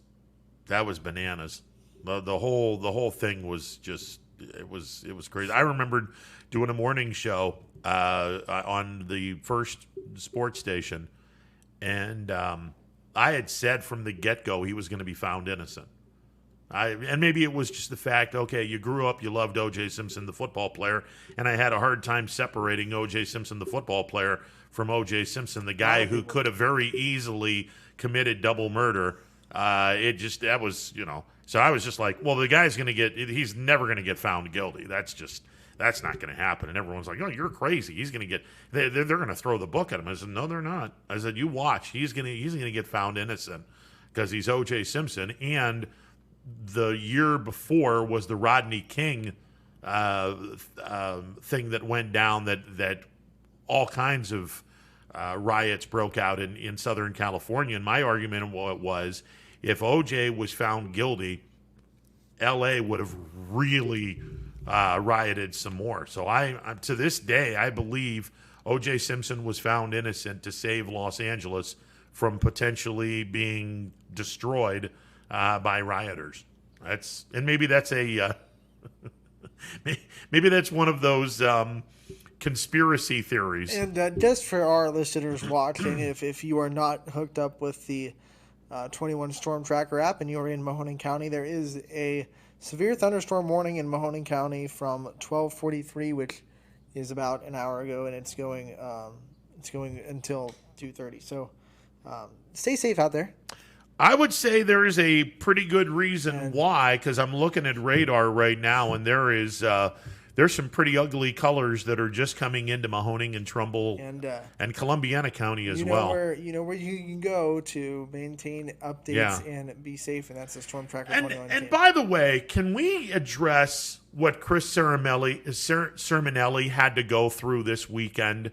bananas. The whole thing was just it was crazy. I remembered doing a morning show on the first sports station, and I had said from the get-go he was going to be found innocent. And maybe it was just the fact, okay, you grew up, you loved O.J. Simpson, the football player, and I had a hard time separating O.J. Simpson, the football player, from O.J. Simpson, the guy who could have very easily committed double murder. So I was just like, well, the guy's going to he's never going to get found guilty. That's not going to happen. And everyone's like, oh, you're crazy. He's going to they're going to throw the book at him. I said, no, they're not. I said, you watch. He's going to get found innocent because he's O.J. Simpson. And the year before was the Rodney King thing that went down that all kinds of riots broke out in Southern California. And my argument was if O.J. was found guilty, L.A. would have really rioted some more. So I to this day, I believe O.J. Simpson was found innocent to save Los Angeles from potentially being destroyed by rioters. Maybe that's maybe that's one of those conspiracy theories. And just for our listeners watching, if you are not hooked up with the 21 Storm Tracker app and you are in Mahoning County, there is a severe thunderstorm warning in Mahoning County from 12:43, which is about an hour ago, and it's going until 2:30. So stay safe out there. I would say there is a pretty good reason why, because I'm looking at radar right now, and there's some pretty ugly colors that are just coming into Mahoning and Trumbull and Columbiana County as well. You know where you can go to maintain updates and be safe, and that's the Storm Tracker 21. And by the way, can we address what Chris Sermonelli had to go through this weekend?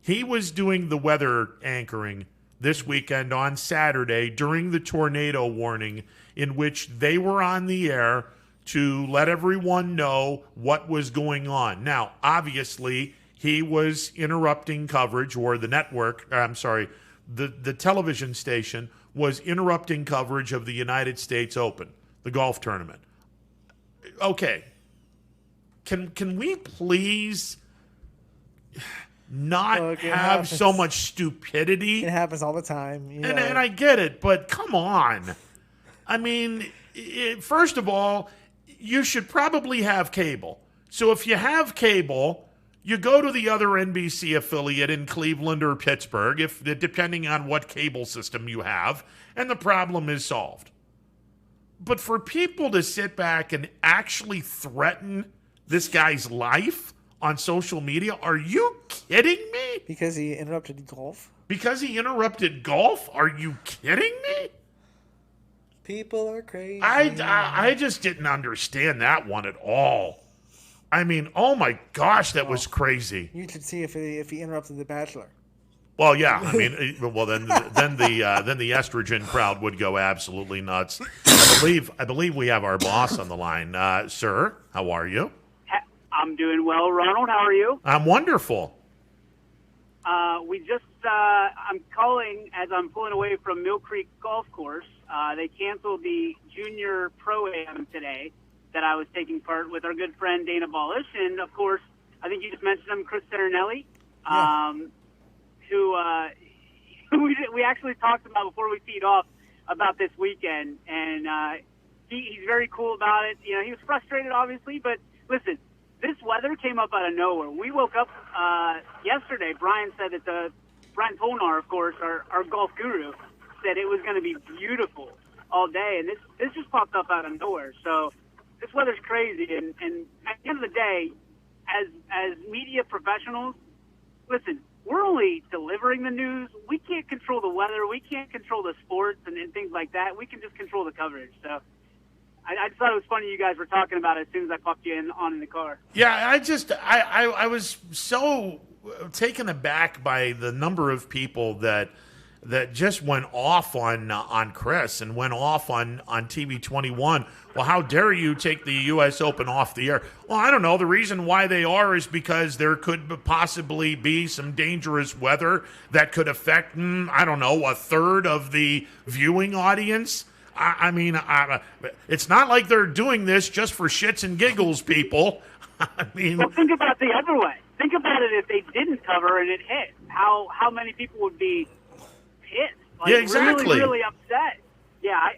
He was doing the weather anchoring this weekend on Saturday during the tornado warning, in which they were on the air to let everyone know what was going on. Now, obviously, he was interrupting coverage, or the television station was interrupting coverage of the United States Open, the golf tournament. Okay. Can we please not have so much stupidity? It happens all the time. And I get it, but come on. I mean, first of all, you should probably have cable. So if you have cable, you go to the other NBC affiliate in Cleveland or Pittsburgh, depending on what cable system you have, and the problem is solved. But for people to sit back and actually threaten this guy's life on social media, are you kidding me? Because he interrupted golf? Are you kidding me? People are crazy. I just didn't understand that one at all. I mean, oh my gosh, that was crazy. You should see if he interrupted The Bachelor. Well, yeah. I mean, then the estrogen crowd would go absolutely nuts. I believe we have our boss on the line. Sir, how are you? I'm doing well, Ronald. How are you? I'm wonderful. I'm calling as I'm pulling away from Mill Creek Golf Course. They canceled the Junior Pro-Am today that I was taking part with our good friend Dana Ballish. And, of course, I think you just mentioned him, Chris Sermonelli, who we actually talked about before we teed off. about this weekend, and he's very cool about it. You know, he was frustrated, obviously, but listen, this weather came up out of nowhere. We woke up yesterday. Brian said that Brian Tolnar, of course, our golf guru, said it was going to be beautiful all day, and this just popped up out of nowhere. So this weather's crazy, and at the end of the day, as media professionals, listen, we're only delivering the news. We can't control the weather. We can't control the sports and things like that. We can just control the coverage. So I just thought it was funny you guys were talking about it as soon as I popped you in the car. Yeah, I was so taken aback by the number of people that just went off on Chris and went off on TV 21. Well, how dare you take the U.S. Open off the air? Well, I don't know. The reason why they are is because there could possibly be some dangerous weather that could affect, I don't know, a third of the viewing audience. I mean, it's not like they're doing this just for shits and giggles, people. I mean, well, think about the other way. Think about it if they didn't cover and it hit. How many people would be pissed? Like, yeah, exactly. Really, really upset. Yeah,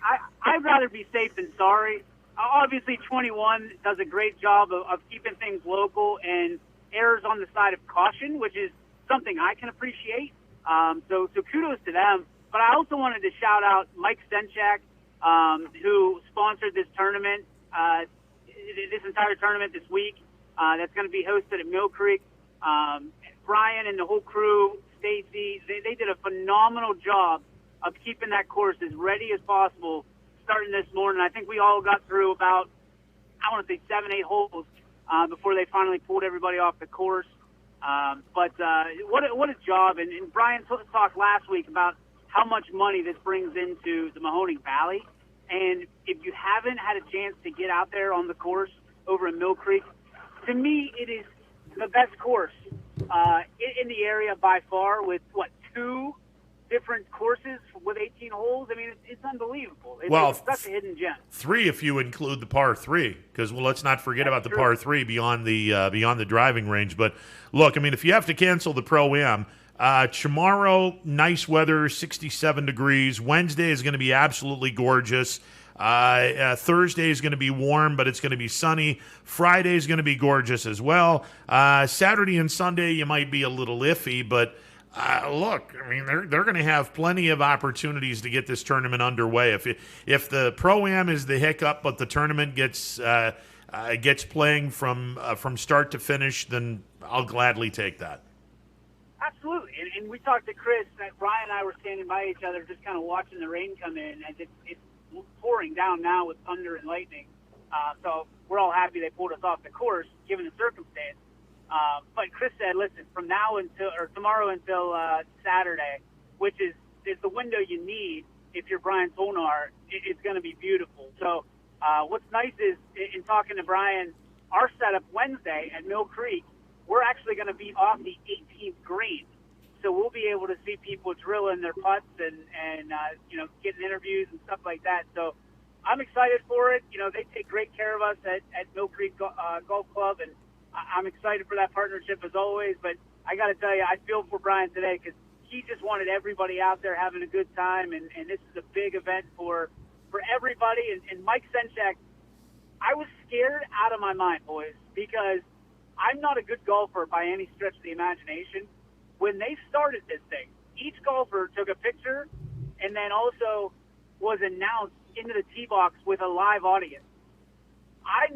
I'd rather be safe than sorry. Obviously, 21 does a great job of keeping things local and errs on the side of caution, which is something I can appreciate. So kudos to them. But I also wanted to shout out Mike Stenchak, who sponsored this tournament, this entire tournament this week. That's going to be hosted at Mill Creek. Brian and the whole crew, Stacy, they did a phenomenal job of keeping that course as ready as possible starting this morning. I think we all got through about, I want to say 7-8 holes before they finally pulled everybody off the course. But what a job. And Brian talked last week about how much money this brings into the Mahoning Valley. And if you haven't had a chance to get out there on the course over in Mill Creek, to me, it is the best course in the area by far, with, 2 different courses with 18 holes. I mean, it's unbelievable. It's such a hidden gem. 3 if you include the par 3, because let's not forget about the par 3 beyond the driving range. But look, I mean, if you have to cancel the Pro-Am, tomorrow, nice weather, 67 degrees. Wednesday is going to be absolutely gorgeous. Thursday is going to be warm, but it's going to be sunny. Friday is going to be gorgeous as well. Saturday and Sunday, you might be a little iffy, but look, I mean, they're going to have plenty of opportunities to get this tournament underway. If the Pro-Am is the hiccup, but the tournament gets playing from start to finish, then I'll gladly take that. Absolutely. And we talked to Chris. Brian and I were standing by each other just kind of watching the rain come in. And it's pouring down now with thunder and lightning. So we're all happy they pulled us off the course, given the circumstance. But Chris said, listen, from now until, or tomorrow until Saturday, which is the window you need if you're Brian Tolnar, it's going to be beautiful. So what's nice is, in talking to Brian, our setup Wednesday at Mill Creek, we're actually going to be off the 18th green. So we'll be able to see people drilling their putts and getting interviews and stuff like that. So I'm excited for it. You know, they take great care of us at Mill Creek Golf Club, and I'm excited for that partnership as always. But I got to tell you, I feel for Brian today because he just wanted everybody out there having a good time, and this is a big event for everybody. And Mike Senchak, I was scared out of my mind, boys, because I'm not a good golfer by any stretch of the imagination. When they started this thing, each golfer took a picture and then also was announced into the tee box with a live audience. I've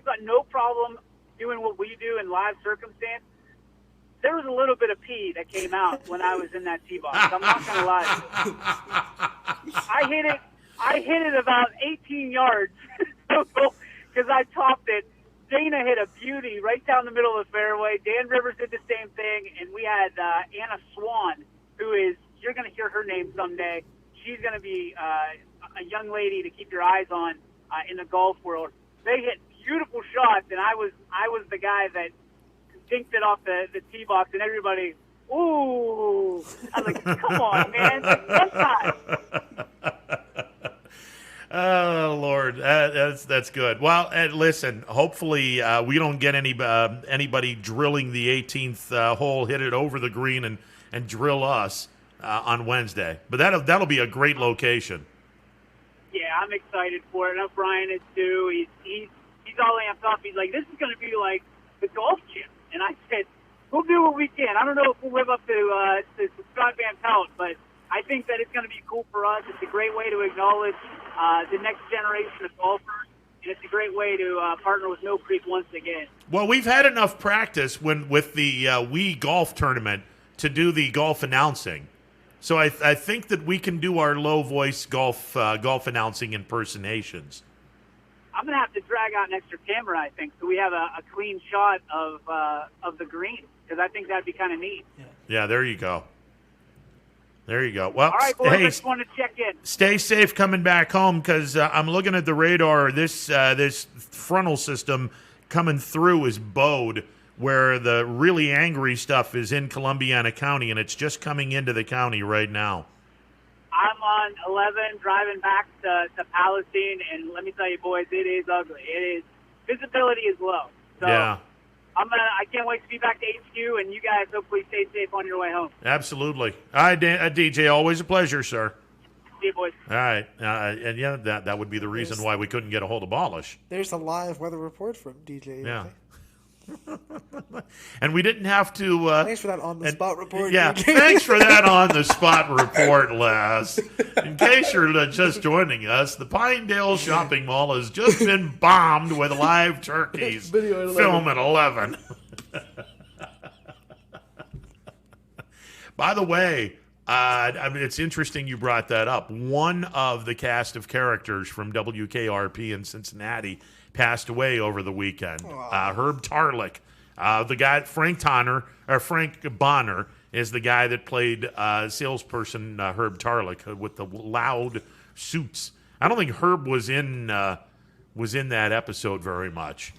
got no problem doing what we do in live circumstance. There was a little bit of pee that came out when I was in that tee box. I'm not going to lie. I hit it about 18 yards because I topped it. Dana hit a beauty right down the middle of the fairway. Dan Rivers did the same thing, and we had Anna Swan, who is, you're going to hear her name someday. She's going to be a young lady to keep your eyes on in the golf world. They hit beautiful shots, and I was the guy that dinked it off the tee box, and everybody, ooh. I was like, come on, man. One time. Oh, Lord, that's good. Well, listen, hopefully we don't get anybody drilling the 18th hole, hit it over the green, and drill us. on Wednesday. But that'll be a great location. Yeah, I'm excited for it. I know Brian is too. He's all amped up. He's like, this is going to be like the golf gym. And I said, we'll do what we can. I don't know if we'll live up to Scott Van Pelt, but I think that it's going to be cool for us. It's a great way to acknowledge the next generation of golfers, and it's a great way to partner with Mill Creek once again. Well, we've had enough practice with the Wii Golf Tournament to do the golf announcing. So I think that we can do our low voice golf announcing impersonations. I'm going to have to drag out an extra camera, I think, so we have a clean shot of the green, because I think that'd be kind of neat. Yeah, there you go. There you go. Well, all right, boys, hey, I just want to check in. Stay safe coming back home, because I'm looking at the radar. This frontal system coming through is Bode, where the really angry stuff is in Columbiana County, and it's just coming into the county right now. I'm on 11 driving back to Palestine, and let me tell you, boys, it is ugly. Visibility is low. So yeah. I can't wait to be back to HQ, and you guys hopefully stay safe on your way home. Absolutely. All right, DJ, always a pleasure, sir. See you, boys. All right. And yeah, that would be the reason why we couldn't get a hold of Ballish. There's a live weather report from DJ. Yeah. And we didn't have to... thanks for that on-the-spot report. Yeah, DJ. Thanks for that on-the-spot report, Les. In case you're just joining us, the Pinedale Shopping Mall has just been bombed with live turkeys. Film at 11. By the way, I mean, it's interesting you brought that up. One of the cast of characters from WKRP in Cincinnati passed away over the weekend. Herb Tarlick, the guy Frank Bonner is the guy that played salesperson Herb Tarlick with the loud suits. I don't think Herb was in that episode very much.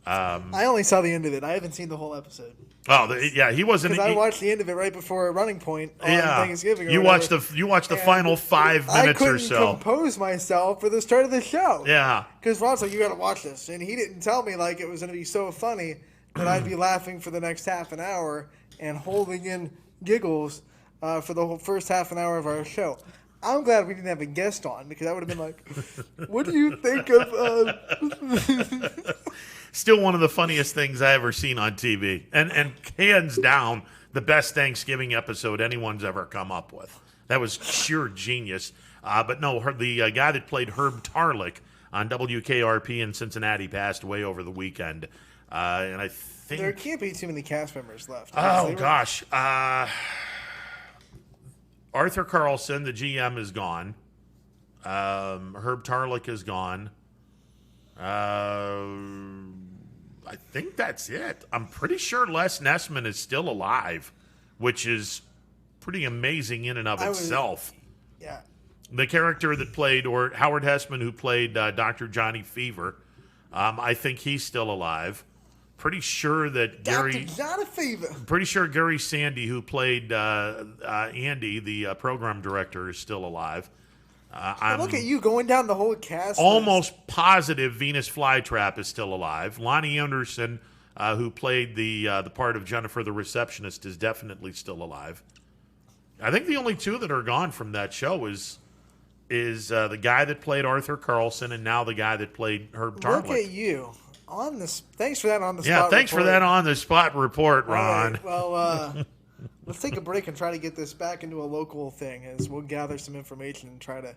I only saw the end of it. I haven't seen the whole episode. Oh, yeah, he wasn't. Because I watched the end of it right before Running Point on Thanksgiving. You watched the final 5 minutes or so. I couldn't compose myself for the start of the show. Yeah. Because Ron's like, you got to watch this, and he didn't tell me like it was going to be so funny that I'd be laughing for the next half an hour and holding in giggles for the whole first half an hour of our show. I'm glad we didn't have a guest on, because I would have been like, what do you think of... Still one of the funniest things I ever seen on TV. And hands down, the best Thanksgiving episode anyone's ever come up with. That was sheer genius. But no, the guy that played Herb Tarlick on WKRP in Cincinnati passed away over the weekend. And I think... There can't be too many cast members left. Oh, gosh. Arthur Carlson, the GM, is gone. Herb Tarlick is gone. I think that's it. I'm pretty sure Les Nessman is still alive, which is pretty amazing in and of itself. Yeah. The character that played, or Howard Hessman, who played Dr. Johnny Fever, I think he's still alive. Pretty sure that Dr. Johnny Fever. Pretty sure Gary Sandy, who played Andy, the program director, is still alive. Look at you going down the whole cast. Almost positive Venus Flytrap is still alive. Lonnie Anderson, who played the part of Jennifer the receptionist, is definitely still alive. I think the only two that are gone from that show is the guy that played Arthur Carlson and now the guy that played Herb Tarlick. Look at you. Thanks for that on the spot. Yeah, thanks for that on the spot report, Ron. Right, well, let's take a break and try to get this back into a local thing, as we'll gather some information and try to.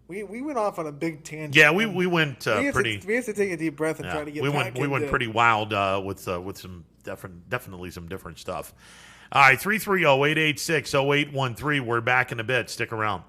We went off on a big tangent. Yeah, we went pretty. We have to take a deep breath and try to get. We went pretty wild with some definitely some different stuff. All right, 330-886-0813. We're back in a bit. Stick around.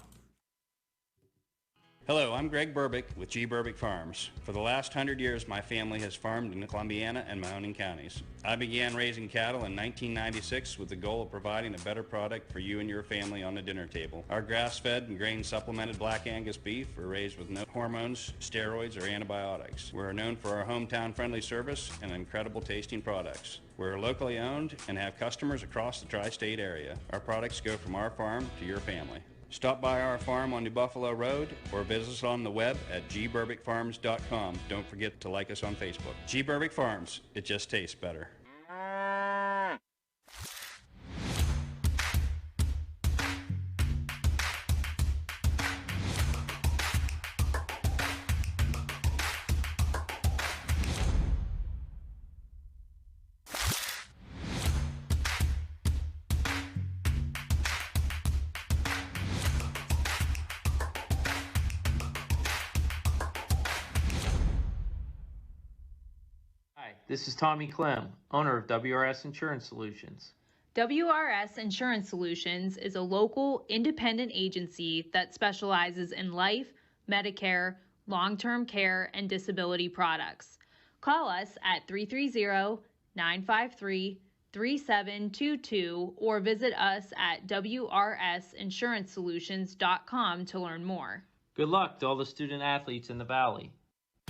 Hello, I'm Greg Burbick with G. Burbick Farms. For the last 100 years, my family has farmed in Columbiana and Mahoning counties. I began raising cattle in 1996 with the goal of providing a better product for you and your family on the dinner table. Our grass-fed and grain-supplemented Black Angus beef are raised with no hormones, steroids, or antibiotics. We're known for our hometown-friendly service and incredible tasting products. We're locally owned and have customers across the tri-state area. Our products go from our farm to your family. Stop by our farm on New Buffalo Road or visit us on the web at gburbickfarms.com. Don't forget to like us on Facebook. G. Burbick Farms, it just tastes better. this is Tommy Clem, owner of WRS Insurance Solutions. WRS Insurance Solutions is a local independent agency that specializes in life, Medicare, long-term care, and disability products. Call us at 330-953-3722 or visit us at wrsinsuranceSolutions.com to learn more. Good luck to all the student athletes in the Valley.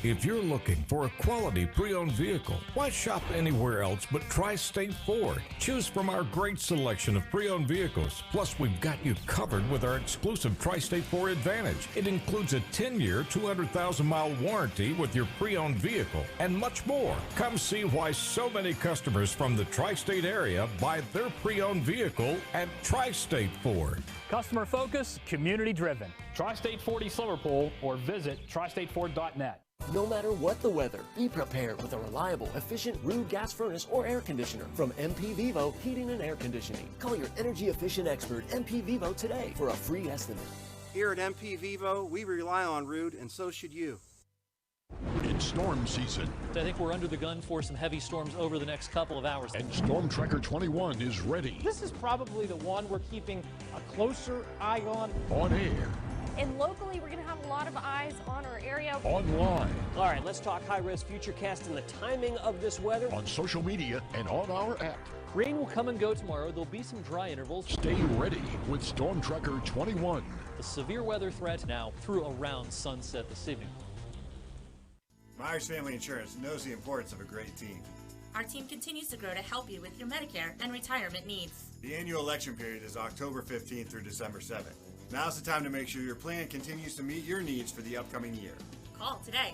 If you're looking for a quality pre-owned vehicle, why shop anywhere else but Tri-State Ford? Choose from our great selection of pre-owned vehicles. Plus, we've got you covered with our exclusive Tri-State Ford Advantage. It includes a 10-year, 200,000-mile warranty with your pre-owned vehicle and much more. Come see why so many customers from the Tri-State area buy their pre-owned vehicle at Tri-State Ford. Customer focus, community driven. Tri-State Ford East Liverpool or visit tristateford.net. No matter what the weather, be prepared with a reliable, efficient Rude gas furnace or air conditioner from MP Vivo Heating and Air Conditioning. Call your energy efficient expert MP Vivo today for a free estimate. Here at MP Vivo, we rely on Rude, and so should you. It's storm season. I think we're under the gun for some heavy storms over the next couple of hours. And Storm Tracker 21 is ready. This is probably the one we're keeping a closer eye on. On air. And locally, we're going to have a lot of eyes on our area. Online. All right, let's talk high-risk futurecast and the timing of this weather. On social media and on our app. Rain will come and go tomorrow. There'll be some dry intervals. Stay ready with Storm Tracker 21. The severe weather threat now through around sunset this evening. Myers Family Insurance knows the importance of a great team. Our team continues to grow to help you with your Medicare and retirement needs. The annual election period is October 15th through December 7th. Now's the time to make sure your plan continues to meet your needs for the upcoming year. Call today.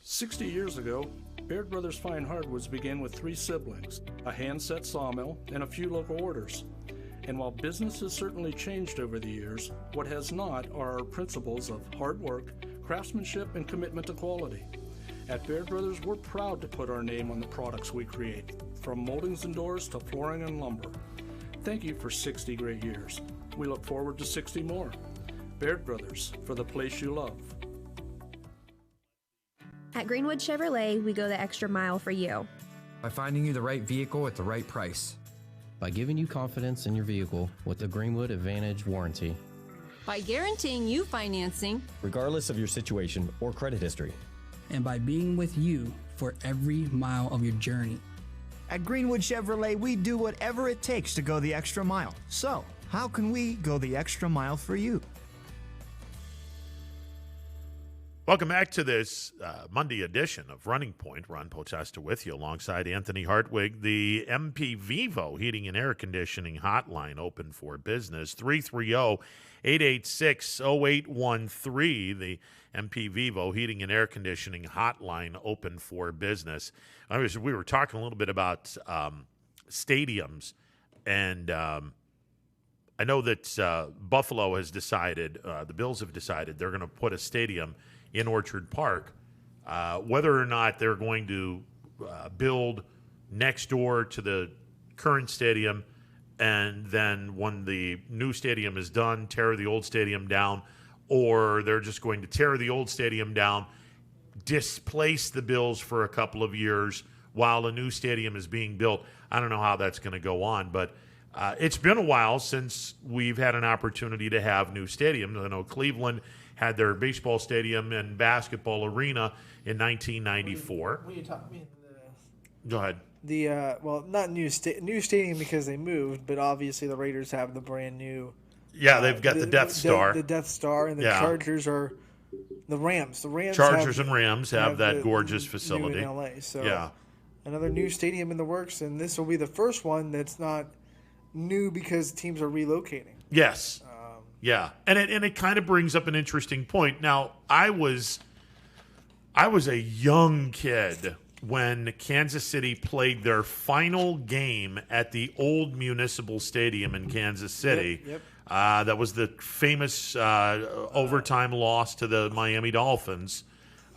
"60 years ago, Baird Brothers Fine Hardwoods began with 3 siblings, a hand-set sawmill, and a few local orders. And while business has certainly changed over the years, what has not are our principles of hard work, craftsmanship, and commitment to quality. At Baird Brothers, we're proud to put our name on the products we create, from moldings and doors to flooring and lumber. Thank you for 60 great years. We look forward to 60 more. Baird Brothers, for the place you love." At Greenwood Chevrolet, we go the extra mile for you. By finding you the right vehicle at the right price. By giving you confidence in your vehicle with the Greenwood Advantage warranty. By guaranteeing you financing, regardless of your situation or credit history. And by being with you for every mile of your journey. At Greenwood Chevrolet, we do whatever it takes to go the extra mile. So, how can we go the extra mile for you? Welcome back to this Monday edition of Running Point. Ron Potesta with you alongside Anthony Hartwig. The MP Vivo Heating and Air Conditioning Hotline open for business. 330-886-0813. The MP Vivo Heating and Air Conditioning Hotline open for business. We were talking a little bit about stadiums, and I know that Buffalo has decided, the Bills have decided they're going to put a stadium in Orchard Park. Whether or not they're going to build next door to the current stadium, and then when the new stadium is done, tear the old stadium down, or they're just going to tear the old stadium down, displace the Bills for a couple of years while a new stadium is being built. I don't know how that's going to go on, but it's been a while since we've had an opportunity to have new stadiums. I know Cleveland had their baseball stadium and basketball arena in 1994. What are you talking? Go ahead. Well, not new stadium because they moved, but obviously the Raiders have the brand new. Yeah, they've got the Death Star. The Death Star, and the Chargers are the Rams. The Rams. Chargers and Rams have that gorgeous facility in LA. So yeah, another new stadium in the works, and this will be the first one that's not new because teams are relocating. Yes. Yeah. And it kind of brings up an interesting point. Now, I was a young kid when Kansas City played their final game at the old Municipal Stadium in Kansas City. Yep. That was the famous overtime loss to the Miami Dolphins.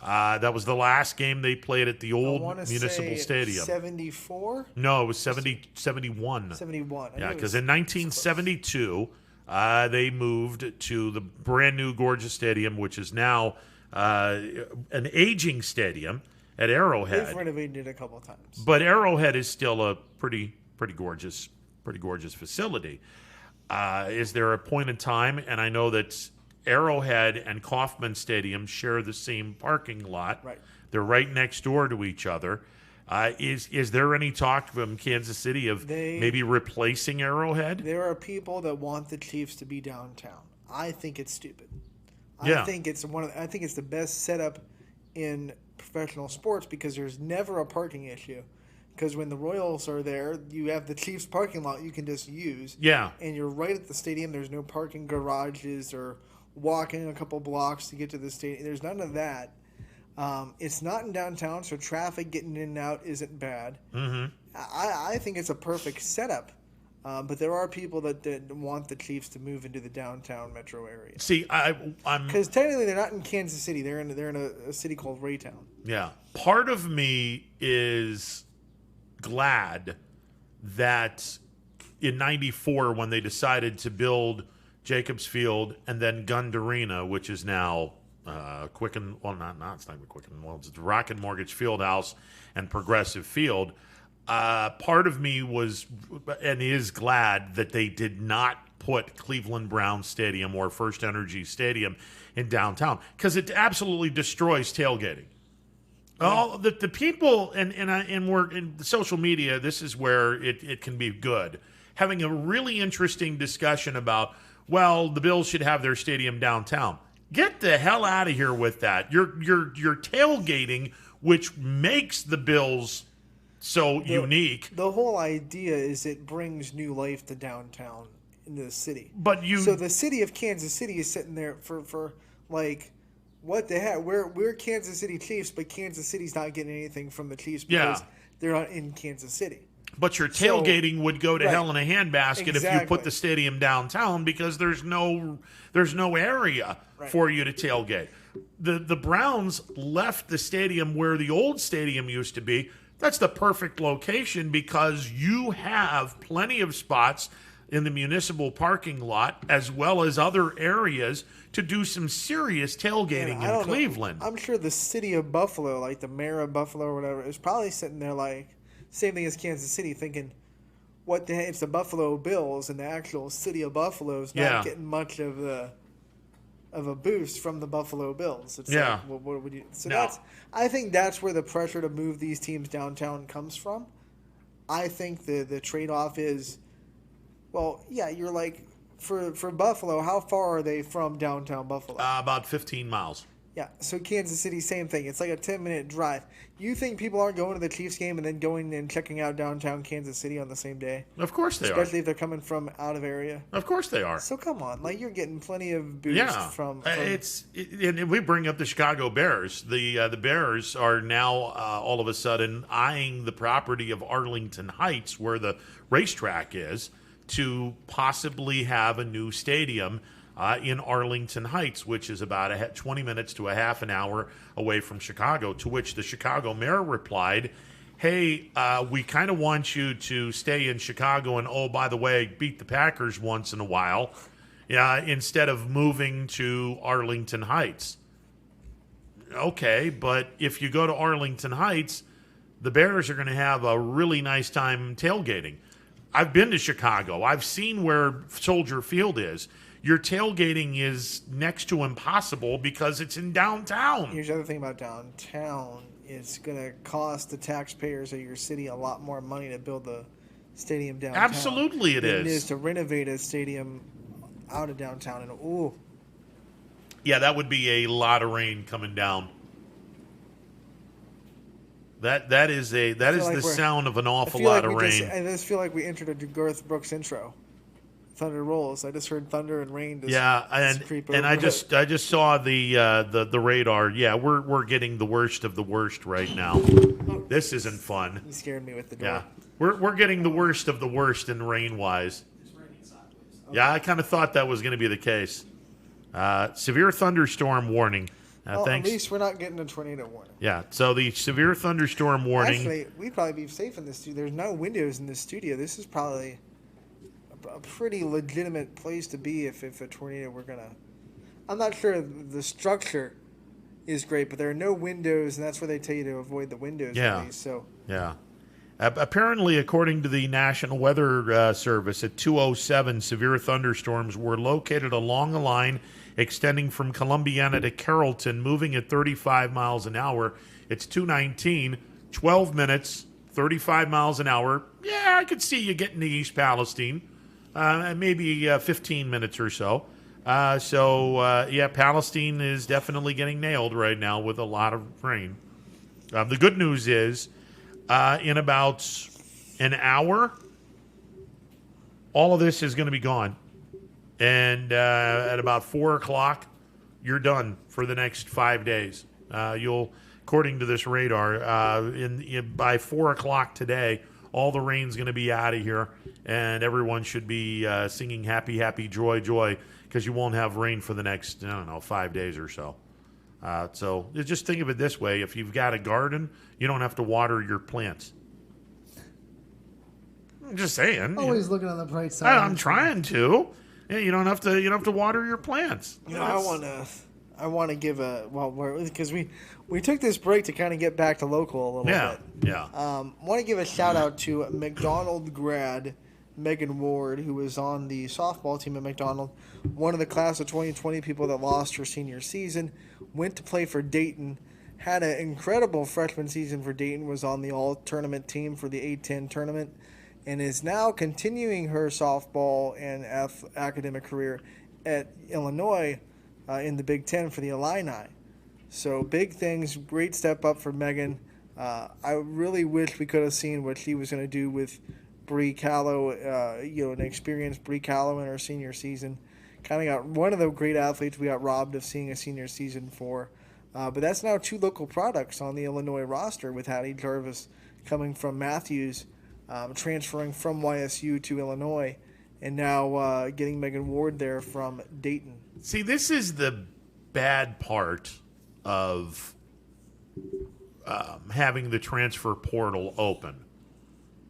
That was the last game they played at the old Municipal Stadium. 74? No, it was 71. 71. Yeah, because in 1972, they moved to the brand new gorgeous stadium, which is now an aging stadium at Arrowhead. They've renovated it a couple of times. But Arrowhead is still a pretty gorgeous facility. Is there a point in time, and I know that Arrowhead and Kauffman Stadium share the same parking lot. Right. They're right next door to each other. Is there any talk from Kansas City of maybe replacing Arrowhead? There are people that want the Chiefs to be downtown. I think it's stupid. Yeah. I think it's the best setup in professional sports because there's never a parking issue. Because when the Royals are there, you have the Chiefs parking lot you can just use. Yeah. And you're right at the stadium. There's no parking garages or walking a couple blocks to get to the stadium. There's none of that. It's not in downtown, so traffic getting in and out isn't bad. Mm-hmm. I think it's a perfect setup. But there are people that want the Chiefs to move into the downtown metro area. See, I'm because technically they're not in Kansas City. They're in a city called Raytown. Yeah. Part of me is glad that in '94 when they decided to build Jacobs Field and then Gund Arena, which is now Quicken. Well, it's not Quicken. Well, it's Rocket Mortgage Fieldhouse and Progressive Field. Part of me was and is glad that they did not put Cleveland Browns Stadium or First Energy Stadium in downtown because it absolutely destroys tailgating. All the people and we're in social media. This is where it can be good. Having a really interesting discussion about the Bills should have their stadium downtown. Get the hell out of here with that. You're tailgating, which makes the Bills so unique. The whole idea is it brings new life to downtown into the city. So the city of Kansas City is sitting there for like. What the heck? We're Kansas City Chiefs, but Kansas City's not getting anything from the Chiefs because they're not in Kansas City. But your tailgating would go to hell in a handbasket if you put the stadium downtown because there's no area for you to tailgate. The Browns left the stadium where the old stadium used to be. That's the perfect location because you have plenty of spots in the municipal parking lot as well as other areas to do some serious tailgating in Cleveland. I'm sure the city of Buffalo, like the mayor of Buffalo or whatever, is probably sitting there like, same thing as Kansas City, thinking, what the heck? It's the Buffalo Bills, and the actual city of Buffalo is not getting much of a boost from the Buffalo Bills. It's like, what would you? So I think that's where the pressure to move these teams downtown comes from. I think the trade-off is, you're like, for Buffalo, how far are they from downtown Buffalo? About 15 miles. Yeah, so Kansas City, same thing. It's like a 10-minute drive. You think people aren't going to the Chiefs game and then going and checking out downtown Kansas City on the same day? Of course they are. Especially if they're coming from out of area. Of course they are. So come on, like you're getting plenty of boost from and we bring up the Chicago Bears. The Bears are now all of a sudden eyeing the property of Arlington Heights, where the racetrack is, to possibly have a new stadium in Arlington Heights, which is about 20 minutes to a half an hour away from Chicago, to which the Chicago mayor replied, hey, we kind of want you to stay in Chicago and, oh, by the way, beat the Packers once in a while, instead of moving to Arlington Heights. Okay, but if you go to Arlington Heights, the Bears are going to have a really nice time tailgating. I've been to Chicago. I've seen where Soldier Field is. Your tailgating is next to impossible because it's in downtown. Here's the other thing about downtown. It's going to cost the taxpayers of your city a lot more money to build the stadium downtown. Absolutely it is. It is to renovate a stadium out of downtown. And yeah, that would be a lot of rain coming down. That is the sound of an awful lot of rain. I just feel like we entered a Garth Brooks intro. Thunder rolls. I just heard thunder and rain. Creep over. And I just saw the radar. Yeah, we're getting the worst of the worst right now. This isn't fun. You scared me with the door. Yeah, we're getting the worst of the worst in rain wise. Yeah, I kind of thought that was going to be the case. Severe thunderstorm warning. Thanks. At least we're not getting a tornado warning. Yeah, so the severe thunderstorm warning. Actually, we'd probably be safe in this studio. There's no windows in this studio. This is probably a pretty legitimate place to be if a tornado were going to... I'm not sure the structure is great, but there are no windows, and that's where they tell you to avoid the windows. Yeah. At least, so. Yeah. Apparently, according to the National Weather Service, at 2:07, severe thunderstorms were located along a line extending from Columbiana to Carrollton, moving at 35 miles an hour. It's 2:19, 12 minutes, 35 miles an hour. Yeah, I could see you getting to East Palestine, maybe 15 minutes or so. Palestine is definitely getting nailed right now with a lot of rain. The good news is, in about an hour, all of this is going to be gone. And at about 4 o'clock, you're done for the next 5 days. According to this radar, by 4 o'clock today, all the rain's going to be out of here, and everyone should be singing happy, happy, joy, joy, because you won't have rain for the next, 5 days or so. So just think of it this way. If you've got a garden, you don't have to water your plants. I'm just saying. Always looking on the bright side. I'm trying to. Yeah, you don't have to water your plants. I want to give because we took this break to kind of get back to local a little bit. Yeah. Want to give a shout out to McDonald grad Megan Ward, who was on the softball team at McDonald, one of the class of 2020 people that lost her senior season, went to play for Dayton, had an incredible freshman season for Dayton, was on the all-tournament team for the A-10 tournament, and is now continuing her softball and academic career at Illinois in the Big Ten for the Illini. So big things, great step up for Megan. I really wish we could have seen what she was going to do with Bree Callow, an experienced Bree Callow in her senior season. Kind of got one of the great athletes we got robbed of seeing a senior season for. But that's now 2 local products on the Illinois roster, with Hattie Jarvis coming from Matthews, transferring from YSU to Illinois, and now getting Megan Ward there from Dayton. See, this is the bad part of having the transfer portal open.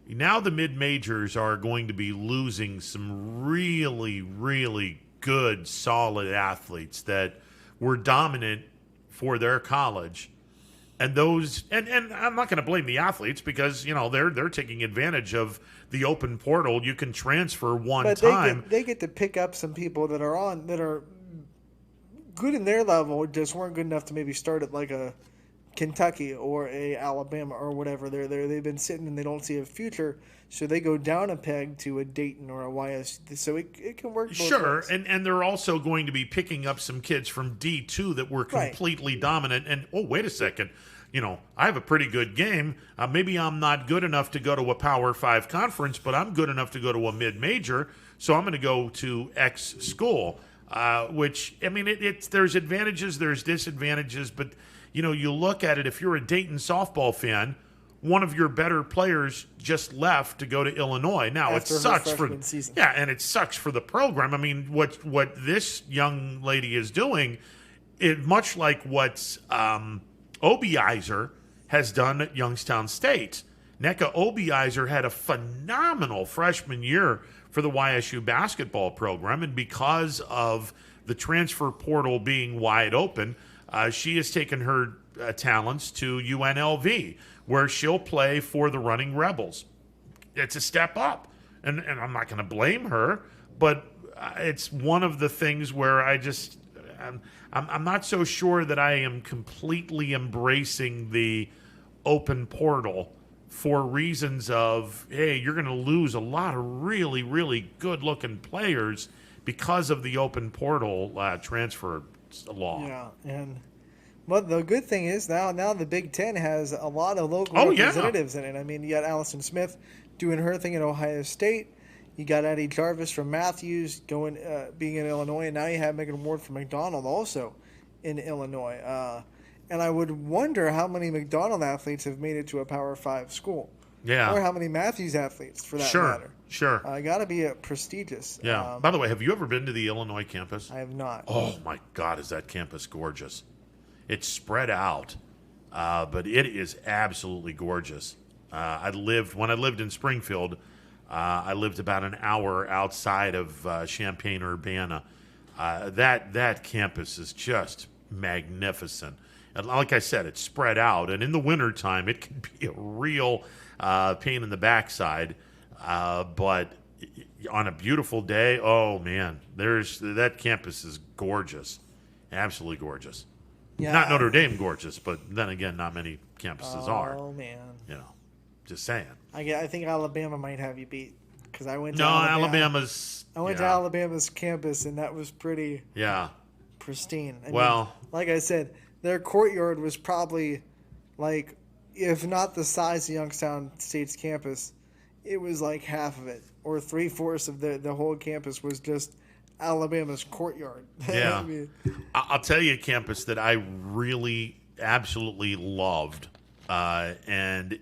Now the mid-majors are going to be losing some really, really good, solid athletes that were dominant for their college. And those, and I'm not going to blame the athletes because, they're taking advantage of the open portal. You can transfer one time. They get to pick up some people that are good in their level, just weren't good enough to maybe start at like a Kentucky or a Alabama or whatever. They've been sitting and they don't see a future, so they go down a peg to a Dayton or a YSU. So it can work both sure, ways. And they're also going to be picking up some kids from D2 that were completely dominant. And wait a second, I have a pretty good game. Maybe I'm not good enough to go to a Power 5 conference, but I'm good enough to go to a mid-major, so I'm going to go to X school. Which, there's advantages, there's disadvantages, but you look at it, if you're a Dayton softball fan, one of your better players just left to go to Illinois. Now, After it sucks for season. Yeah, and it sucks for the program. What this young lady is doing, much like what Obieiser has done at Youngstown State. Nneka Obieiser had a phenomenal freshman year for the YSU basketball program, and because of the transfer portal being wide open, she has taken her talents to UNLV, where she'll play for the Running Rebels. It's a step up, and I'm not going to blame her, but it's one of the things where I'm not so sure that I am completely embracing the open portal for reasons of, hey, you're going to lose a lot of really, really good-looking players because of the open portal transfer law. Yeah, and But the good thing is now the Big Ten has a lot of local representatives in it. I mean, you got Allison Smith doing her thing at Ohio State. You got Eddie Jarvis from Matthews being in Illinois, and now you have Megan Ward from McDonald also in Illinois. And I would wonder how many McDonald athletes have made it to a Power 5 school. Yeah. Or how many Matthews athletes, for that matter. Sure. Got to be prestigious. Yeah. By the way, have you ever been to the Illinois campus? I have not. Oh, my God, is that campus gorgeous. It's spread out, but it is absolutely gorgeous. When I lived in Springfield, I lived about an hour outside of Champaign-Urbana. That campus is just magnificent. And like I said, it's spread out. And in the wintertime, it can be a real pain in the backside. But on a beautiful day, oh, man, that campus is gorgeous. Absolutely gorgeous. Yeah. Not Notre Dame gorgeous, but then again, not many campuses are. Oh, man. Just saying. I think Alabama might have you beat, because I went to Alabama's. I went to Alabama's campus, and that was pretty pristine. I mean, like I said, their courtyard was probably like, if not the size of Youngstown State's campus, it was like half of it, or 3/4 of the whole campus was just Alabama's courtyard. Yeah. I mean, I'll tell you a campus that I really absolutely loved, and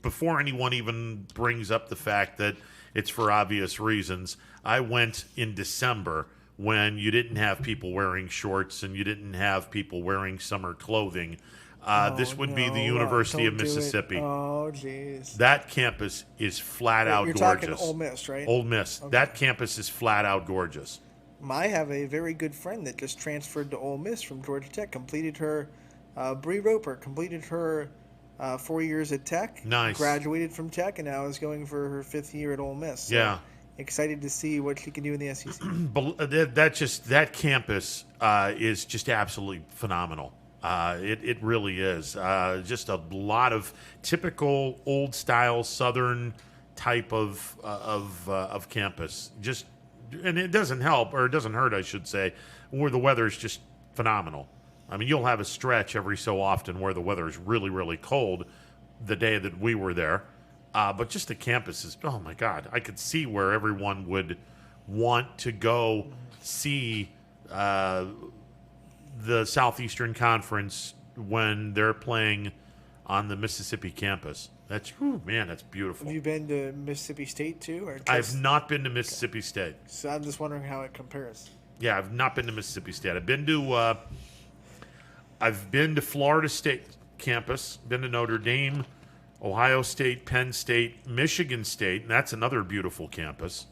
before anyone even brings up the fact that it's for obvious reasons, I went in December when you didn't have people wearing shorts and you didn't have people wearing summer clothing. This would be the University of Mississippi. Oh, jeez. That campus is flat out gorgeous. You're talking Ole Miss, right? Ole Miss. Okay. That campus is flat out gorgeous. I have a very good friend that just transferred to Ole Miss from Georgia Tech. Completed her, Bree Roper completed her 4 years at Tech. Nice. Graduated from Tech and now is going for her 5th year at Ole Miss. So excited to see what she can do in the SEC. That campus is just absolutely phenomenal. It really is. Just a lot of typical old style Southern type of campus. And it doesn't help, or it doesn't hurt, I should say, where the weather is just phenomenal. I mean, you'll have a stretch every so often where the weather is really, really cold the day that we were there. But just the campus is, oh, my God. I could see where everyone would want to go see the Southeastern Conference when they're playing on the Mississippi campus. That's beautiful. Have you been to Mississippi State, too? I've not been to Mississippi State. So I'm just wondering how it compares. Yeah, I've not been to Mississippi State. I've been to Florida State campus, been to Notre Dame, Ohio State, Penn State, Michigan State, and that's another beautiful campus.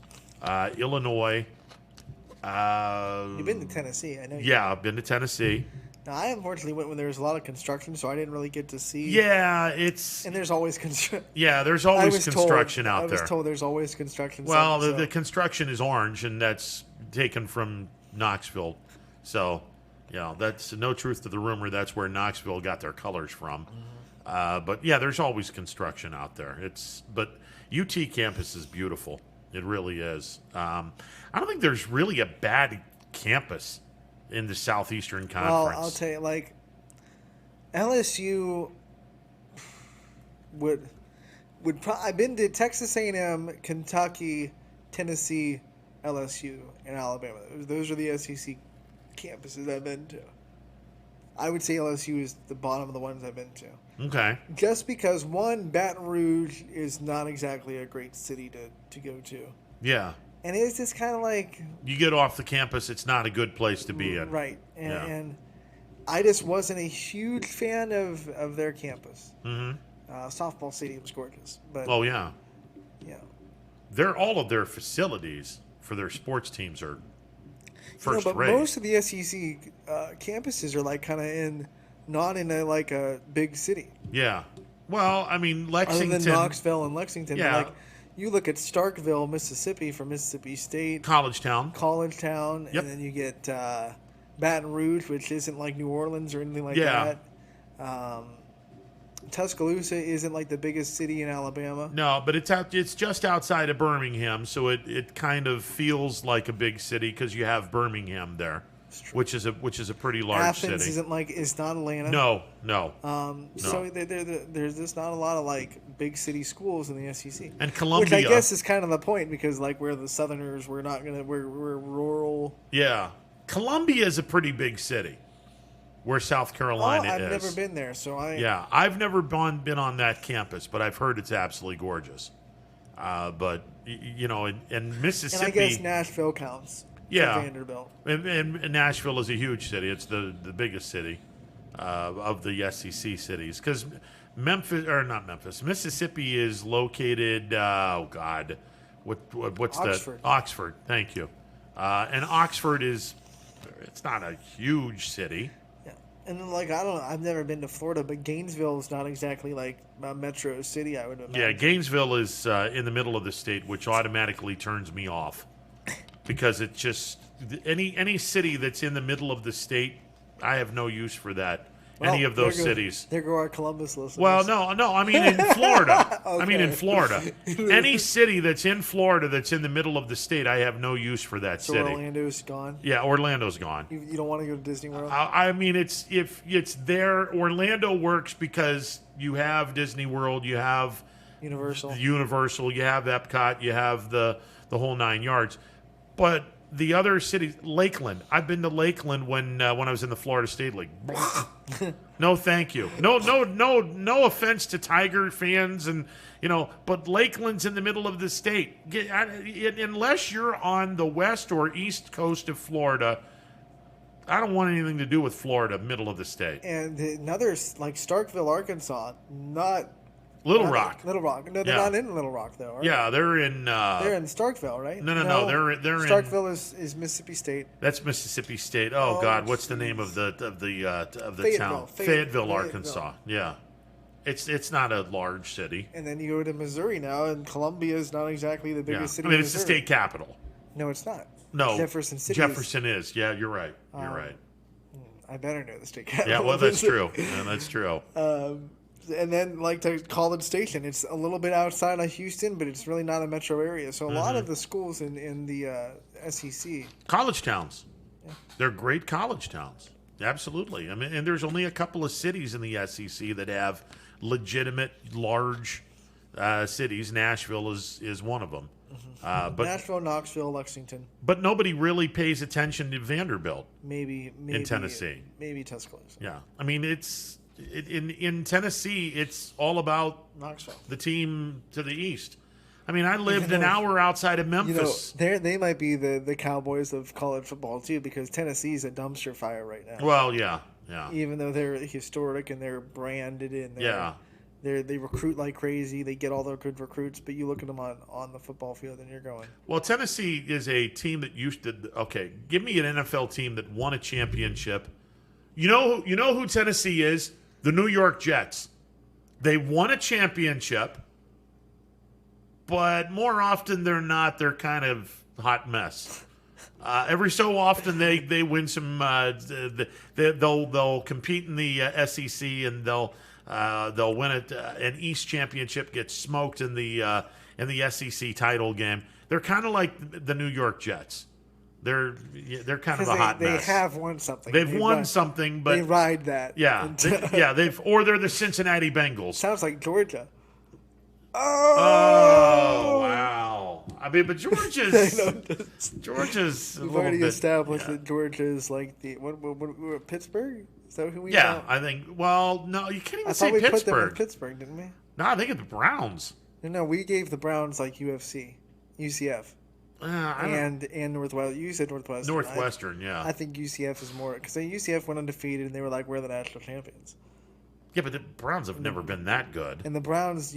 Illinois. You've been to Tennessee, I know. Yeah, I've been to Tennessee. Now, I unfortunately went when there was a lot of construction, so I didn't really get to see. Yeah, and there's always construction. Yeah, there's always construction out there. I was told there's always construction. Well, the construction is orange, and that's taken from Knoxville. So, that's no truth to the rumor. That's where Knoxville got their colors from. But yeah, there's always construction out there. But UT campus is beautiful. It really is. I don't think there's really a bad campus in the Southeastern Conference. Well, I'll tell you, like, LSU would I've been to Texas A&M, Kentucky, Tennessee, LSU, and Alabama. Those are the SEC campuses I've been to. I would say LSU is the bottom of the ones I've been to. Okay. Just because, one, Baton Rouge is not exactly a great city to go to. Yeah. And it's just kind of like... You get off the campus, it's not a good place to be in. Right. And I just wasn't a huge fan of their campus. Mm-hmm. Softball stadium's gorgeous. But, oh, yeah. Yeah. All of their facilities for their sports teams are first but rate. most of the SEC campuses are like kind of not in a big city. Yeah. Well, I mean, Lexington. Other than Knoxville and Lexington. Yeah. But you look at Starkville, Mississippi, from Mississippi State. College Town. Yep. And then you get Baton Rouge, which isn't like New Orleans or anything like that. Tuscaloosa isn't like the biggest city in Alabama. No, but it's just outside of Birmingham, so it kind of feels like a big city because you have Birmingham there. which is a pretty large Athens city. isn't like it's not Atlanta. No. So there's just not a lot of like big city schools in the SEC. And Columbia, which I guess is kind of the point because like we're the Southerners, we're rural. Yeah, Columbia is a pretty big city. Where South Carolina I've is. never been there, so Yeah, I've never been on that campus, but I've heard it's absolutely gorgeous. But and Mississippi. And I guess Nashville counts. Yeah, Vanderbilt. And Nashville is a huge city. It's the biggest city of the SEC cities because Mississippi is located. What's Oxford. Oxford? Thank you. And Oxford it's not a huge city. And then, like, I don't know, I've never been to Florida, but Gainesville is not exactly like a metro city, I would imagine. Yeah, Gainesville is in the middle of the state, which automatically turns me off because it just any city that's in the middle of the state, I have no use for that. Any of those cities. There go our Columbus listeners. Well, no, I mean in Florida. Okay. I mean in Florida. Any city that's in Florida that's in the middle of the state, I have no use for that city. Orlando's gone? Yeah, Orlando's gone. You don't want to go to Disney World? I mean, if it's there, Orlando works because you have Disney World, you have Universal, you have Epcot, you have the whole 9 yards. But the other cities, Lakeland. I've been to Lakeland when I was in the Florida State League. No, thank you. No offense to Tiger fans, but Lakeland's in the middle of the state. Unless you're on the west or east coast of Florida, I don't want anything to do with Florida, middle of the state. And another like Starkville, Arkansas, not. Little Rock. No, they're not in Little Rock though. Yeah, they're in. They're in Starkville, right? No. They're in. Starkville is Mississippi State. That's Mississippi State. Oh God, what's the name of the town? Fayetteville, Arkansas. Yeah, it's not a large city. And then you go to Missouri now, and Columbia is not exactly the biggest city. I mean, in it's the Missouri. state capital. No, it's not. No, Jefferson City. Jefferson is. Yeah, you're right. You're right. I better know the state capital. Yeah, well, that's true. That's true. And then, like, to College Station, it's a little bit outside of Houston, but it's really not a metro area. So a lot of the schools in the SEC. College towns. Yeah. They're great college towns. Absolutely. I mean, and there's only a couple of cities in the SEC that have legitimate, large cities. Nashville is one of them. But Nashville, Knoxville, Lexington. But nobody really pays attention to Vanderbilt. Maybe in Tennessee. Maybe Tuscaloosa. Yeah. I mean, it's... In Tennessee, it's all about Knoxville, the team to the east. I mean, I lived an hour outside of Memphis. They might be the Cowboys of college football too, because Tennessee's a dumpster fire right now. Well, yeah. Even though they're historic and they're branded and they recruit like crazy, they get all their good recruits, but you look at them on the football field and you're going. Well, Tennessee is a team that used to. Okay, give me an NFL team that won a championship. You know who Tennessee is? The New York Jets. They won a championship, but more often than not, they're kind of hot mess. Every so often, they win some. They'll compete in the SEC and they'll win an East championship. Get smoked in the SEC title game. They're kind of like the New York Jets. They're kind of a hot mess. They have won something. They've won something, but they ride that. Yeah, they're the Cincinnati Bengals. Sounds like Georgia. Oh wow! I mean, but Georgia's. We've already established that Georgia is like the what Pittsburgh. Is that who we? Yeah, I think. Well, no, you can't even say we Pittsburgh. Put them in Pittsburgh, didn't we? No, I think it's the Browns. No, we gave the Browns like UCF. And Northwestern. You said Northwestern. Northwestern, yeah. I think UCF is more because UCF went undefeated and they were like, we're the national champions. Yeah, but the Browns have never been that good. And the Browns,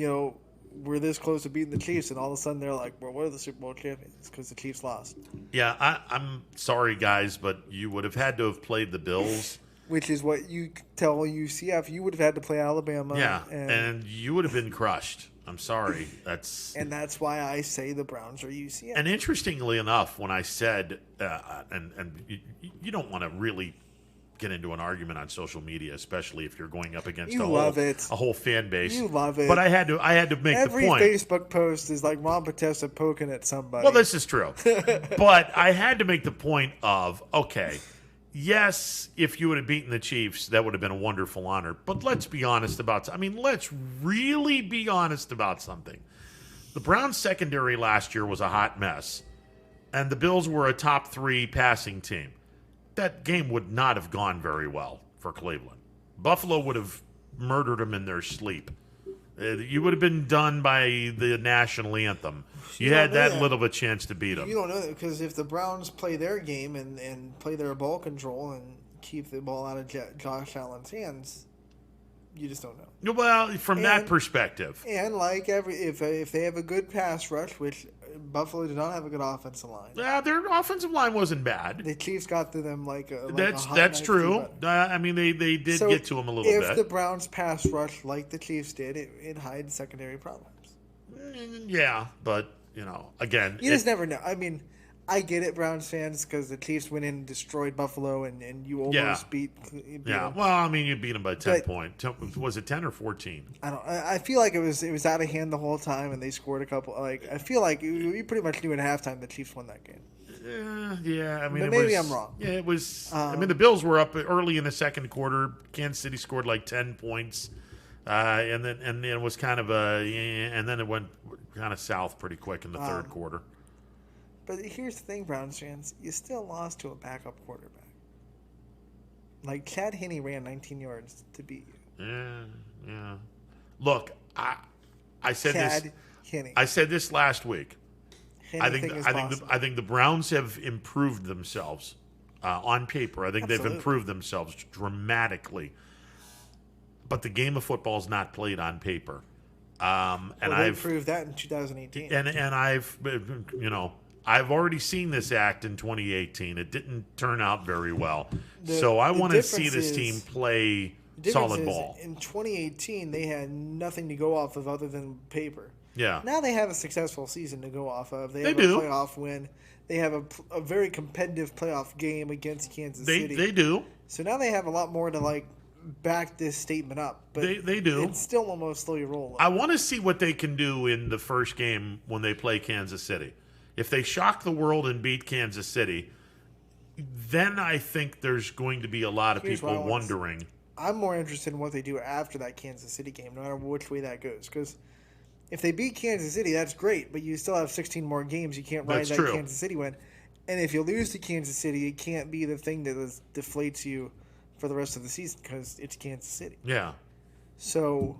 were this close to beating the Chiefs, and all of a sudden they're like, well, we're the Super Bowl champions because the Chiefs lost. Yeah, I'm sorry, guys, but you would have had to have played the Bills. Which is what you tell UCF. You would have had to play Alabama. Yeah, and you would have been crushed. I'm sorry. And that's why I say the Browns are UCF. And interestingly enough, when I said, and you don't want to really get into an argument on social media, especially if you're going up against a whole fan base. You love it. But I had to make the point. Every Facebook post is like Ron Patessa poking at somebody. Well, this is true. But I had to make the point of, okay, yes, if you would have beaten the Chiefs, that would have been a wonderful honor. But let's be honest about, let's really be honest about something. The Browns secondary last year was a hot mess, and the Bills were a top 3 passing team. That game would not have gone very well for Cleveland. Buffalo would have murdered them in their sleep. You would have been done by the national anthem. You had that little of a chance to beat them. You don't know that because if the Browns play their game and play their ball control and keep the ball out of Josh Allen's hands, you just don't know. Well, from that perspective. And like if they have a good pass rush, which Buffalo did not have a good offensive line. Yeah, their offensive line wasn't bad. The Chiefs got to them like a that's true. They did get to them a little bit. If the Browns pass rush like the Chiefs did, it hides secondary problems. Yeah, but again, you just never know. I mean, I get it, Browns fans, because the Chiefs went in and destroyed Buffalo, and you almost beat them. Well, you beat them by 10 points. Was it 10 or 14? I feel like it was out of hand the whole time, and they scored a couple. I feel like we pretty much knew at halftime the Chiefs won that game. Yeah. But maybe I'm wrong. Yeah, it was. The Bills were up early in the second quarter. Kansas City scored like 10 points, and then it was kind of and then it went kind of south pretty quick in the third quarter. But here's the thing, Browns fans. You still lost to a backup quarterback. Like, Chad Henne ran 19 yards to beat you. Yeah. Look, I said Chad Henne. I said this last week. I think the Browns have improved themselves on paper. I think they've improved themselves dramatically. But the game of football is not played on paper. I've proved that in 2018. And I've already seen this act in 2018. It didn't turn out very well. So I want to see this team play solid ball. In 2018, they had nothing to go off of other than paper. Yeah. Now they have a successful season to go off of. They have do. a playoff win. They have a very competitive playoff game against Kansas City. They do. So now they have a lot more to back this statement up. But they do. It's still almost slow your roll. I want to see what they can do in the first game when they play Kansas City. If they shock the world and beat Kansas City, then I think there's going to be a lot of people wondering. I'm more interested in what they do after that Kansas City game, no matter which way that goes. Because if they beat Kansas City, that's great, but you still have 16 more games. You can't ride that Kansas City win. And if you lose to Kansas City, it can't be the thing that deflates you for the rest of the season because it's Kansas City. Yeah. So.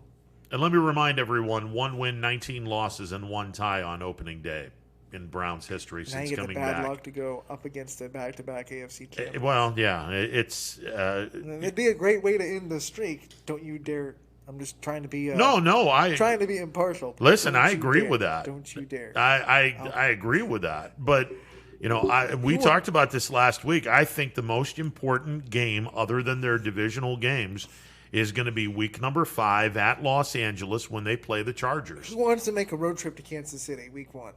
And let me remind everyone, 1 win, 19 losses, and 1 tie on opening day in Browns history since coming back. Now you get the bad luck to go up against a back-to-back AFC champion. Well, yeah, it's... it'd be a great way to end the streak. Don't you dare... I'm just trying to be... trying to be impartial. Listen, I agree with that. Don't you dare. I agree with that. But, we talked about this last week. I think the most important game, other than their divisional games, is going to be week number 5 at Los Angeles when they play the Chargers. Who wants to make a road trip to Kansas City week 1?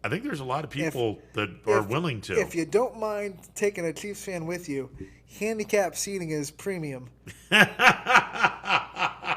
I think there's a lot of people that are willing to. If you don't mind taking a Chiefs fan with you, handicap seating is premium.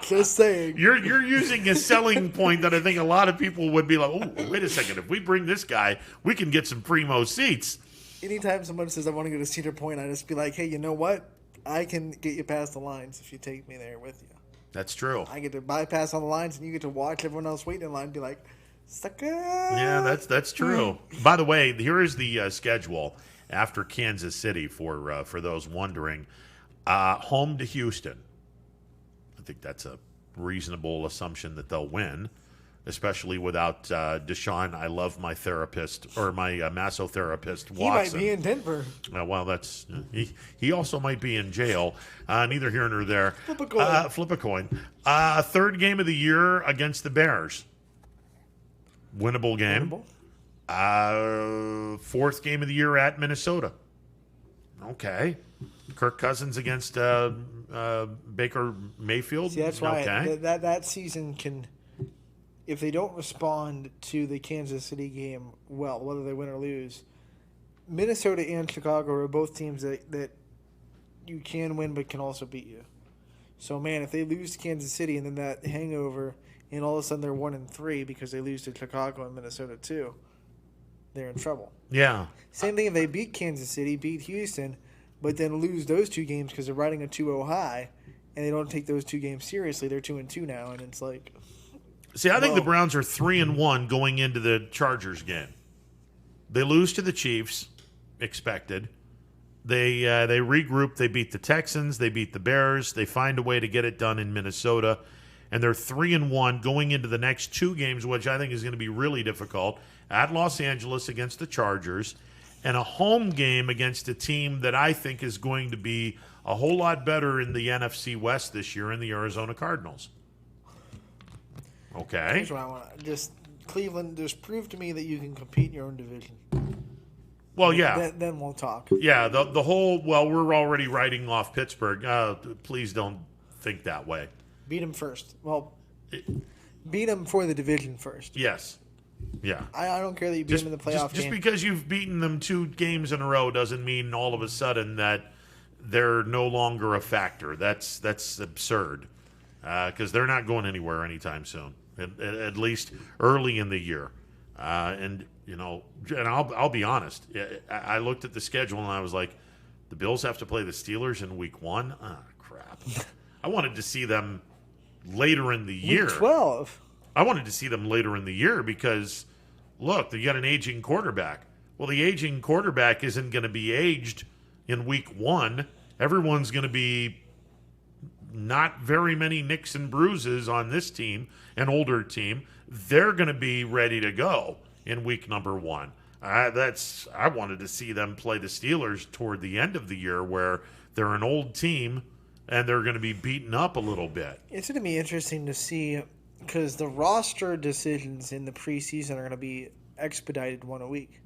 Just saying. You're using a selling point that I think a lot of people would be like, oh, wait a second. If we bring this guy, we can get some primo seats. Anytime someone says, I want to go to Cedar Point, I just be like, hey, you know what? I can get you past the lines if you take me there with you. That's true. I get to bypass all the lines, and you get to watch everyone else waiting in line and be like, sucker. Yeah, that's true. By the way, here is the schedule after Kansas City for those wondering. Home to Houston. I think that's a reasonable assumption that they'll win, especially without Deshaun. I love my therapist or my massotherapist, Watson. He might be in Denver. Well, that's he also might be in jail. Neither here nor there. Flip a coin. Third game of the year against the Bears. Winnable game. Fourth game of the year at Minnesota. Okay. Kirk Cousins against Baker Mayfield. See, that's why that season can, if they don't respond to the Kansas City game well, whether they win or lose, Minnesota and Chicago are both teams that you can win but can also beat you. So, man, if they lose to Kansas City and then that hangover, and all of a sudden they're 1-3 because they lose to Chicago and Minnesota too, they're in trouble. Yeah. Same thing if they beat Kansas City, beat Houston, but then lose those 2 games because they're riding a 2-0 high, and they don't take those 2 games seriously. They're 2-2 now, and it's like. See, I think the Browns are 3-1 going into the Chargers game. They lose to the Chiefs, expected. They regroup. They beat the Texans. They beat the Bears. They find a way to get it done in Minnesota, and they're 3-1 going into the next 2 games, which I think is going to be really difficult. At Los Angeles against the Chargers, and a home game against a team that I think is going to be a whole lot better in the NFC West this year in the Arizona Cardinals. Okay. Here's what I want. Just Cleveland, just prove to me that you can compete in your own division. Well, yeah. Then we'll talk. Yeah, the whole, we're already writing off Pittsburgh. Please don't think that way. Beat them first. Well, beat them for the division first. Yes. Yeah. I don't care that you beat them in the playoff Just game. because you've beaten them 2 games in a row doesn't mean all of a sudden that they're no longer a factor. That's absurd because they're not going anywhere anytime soon, at least early in the year. And I'll be honest. I looked at the schedule and I was like, the Bills have to play the Steelers in week 1? Ah, crap. I wanted to see them later in the year. Week 12. I wanted to see them later in the year because, look, they got an aging quarterback. Well, the aging quarterback isn't going to be aged in week 1. Everyone's going to be not very many nicks and bruises on this team, an older team. They're going to be ready to go in week number 1. I wanted to see them play the Steelers toward the end of the year where they're an old team and they're going to be beaten up a little bit. It's going to be interesting to see because the roster decisions in the preseason are going to be expedited 1 a week.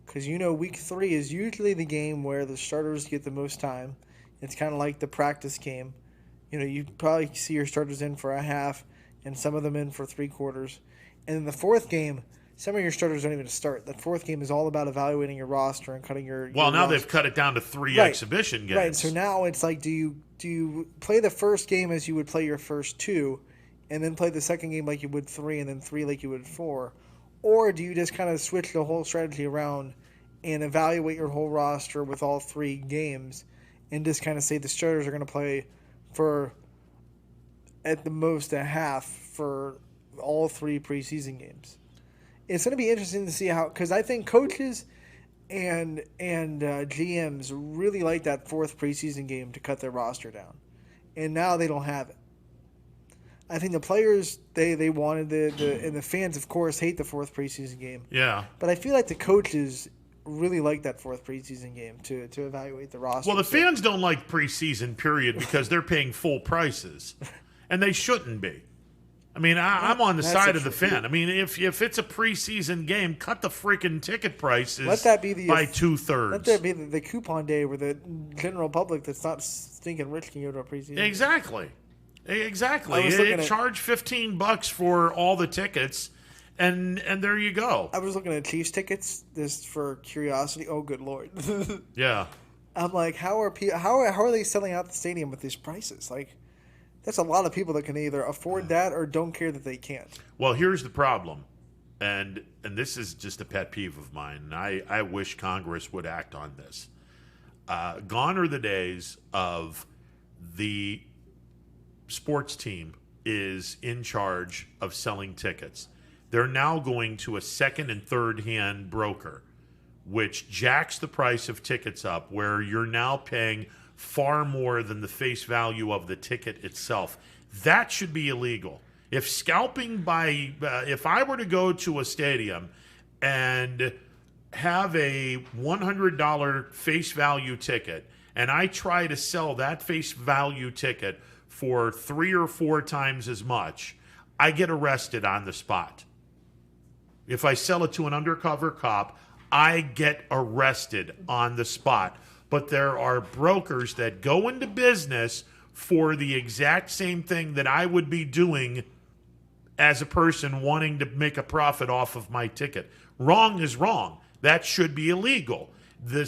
Because week 3 is usually the game where the starters get the most time. It's kind of like the practice game. You probably see your starters in for a half and some of them in for 3/4. And in the 4th game, some of your starters don't even start. The 4th game is all about evaluating your roster and cutting your now roster. They've cut it down to 3 exhibition games. Right, so now it's like, do you play the first game as you would play your first 2 and then play the second game like you would 3 and then 3 like you would 4? Or do you just kind of switch the whole strategy around and evaluate your whole roster with all 3 games and just kind of say the starters are going to play for at the most a half for all 3 preseason games? It's going to be interesting to see how, because I think coaches and GMs really like that 4th preseason game to cut their roster down, and now they don't have it. I think the players they wanted and the fans of course hate the 4th preseason game. Yeah, but I feel like the coaches really like that 4th preseason game to evaluate the roster. Well, the fans don't like preseason, period, because they're paying full prices, and they shouldn't be. I mean, I'm on the side of the fan. I mean, if it's a preseason game, cut the freaking ticket prices by 2/3. Let that be the coupon day where the general public that's not stinking rich can go to a preseason. Exactly. Charge $15 for all the tickets, and there you go. I was looking at Chiefs tickets just for curiosity. Oh, good Lord. Yeah. I'm like, how are they selling out the stadium with these prices? Like, that's a lot of people that can either afford that or don't care that they can't. Well, here's the problem, and this is just a pet peeve of mine, and I wish Congress would act on this. Gone are the days of the sports team is in charge of selling tickets. They're now going to a second and third hand broker, which jacks the price of tickets up, where you're now paying far more than the face value of the ticket itself. That should be illegal. If scalping if I were to go to a stadium and have a $100 face value ticket and I try to sell that face value ticket for 3 or 4 times as much, I get arrested on the spot. If I sell it to an undercover cop, I get arrested on the spot. But there are brokers that go into business for the exact same thing that I would be doing as a person wanting to make a profit off of my ticket. Wrong is wrong. That should be illegal. The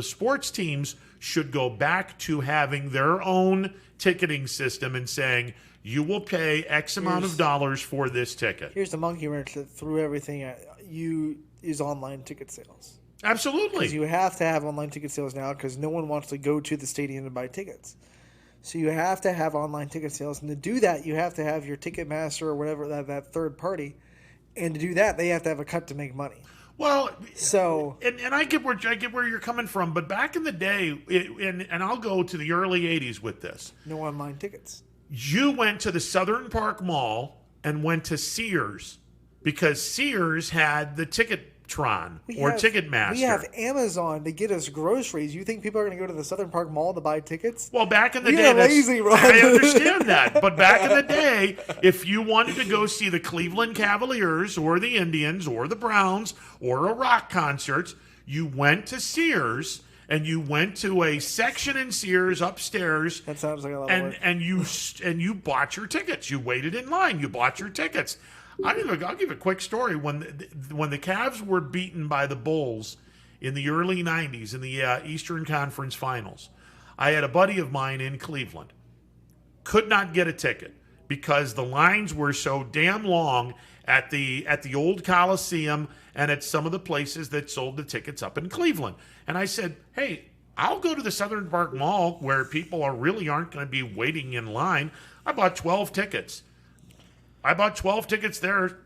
sports teams should go back to having their own ticketing system and saying, You will pay X amount of dollars for this ticket. Here's the monkey wrench that threw everything at you is online ticket sales. Absolutely. Because you have to have online ticket sales now because no one wants to go to the stadium to buy tickets. So you have to have online ticket sales. And to do that, you have to have your Ticketmaster or whatever, that third party. And to do that, they have to have a cut to make money. Well, so and I get where you're coming from, but back in the day, and I'll go to the early 80s with this. No online tickets. You went to the Southern Park Mall and went to Sears because Sears had the Ticketron Ticketmaster. We have Amazon to get us groceries. You think people are going to go to the Southern Park Mall to buy tickets? Well, back in the day, lazy, I understand that. But back in the day, if you wanted to go see the Cleveland Cavaliers or the Indians or the Browns or a rock concert, you went to Sears. And you went to a section in Sears upstairs. That sounds like a lot of work. And you bought your tickets. You waited in line. You bought your tickets. I'll give a quick story. When the Cavs were beaten by the Bulls in the early 90s in the Eastern Conference Finals, I had a buddy of mine in Cleveland. Could not get a ticket because the lines were so damn long at the old Coliseum and at some of the places that sold the tickets up in Cleveland. And I said, hey, I'll go to the Southern Park Mall where people really aren't going to be waiting in line. I bought 12 tickets. There,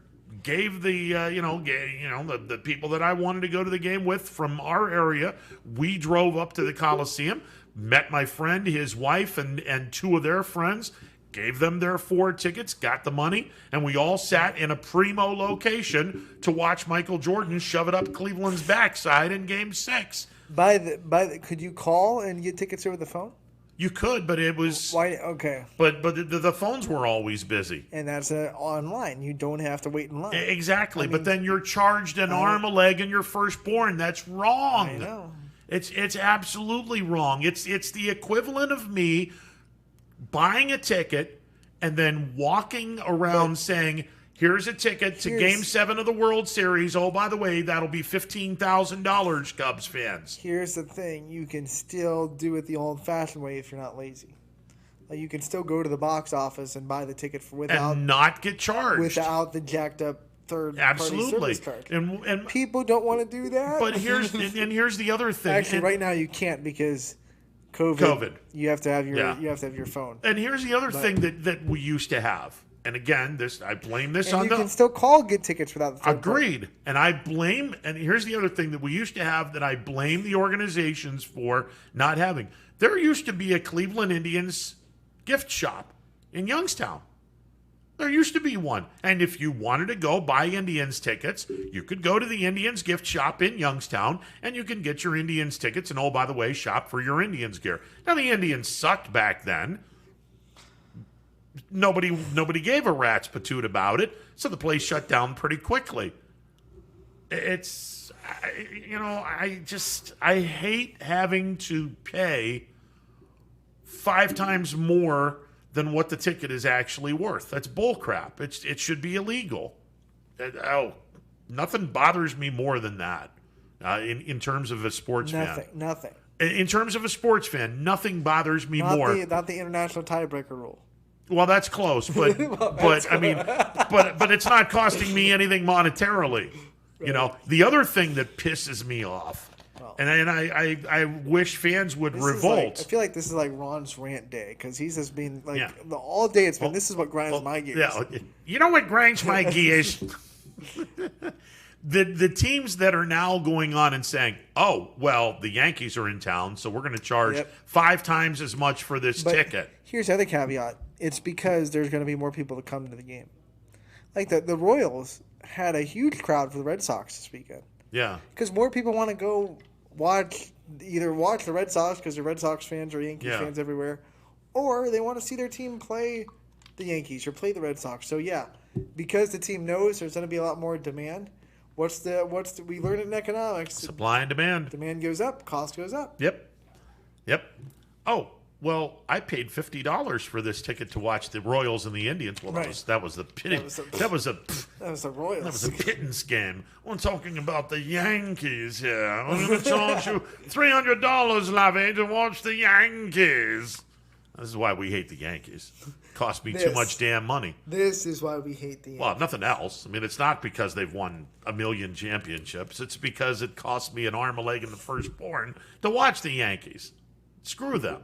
gave the people that I wanted to go to the game with from our area. We drove up to the Coliseum, met my friend, his wife, and two of their friends, gave them their 4 tickets, got the money, and we all sat in a primo location to watch Michael Jordan shove it up Cleveland's backside in Game 6. Could you call and get tickets over the phone? You could, but it was... Why? Okay. But the phones were always busy. And that's online. You don't have to wait in line. Exactly, but then you're charged an arm, a leg, and your firstborn. That's wrong. I know. It's absolutely wrong. It's the equivalent of me buying a ticket and then walking around saying, here's a ticket to Game 7 of the World Series. Oh, by the way, that'll be $15,000, Cubs fans. Here's the thing. You can still do it the old-fashioned way if you're not lazy. Like, you can still go to the box office and buy the ticket and not get charged. Without the jacked-up third-party service charge. And people don't want to do that. But here's the other thing. Actually, right now you can't because COVID. You have to have your phone. And here's the other thing that we used to have. And again, I blame this on you can still get tickets without the third Agreed. Party. And here's the other thing that we used to have that I blame the organizations for not having. There used to be a Cleveland Indians gift shop in Youngstown. There used to be one. And if you wanted to go buy Indians tickets, you could go to the Indians gift shop in Youngstown and you can get your Indians tickets and, oh, by the way, shop for your Indians gear. Now, the Indians sucked back then. Nobody gave a rat's patoot about it, so the place shut down pretty quickly. I hate having to pay 5 times more than what the ticket is actually worth. That's bullcrap. It should be illegal. Nothing bothers me more than that in terms of a sports fan. Nothing. In terms of a sports fan, nothing bothers me more. Not the international tiebreaker rule. Well, that's close, but but it's not costing me anything monetarily. Right. You know, the other thing that pisses me off, and I wish fans would revolt. I feel like this is like Ron's rant day because he's just been all day. It's been this is what grinds my gears. Yeah, you know what grinds my gears? The teams that are now going on and saying, oh, well, the Yankees are in town, so we're going to charge 5 times as much for this ticket. Here's the other caveat. It's because there's going to be more people to come to the game. Like the Royals had a huge crowd for the Red Sox this weekend. Yeah. Because more people want to go watch the Red Sox because they're Red Sox fans or Yankees fans everywhere, or they want to see their team play the Yankees or play the Red Sox. So, because the team knows there's going to be a lot more demand, we learned it in economics. Supply and demand. Demand goes up, cost goes up. Yep. Oh, well, I paid $50 for this ticket to watch the Royals and the Indians. Well, that was the pity. That was the Royals. That was a pittance game. We're talking about the Yankees here. I'm going to charge you $300, Lavi, to watch the Yankees. This is why we hate the Yankees. Cost me too much damn money. This is why we hate the Yankees. Well, nothing else. I mean, it's not because they've won 1 million championships. It's because it cost me an arm, a leg, and the firstborn to watch the Yankees. Screw them.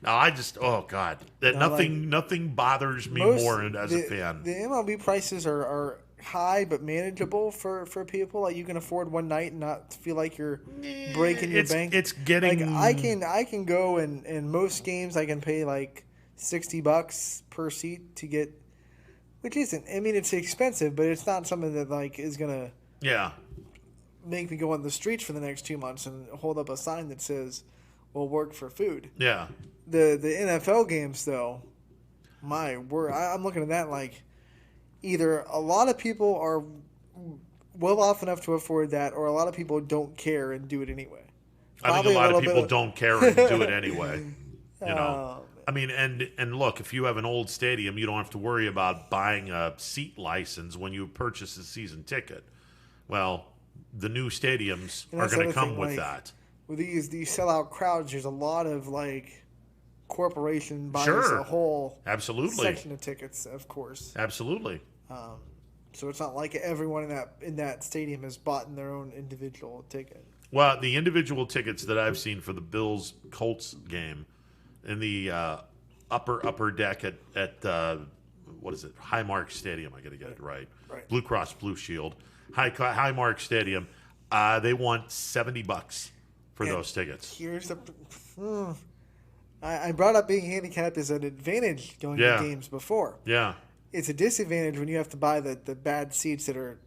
No, I just, oh God, nothing bothers me more as a fan. The MLB prices are high but manageable for people. Like, you can afford one night and not feel like you're breaking your bank. It's getting like I can go and in most games I can pay like $60 per seat to get, which isn't. I mean, it's expensive, but it's not something that like is gonna make me go on the streets for the next 2 months and hold up a sign that says "We'll work for food." Yeah. The NFL games though, my word, I'm looking at that like. Either a lot of people are well off enough to afford that, or a lot of people don't care and do it anyway. I think a lot of people don't care and do it anyway. You know, I mean, and look, if you have an old stadium, you don't have to worry about buying a seat license when you purchase a season ticket. Well, the new stadiums are going to come with that. With these sellout crowds, there's a lot of like corporation buys a whole section of tickets, of course. Absolutely. So it's not like everyone in that stadium has bought in their own individual ticket. Well, the individual tickets that I've seen for the Bills-Colts game in the upper deck at what is it? Highmark Stadium. I got to get it right. Blue Cross Blue Shield. Highmark Stadium. They want $70 for those tickets. Here's the. I brought up being handicapped as an advantage going to games before. Yeah. It's a disadvantage when you have to buy the bad seats that are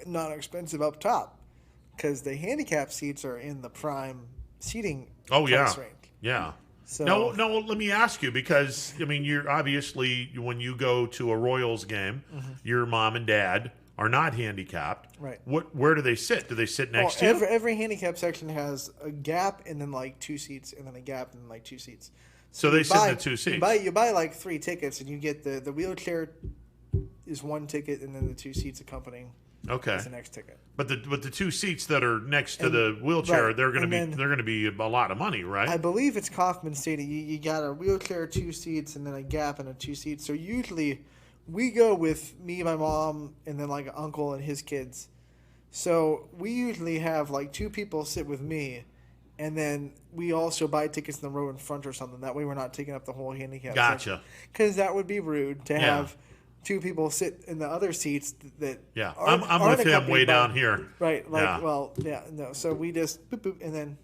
not expensive up top, because the handicap seats are in the prime seating price range. Yeah. So no. Let me ask you, because I mean, you're obviously when you go to a Royals game, your mom and dad are not handicapped. Right. Where do they sit? Do they sit next to you? Every handicap section has a gap and then like 2 seats, and then a gap and then like 2 seats. So they sit in the 2 seats. You buy like 3 tickets, and you get the wheelchair is 1 ticket, and then the 2 seats accompanying is the next ticket. But the 2 seats that are next to the wheelchair, they're going to be a lot of money, right? I believe it's Kauffman Stadium. You got a wheelchair, 2 seats, and then a gap and a 2 seats. So usually we go with me, my mom, and then like an uncle and his kids. So we usually have like 2 people sit with me. And then we also buy tickets in the row in front or something. That way we're not taking up the whole handicap. Gotcha. Because that would be rude to have 2 people sit in the other seats that I'm with him way down here. Right. No. So we just boop, boop, and then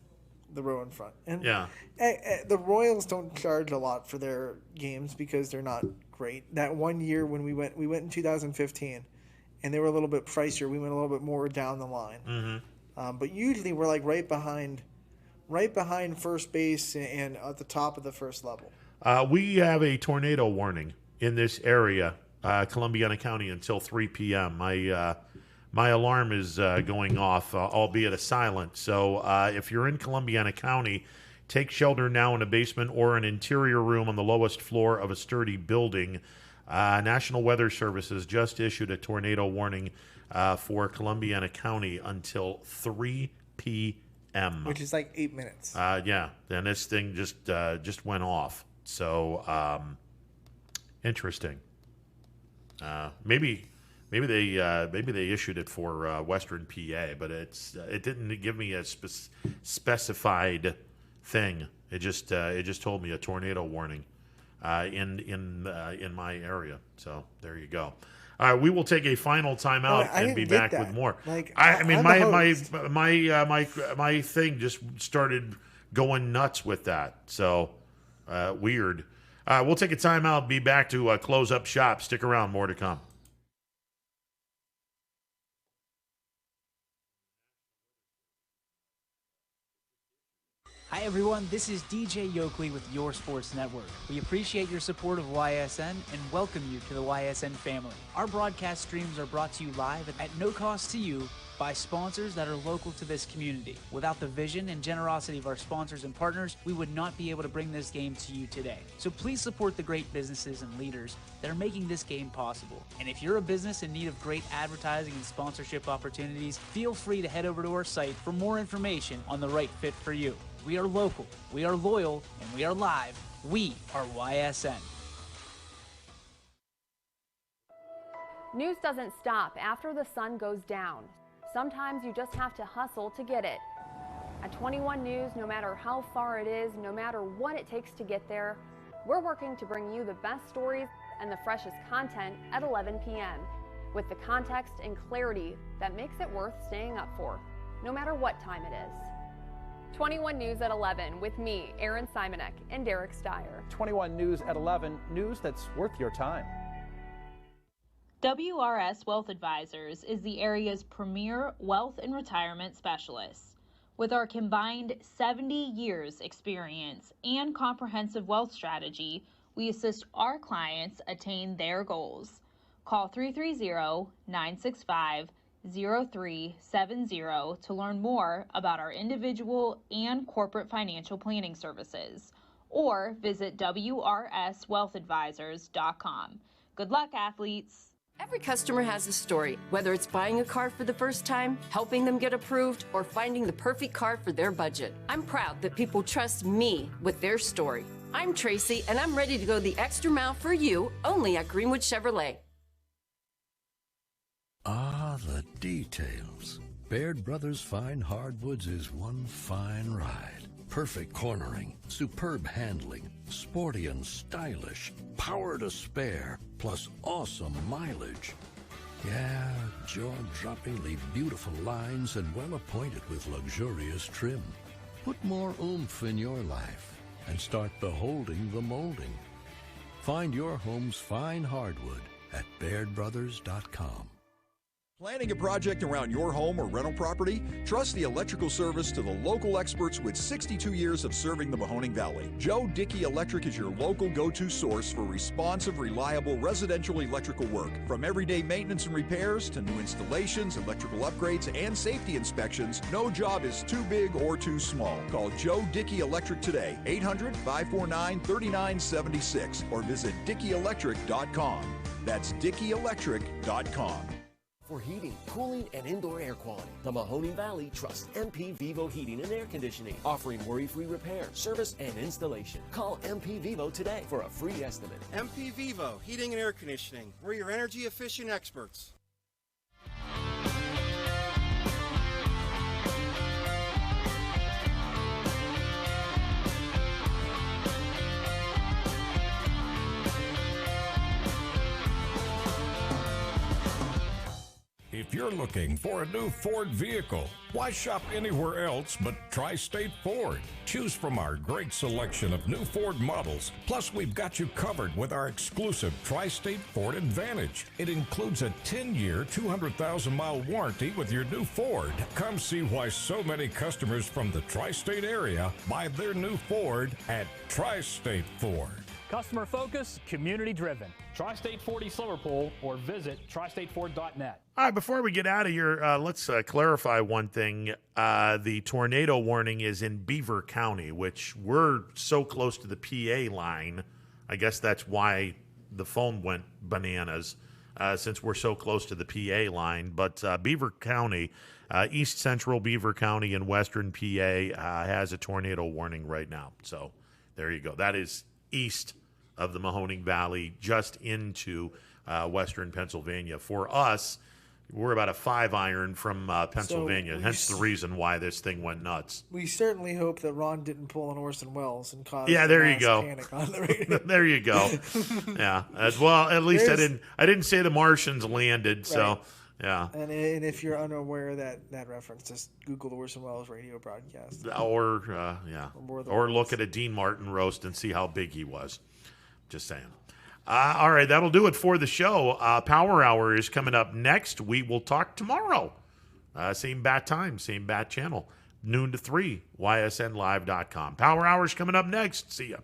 the row in front. And the Royals don't charge a lot for their games because they're not great. That one year when we went in 2015, and they were a little bit pricier. We went a little bit more down the line. Mm-hmm. But usually we're like right behind first base and at the top of the first level. We have a tornado warning in this area, Columbiana County, until 3 p.m. My alarm is going off, albeit a silent. So if you're in Columbiana County, take shelter now in a basement or an interior room on the lowest floor of a sturdy building. National Weather Service has just issued a tornado warning for Columbiana County until 3 p.m. Which is like 8 minutes. And this thing just went off. So interesting. Maybe they issued it for Western PA, but it didn't give me a specified thing. It just told me a tornado warning in my area. So there you go. All right, we will take a final timeout and be back with more. My thing just started going nuts with that. So weird. We'll take a timeout, be back to close up shop. Stick around, more to come. Hi everyone, this is DJ Yoakley with Your Sports Network. We appreciate your support of YSN and welcome you to the YSN family. Our broadcast streams are brought to you live at no cost to you by sponsors that are local to this community. Without the vision and generosity of our sponsors and partners, we would not be able to bring this game to you today. So please support the great businesses and leaders that are making this game possible. And if you're a business in need of great advertising and sponsorship opportunities, feel free to head over to our site for more information on the right fit for you. We are local, we are loyal, and we are live. We are YSN. News doesn't stop after the sun goes down. Sometimes you just have to hustle to get it. At 21 News, no matter how far it is, no matter what it takes to get there, we're working to bring you the best stories and the freshest content at 11 p.m. with the context and clarity that makes it worth staying up for, no matter what time it is. 21 News at 11 with me, Aaron Simonek, and Derek Steyer. 21 News at 11, news that's worth your time. WRS Wealth Advisors is the area's premier wealth and retirement specialist. With our combined 70 years experience and comprehensive wealth strategy, we assist our clients attain their goals. Call 330-965-0370 to learn more about our individual and corporate financial planning services, or visit wrswealthadvisors.com. Good luck, athletes. Every customer has a story, whether it's buying a car for the first time, helping them get approved, or finding the perfect car for their budget. I'm proud that people trust me with their story. I'm Tracy, and I'm ready to go the extra mile for you, only at Greenwood Chevrolet. Ah, the details. Baird Brothers Fine Hardwoods is one fine ride. Perfect cornering, superb handling, sporty and stylish, power to spare, plus awesome mileage. Yeah, jaw-droppingly beautiful lines and well appointed with luxurious trim. Put more oomph in your life and start beholding the molding. Find your home's fine hardwood at BairdBrothers.com. Planning a project around your home or rental property? Trust the electrical service to the local experts with 62 years of serving the Mahoning Valley. Joe Dickey Electric is your local go-to source for responsive, reliable residential electrical work. From everyday maintenance and repairs to new installations, electrical upgrades, and safety inspections, no job is too big or too small. Call Joe Dickey Electric today, 800-549-3976, or visit DickeyElectric.com. That's DickeyElectric.com. For heating, cooling, and indoor air quality, the Mahoning Valley trusts MP Vivo Heating and Air Conditioning, offering worry-free repair, service, and installation. Call MP Vivo today for a free estimate. MP Vivo Heating and Air Conditioning. We're your energy-efficient experts. If you're looking for a new Ford vehicle, why shop anywhere else but Tri-State Ford? Choose from our great selection of new Ford models. Plus, we've got you covered with our exclusive Tri-State Ford Advantage. It includes a 10-year, 200,000-mile warranty with your new Ford. Come see why so many customers from the Tri-State area buy their new Ford at Tri-State Ford. Customer focus, community driven. Tri-State Ford East Liverpool or visit tristateford.net. All right, before we get out of here, let's clarify one thing. The tornado warning is in Beaver County, which we're so close to the PA line. I guess that's why the phone went bananas, since we're so close to the PA line. But Beaver County, east central Beaver County in western PA has a tornado warning right now. So there you go. That is east of the Mahoning Valley, just into western Pennsylvania. For us, we're about a 5-iron from Pennsylvania, hence the reason why this thing went nuts. We certainly hope that Ron didn't pull an Orson Welles and cause there you go. panic on the radio. There you go. Yeah, as well. At least I didn't say the Martians landed. Right. So yeah. And if you're unaware of that reference, just Google the Orson Welles radio broadcast. Or look at a Dean Martin roast and see how big he was. Just saying. All right, that'll do it for the show. Power Hour is coming up next. We will talk tomorrow. Same bat time, same bat channel. Noon to 3, ysnlive.com. Power Hour is coming up next. See ya.